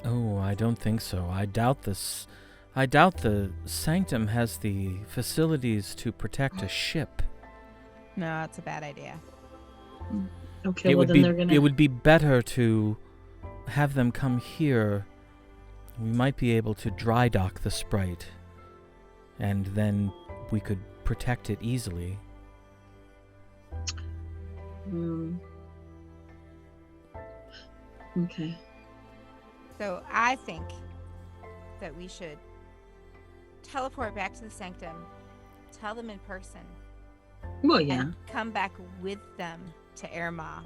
Oh, I don't think so. I doubt this. I doubt the Sanctum has the facilities to protect a ship. No, that's a bad idea. Okay, It well would then be they're gonna. it would be better to have them come here. We might be able to dry dock the Sprite, and then we could protect it easily. Okay. So I think that we should teleport back to the sanctum, tell them in person, Well, yeah. and come back with them to Aermagh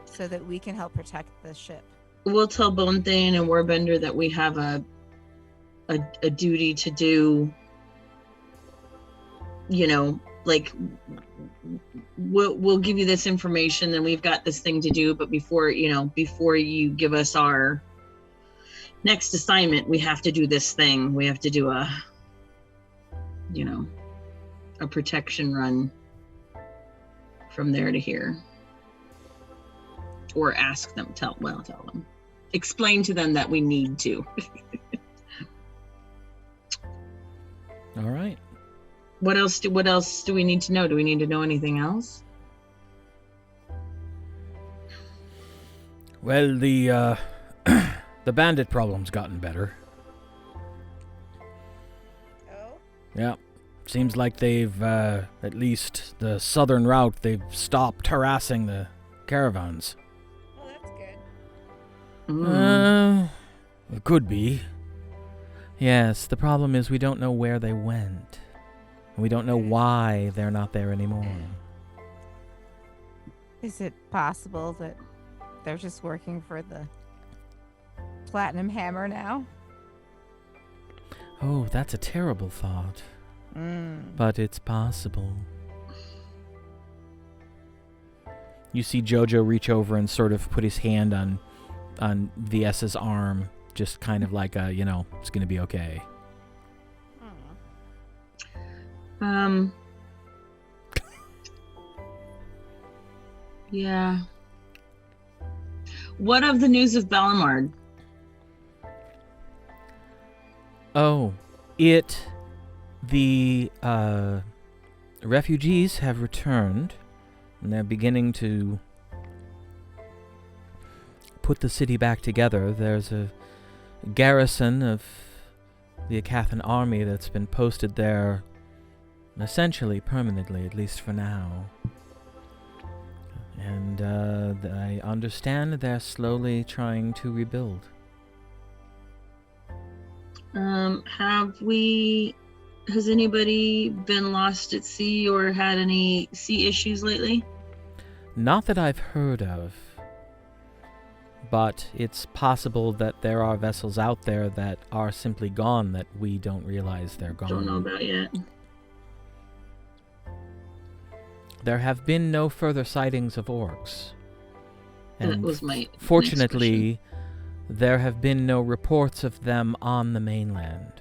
so that we can help protect the ship. We'll tell Bone Thane and Warbender that we have a duty to do. You know, like we'll give you this information, and we've got this thing to do. But before you give us our next assignment, we have to do this thing. We have to do a protection run from there to here, or ask them. Tell them, explain to them that we need to. All right. What else do we need to know? Do we need to know anything else? Well, the the bandit problem's gotten better. Oh? Yeah. Seems like they've, at least the southern route, they've stopped harassing the caravans. Well, that's good. It could be. Yes, the problem is we don't know where they went. We don't know why they're not there anymore. Is it possible that they're just working for the Platinum Hammer now? Oh, that's a terrible thought. But it's possible. You see Jojo reach over and sort of put his hand on Viessa's arm, just kind of like it's gonna be okay. Yeah. What of the news of Balamard? Oh, the refugees have returned, and they're beginning to put the city back together. There's a garrison of the Aecathan army that's been posted there essentially permanently, at least for now. And I understand they're slowly trying to rebuild. Has anybody been lost at sea or had any sea issues lately? Not that I've heard of, but it's possible that there are vessels out there that are simply gone that we don't realize they're gone. Don't know about yet. There have been no further sightings of orcs. And that was my fortunately, there have been no reports of them on the mainland.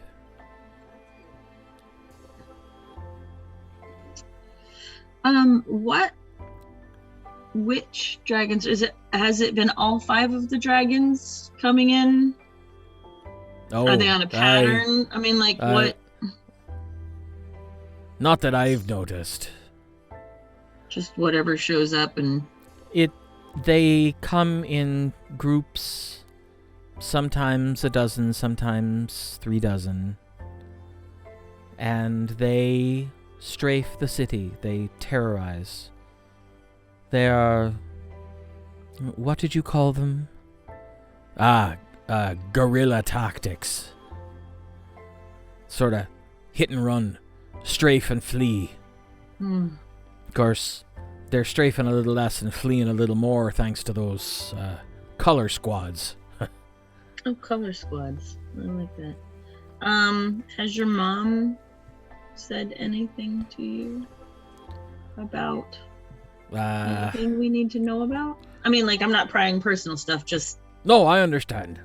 Which dragons has it been all 5 of the dragons coming in? Oh, are they on a pattern? What? Not that I've noticed. Just whatever shows up and they come in groups, sometimes a dozen, sometimes 3 dozen. And they strafe the city. They terrorize. They are... What did you call them? Guerrilla tactics. Sort of hit and run. Strafe and flee. Of course, they're strafing a little less and fleeing a little more thanks to those color squads. Oh, color squads. I like that. Has your mom said anything to you about anything we need to know about? I'm not prying personal stuff, just... No, I understand.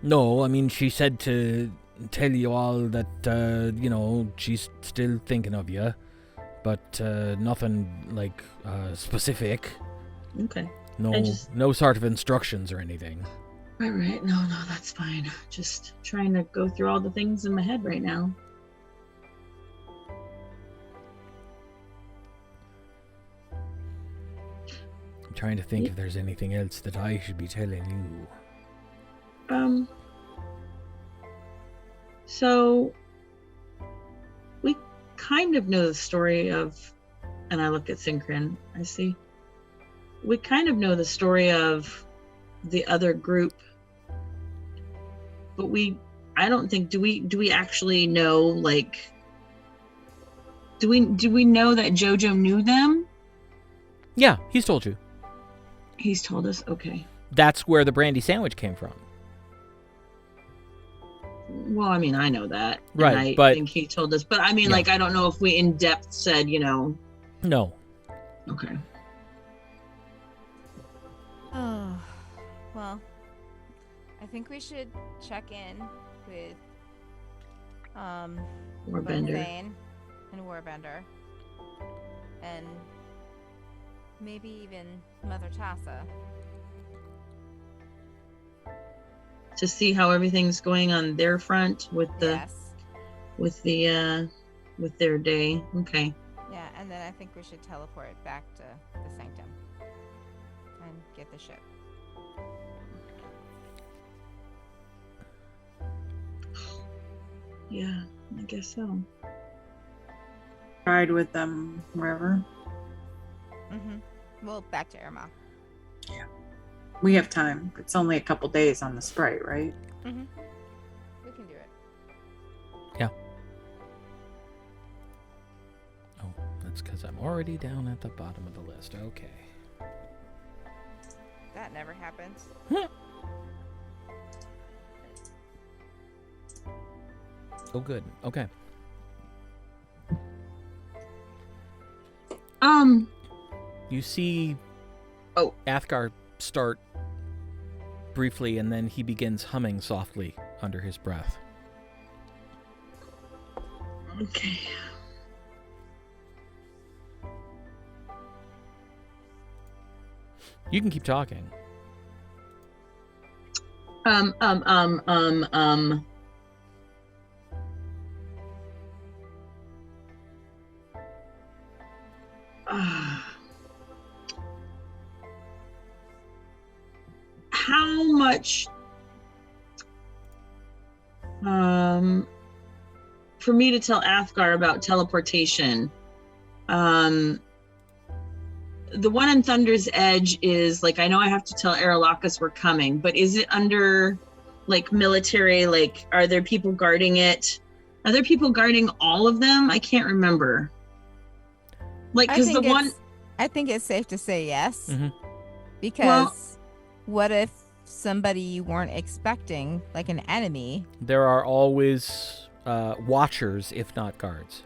No, she said to tell you all that, she's still thinking of you, but nothing, specific. Okay. No sort of instructions or anything. Right. No, that's fine. Just trying to go through all the things in my head right now. I'm trying to think if there's anything else that I should be telling you. So we kind of know the story of, and I look at Synchron. I see we kind of know the story of the other group, but I don't think, do we actually know, like, do we know that Jojo knew them? Yeah, he's told you. He's told us. Okay. That's where the brandy sandwich came from. Well, I mean, I know that. Right, and I but think he told us. But I mean, yeah. like, I don't know if we in depth said, No. Okay. Oh, well, I think we should check in with Warbender. Thane and Warbender, and maybe even Mother Tasha. To see how everything's going on their front with the Yes. with their day. Okay. Yeah, and then I think we should teleport back to the Sanctum and get the ship. Yeah, I guess so. Ride with them wherever. Well, back to Aermagh. We have time. It's only a couple days on the Sprite, right? We can do it. Yeah. Oh, that's because I'm already down at the bottom of the list. Okay. That never happens. Oh, good. Okay. You see Athgar start briefly, and then he begins humming softly under his breath. Okay. You can keep talking. How much for me to tell Athgar about teleportation? The one in Thunder's Edge is like, I know I have to tell Aerolacus we're coming, but is it under like military? Like, are there people guarding it? Are there people guarding all of them? I can't remember. Like, because the one, I think it's safe to say yes. Mm-hmm. Because what if somebody you weren't expecting, like an enemy? There are always watchers, if not guards.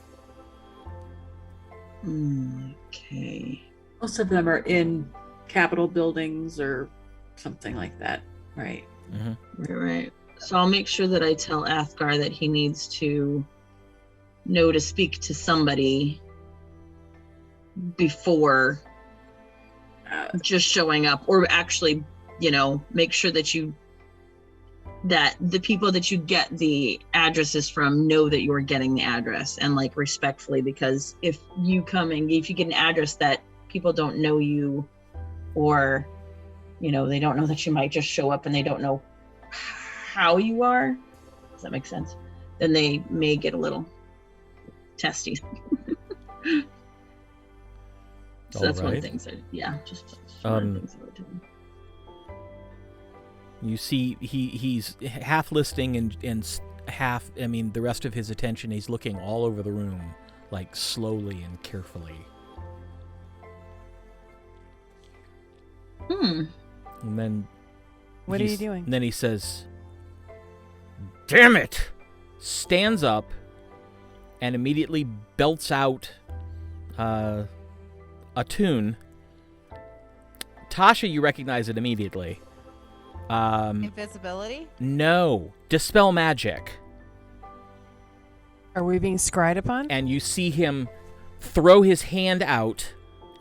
Okay. Most of them are in Capitol buildings or something like that, right? Mm-hmm. Right. So I'll make sure that I tell Athgar that he needs to know to speak to somebody before just showing up, or actually, make sure that the people that you get the addresses from know that you're getting the address, and like respectfully, because if you get an address that people don't know you, or they don't know that you might just show up and they don't know how you are, does that make sense? Then they may get a little testy. So that's one of the things that, just one of the things I would do. You see, he's half listening and half, the rest of his attention, he's looking all over the room, like slowly and carefully. And then... What are you doing? And then he says, "Damn it!" Stands up and immediately belts out a tune. Tasha, you recognize it immediately. Invisibility? No. Dispel magic. Are we being scried upon? And you see him throw his hand out,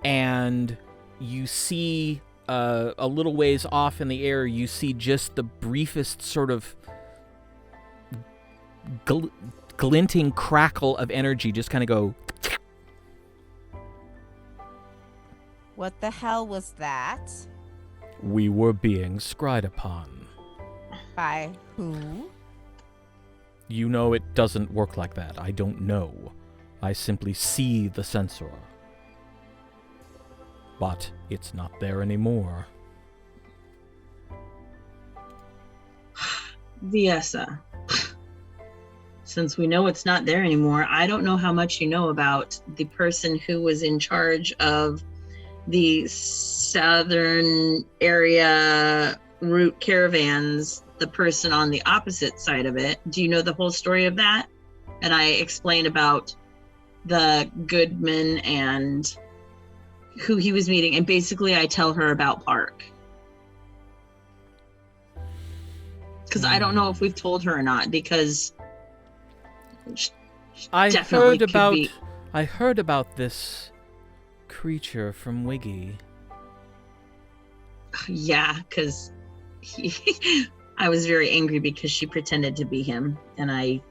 and you see a little ways off in the air, you see just the briefest sort of glinting crackle of energy just kind of go. What the hell was that? We were being scried upon. By who? You know it doesn't work like that. I don't know. I simply see the sensor. but it's not there anymore. Viessa, since we know it's not there anymore, I don't know how much you know about the person who was in charge of the southern area route caravans, the person on the opposite side of it. Do you know the whole story of that? And I explain about the Goodman and who he was meeting. And basically I tell her about Park. Because I don't know if we've told her or not, because I definitely could be. heard about this creature from Wiggy. Yeah, because I was very angry because she pretended to be him, and I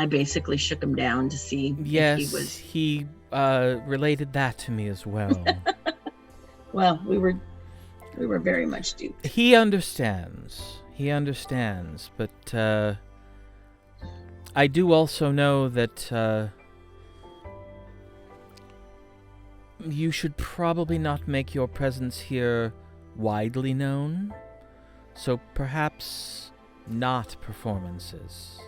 basically shook him down to see Yes, if he was. he related that to me as well. Well, we were very much duped. He understands. But I do also know that you should probably not make your presence here widely known. So perhaps not performances.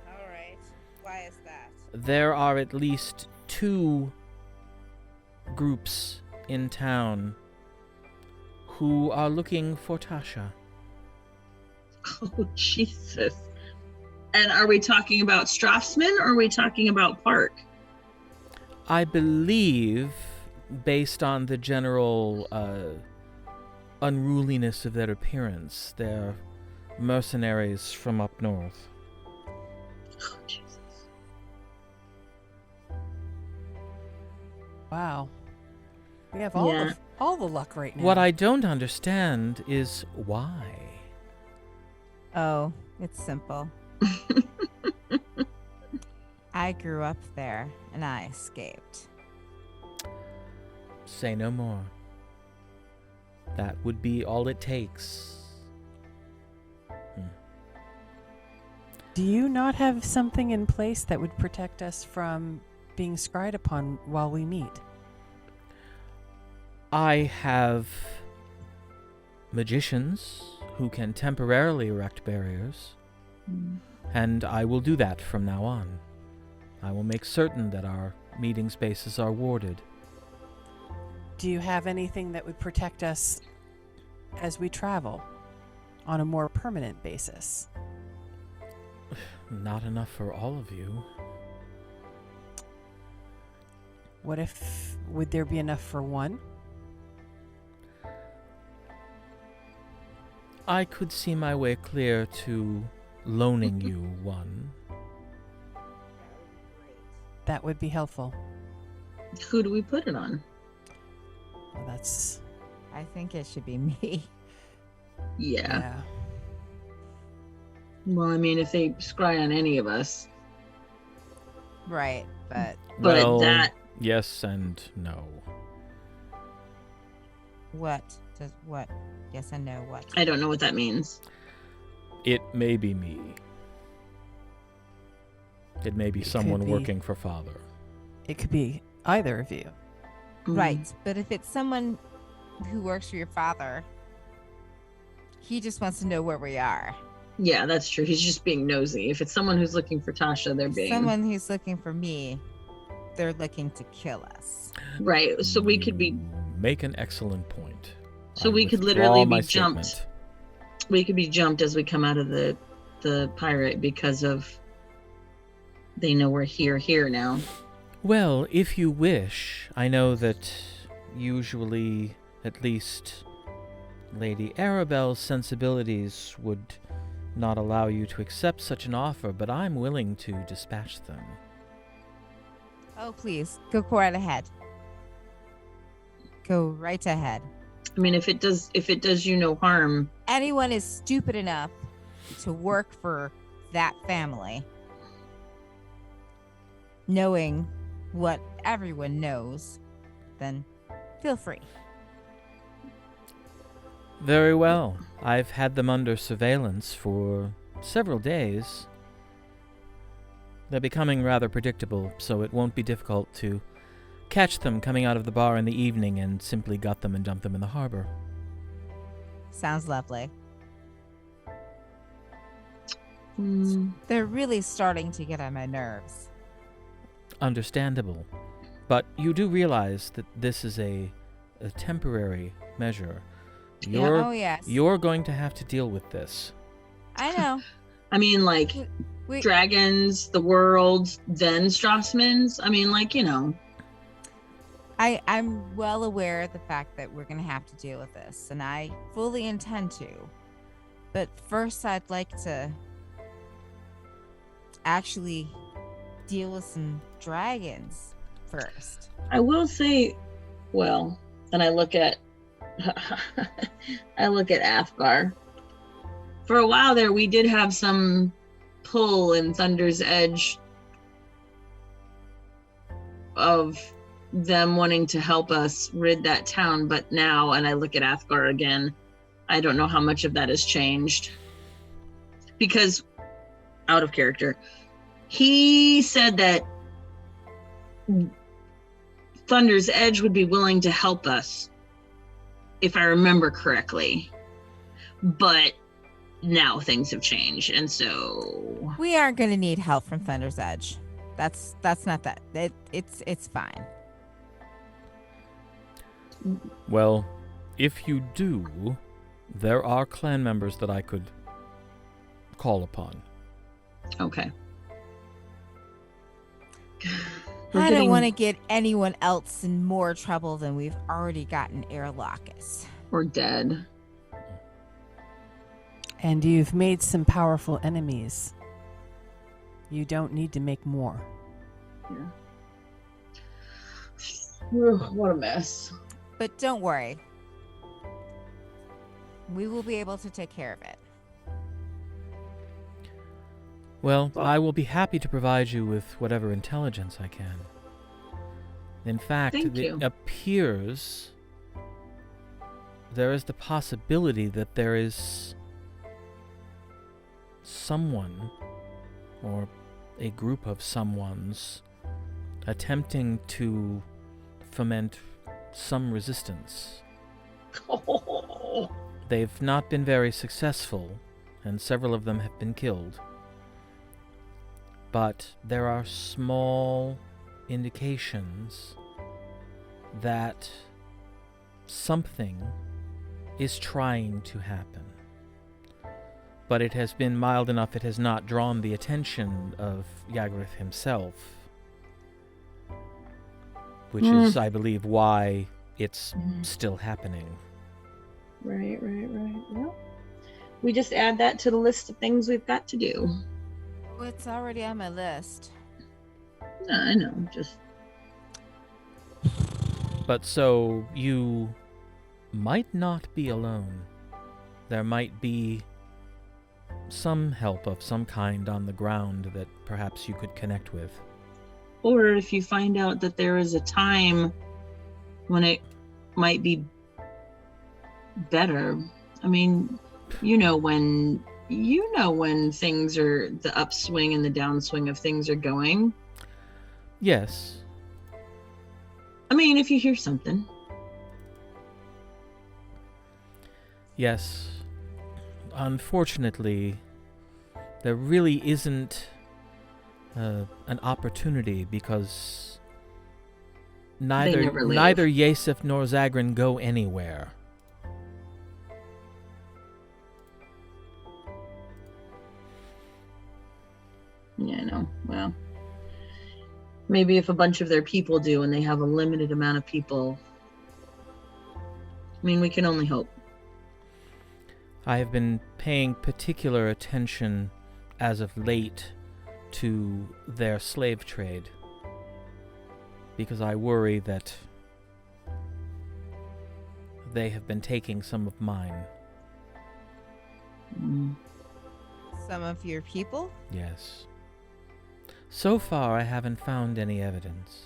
All right. Why is that? There are at least 2 groups in town who are looking for Tasha. Oh, Jesus. And are we talking about Strafsoman or are we talking about Park? I believe, based on the general unruliness of their appearance, they're mercenaries from up north. Oh, Jesus. Wow. We have Yeah. all the luck right now. What I don't understand is why. Oh, it's simple. I grew up there, and I escaped. Say no more. That would be all it takes. Do you not have something in place that would protect us from being scryed upon while we meet? I have magicians who can temporarily erect barriers, and I will do that from now on. I will make certain that our meeting spaces are warded. Do you have anything that would protect us as we travel on a more permanent basis? Not enough for all of you. Would there be enough for one? I could see my way clear to loaning you one. That would be helpful. Who do we put it on? Well, that's... I think it should be me. Yeah. Well, I mean, if they scry on any of us. Right, but But Well, that. yes and no. what? Yes and no, what? I don't know what that means. It may be me. It may be It could someone be. working for Father. It could be either of you. Right, but if it's someone who works for your father, he just wants to know where we are. Yeah, that's true. He's just being nosy. If it's someone who's looking for Tasha, they're being Someone who's looking for me, they're looking to kill us. right. So we could be. Make an excellent point. So I we could withdraw literally my be jumped. statement. We could be jumped as we come out of the pirate because of they know we're here now. Well, if you wish, I know that usually, at least, Lady Arabelle's sensibilities would not allow you to accept such an offer, but I'm willing to dispatch them. Oh, please, go right ahead. Go right ahead. I mean, if it does you no harm. Anyone is stupid enough to work for that family, knowing what everyone knows, then feel free. Very well. I've had them under surveillance for several days. They're becoming rather predictable, so it won't be difficult to catch them coming out of the bar in the evening and simply gut them and dump them in the harbor. Sounds lovely. Hmm. They're really starting to get on my nerves. Understandable. But you do realize that this is a temporary measure. Oh, yes. You're going to have to deal with this. I know. I mean, like, We, dragons, the world, then Strafsomans. I mean, like, you know. I'm well aware of the fact that we're going to have to deal with this, and I fully intend to. But first, I'd like to actually deal with some dragons first. I will say, well, and I look at Athgar. For a while there, we did have some pull in Thunder's Edge of them wanting to help us rid that town, but now, and I look at Athgar again, I don't know how much of that has changed. Because, out of character, he said that Thunder's Edge would be willing to help us, if I remember correctly. But now things have changed, and so We aren't going to need help from Thunder's Edge. That's not that. It's fine. Well, if you do, there are clan members that I could call upon. okay. I don't want to get anyone else in more trouble than we've already gotten Aerlocus. We're dead. And you've made some powerful enemies. You don't need to make more. Yeah. Ugh, what a mess. But don't worry. We will be able to take care of it. Well, I will be happy to provide you with whatever intelligence I can. In fact, Thank you. it appears there is the possibility that there is someone, or a group of someones, attempting to foment some resistance. Oh. They've not been very successful, and several of them have been killed. But there are small indications that something is trying to happen. But it has been mild enough it has not drawn the attention of Yagrith himself. Which is, I believe, why it's still happening. Right. Well, we just add that to the list of things we've got to do. Oh, it's already on my list. I know, just... But so, you might not be alone. There might be some help of some kind on the ground that perhaps you could connect with. Or if you find out that there is a time when it might be better. I mean, you know when things are, the upswing and the downswing of things are going. Yes. I mean, if you hear something. Yes. Unfortunately, there really isn't an opportunity because neither Yasef nor Zagrin go anywhere. Yeah, I know. Well, maybe if a bunch of their people do and they have a limited amount of people. I mean, we can only hope. I have been paying particular attention as of late to their slave trade because I worry that they have been taking some of mine. Some of your people? Yes. So far, I haven't found any evidence.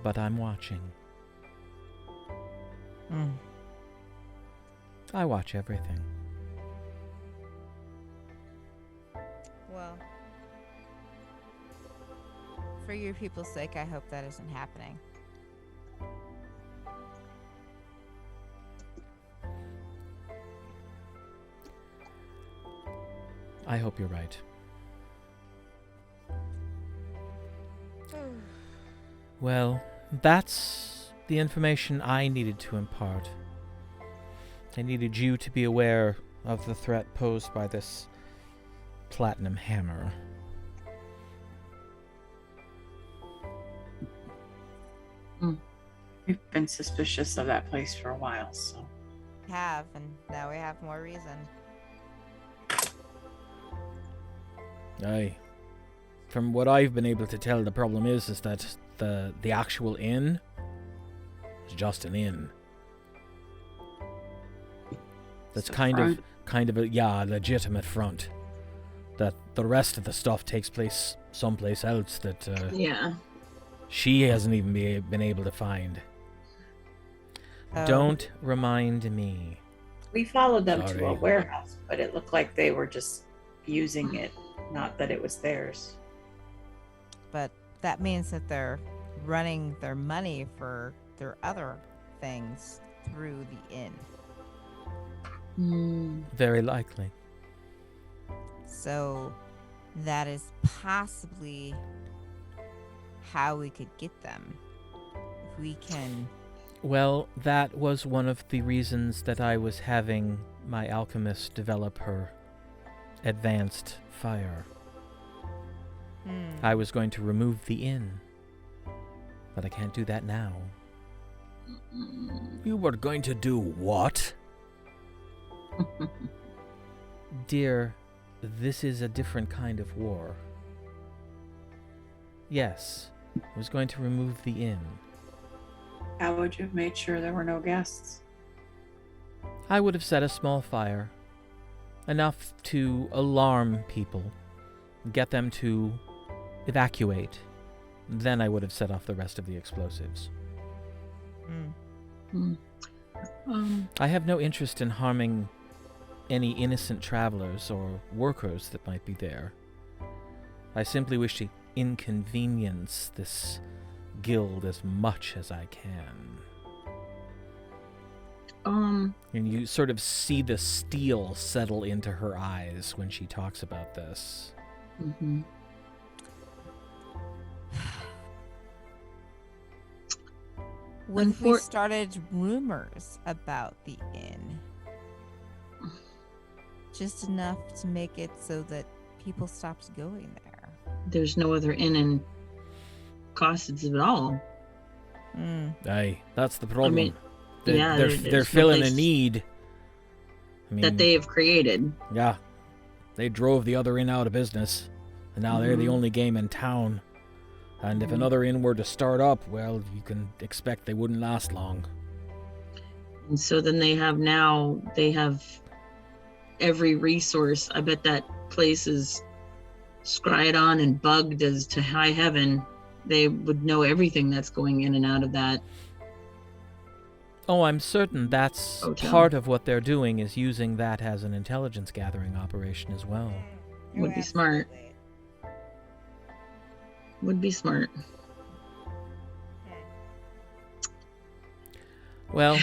But I'm watching. I watch everything. Well, For your people's sake, I hope that isn't happening. I hope you're right. Well, that's the information I needed to impart. I needed you to be aware of the threat posed by this platinum hammer. We've been suspicious of that place for a while, so. Have, and now we have more reason. Aye. From what I've been able to tell, the problem is that the actual inn is just an inn. That's kind of a legitimate front. That the rest of the stuff takes place someplace else that she hasn't even been able to find. Don't remind me. We followed them to a Sorry. warehouse, but it looked like they were just using it, not that it was theirs. But that means that they're running their money for their other things through the inn. Very likely. So that is possibly how we could get them. If we can... Well, that was one of the reasons that I was having my alchemist develop her advanced fire. I was going to remove the inn, but I can't do that now. You were going to do what? Dear, this is a different kind of war. Yes, I was going to remove the inn. How would you have made sure there were no guests? I would have set a small fire, enough to alarm people, get them to evacuate. Then I would have set off the rest of the explosives. I have no interest in harming any innocent travelers or workers that might be there. I simply wish to inconvenience this guild as much as I can. And you sort of see the steel settle into her eyes when she talks about this. When we started rumors about the inn, just enough to make it so that people stopped going there. There's no other inn in Cossins at all. Aye, that's the problem. I mean, they're there's filling no a place need. I mean, that they have created. Yeah. They drove the other inn out of business, and now they're the only game in town. And if another inn were to start up, well, you can expect they wouldn't last long. And so then they have every resource. I bet that place is scryed on and bugged as to high heaven. They would know everything that's going in and out of that. Oh, I'm certain that's part of what they're doing, is using that as an intelligence gathering operation as well. Would be smart. Would be smart. Well,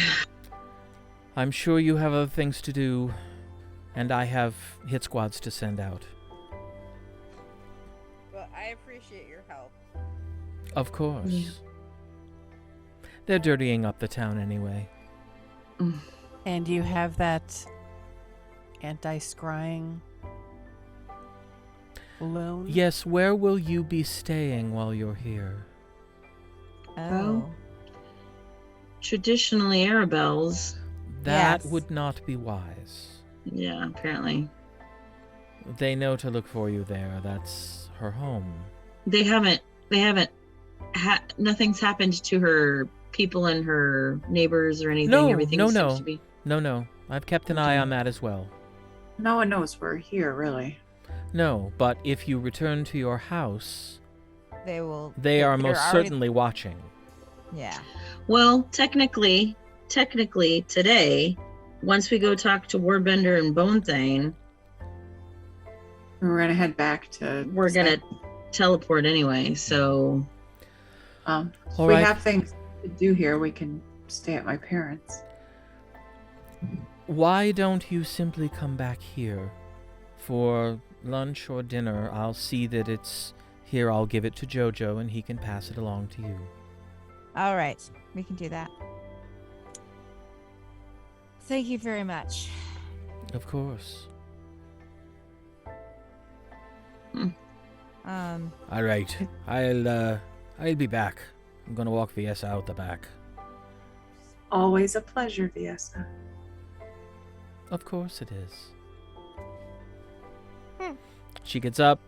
I'm sure you have other things to do, and I have hit squads to send out. Well, I appreciate your help. Of course. Yeah. They're dirtying up the town anyway. And you have that anti-scrying loan? Yes, where will you be staying while you're here? Oh. Traditionally, Arabelle's. That Yes. would not be wise. Yeah, apparently. They know to look for you there. That's her home. They haven't, nothing's happened to her people and her neighbors or anything. No, Everything no, seems no. to be... No. I've kept an eye on that as well. No one knows we're here, really. No, but if you return to your house, They will. they are they're most already- certainly watching. Yeah. Well, technically, today, once we go talk to Warbender and Bone Thane, We're gonna head back to. we're gonna teleport anyway, so If All we right. have things to do here, we can stay at my parents'. Why don't you simply come back here for lunch or dinner? I'll see that it's here. I'll give it to Jojo, and he can pass it along to you. All right, we can do that. Thank you very much. Of course. All right. I'll be back. I'm gonna walk Viessa out the back. Always a pleasure, Viessa. Of course it is. She gets up,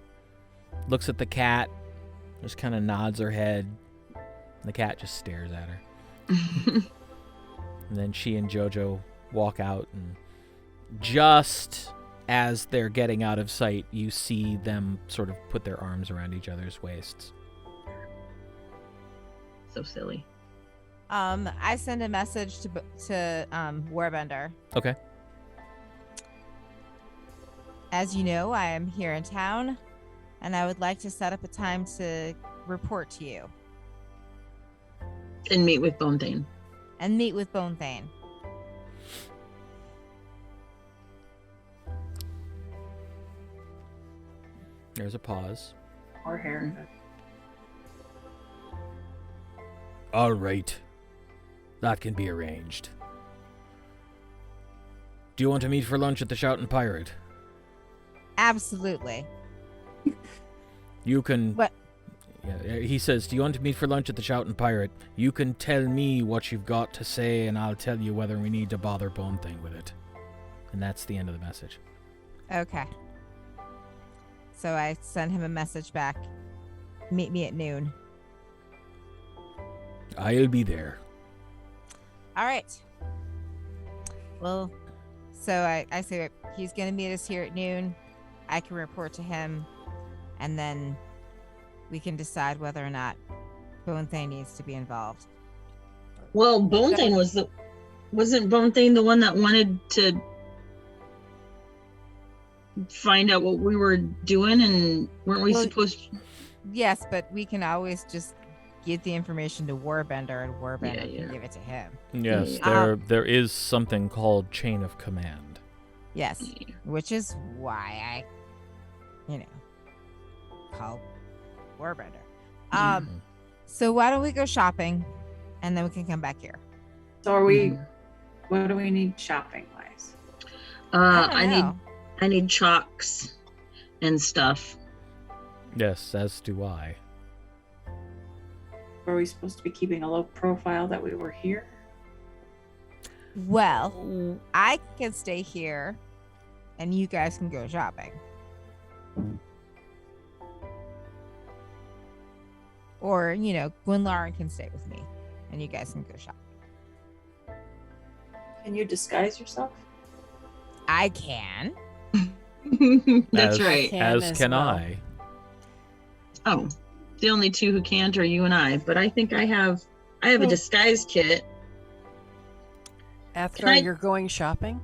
looks at the cat, just kind of nods her head. The cat just stares at her. And then she and Jojo walk out, and just as they're getting out of sight, you see them sort of put their arms around each other's waists. so silly. I send a message to Warbender. Okay. As you know, I am here in town, and I would like to set up a time to report to you And meet with Bonethane. and meet with Bonethane. There's a pause. Or hair. All right. That can be arranged. Do you want to meet for lunch at the Shouting Pirate? Absolutely. You can... What? Yeah, he says, do you want to meet for lunch at the Shouting Pirate? You can tell me what you've got to say, and I'll tell you whether we need to bother Bonethane with it. And that's the end of the message. Okay. So I send him a message back. Meet me at noon. I'll be there. All right. Well, so I say he's going to meet us here at noon. I can report to him, and then we can decide whether or not Bonethane needs to be involved. Well, Bonethane wasn't Bonethane the one that wanted to find out what we were doing, and weren't we Well, supposed to? Yes, but we can always just give the information to Warbender, and Warbender Yeah. can give it to him. Yes, Yeah. there is something called Chain of Command. Yes, which is why I, call Warbender. Mhm. So why don't we go shopping, and then we can come back here. So are we? What do we need shopping wise? I need chalks and stuff. Yes, as do I. Are we supposed to be keeping a low profile that we were here? Well, I can stay here, and you guys can go shopping. Or, Gwynlauren can stay with me, and you guys can go shopping. Can you disguise yourself? I can. That's As- right. Can As as can well. I. Oh, the only two who can't are you and I. But I think I have a disguise kit. Athgar, you're going shopping?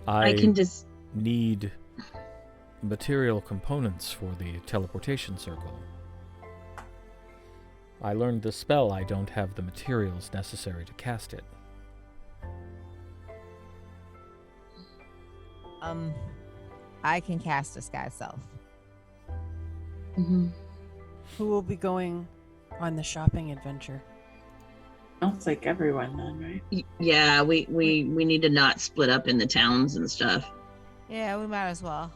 I can just. need material components for the teleportation circle. I learned the spell. I don't have the materials necessary to cast it. I can cast Disguise Self. Mhm. Who will be going on the shopping adventure? Sounds like everyone then, right? Yeah, we need to not split up in the towns and stuff. Yeah, we might as well.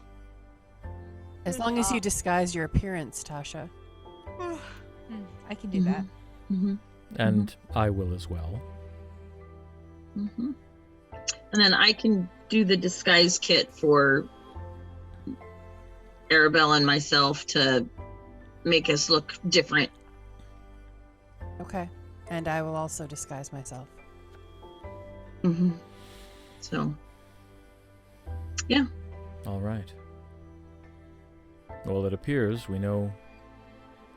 As long as you disguise your appearance, Tasha. I can do that. Mm-hmm. And I will as well. Mm-hmm. And then I can do the disguise kit for Arabelle and myself to make us look different. Okay. And I will also disguise myself. Mm-hmm. So, yeah. All right. Well, it appears we know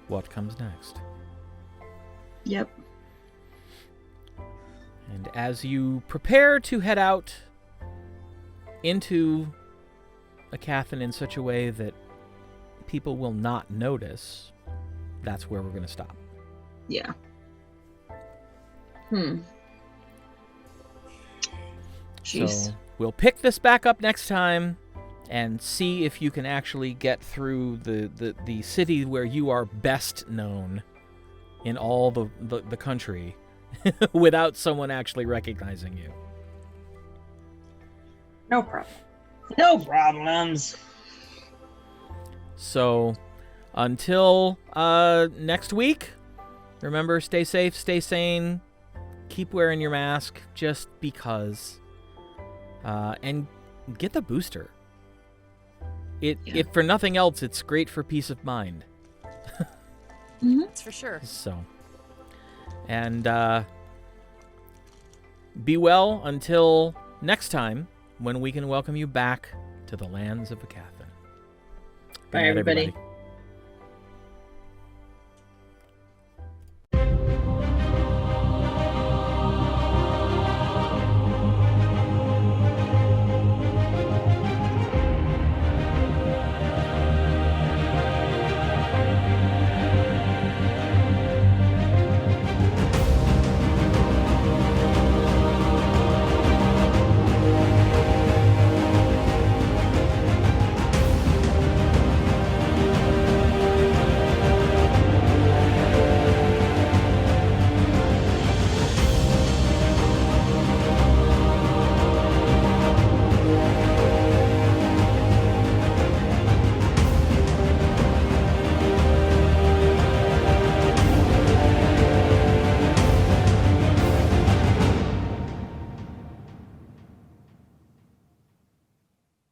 what comes next. Yep. And as you prepare to head out into Aecathan in such a way that people will not notice, that's where we're going to stop. Yeah. Jeez. So we'll pick this back up next time and see if you can actually get through the city where you are best known in all the country without someone actually recognizing you. No problem. No problems. So until next week, remember, stay safe, stay sane, keep wearing your mask just because, and get the booster. If for nothing else, it's great for peace of mind. That's for sure. So, and be well until next time when we can welcome you back to the lands of Aecathan. Good Bye, night, everybody. everybody.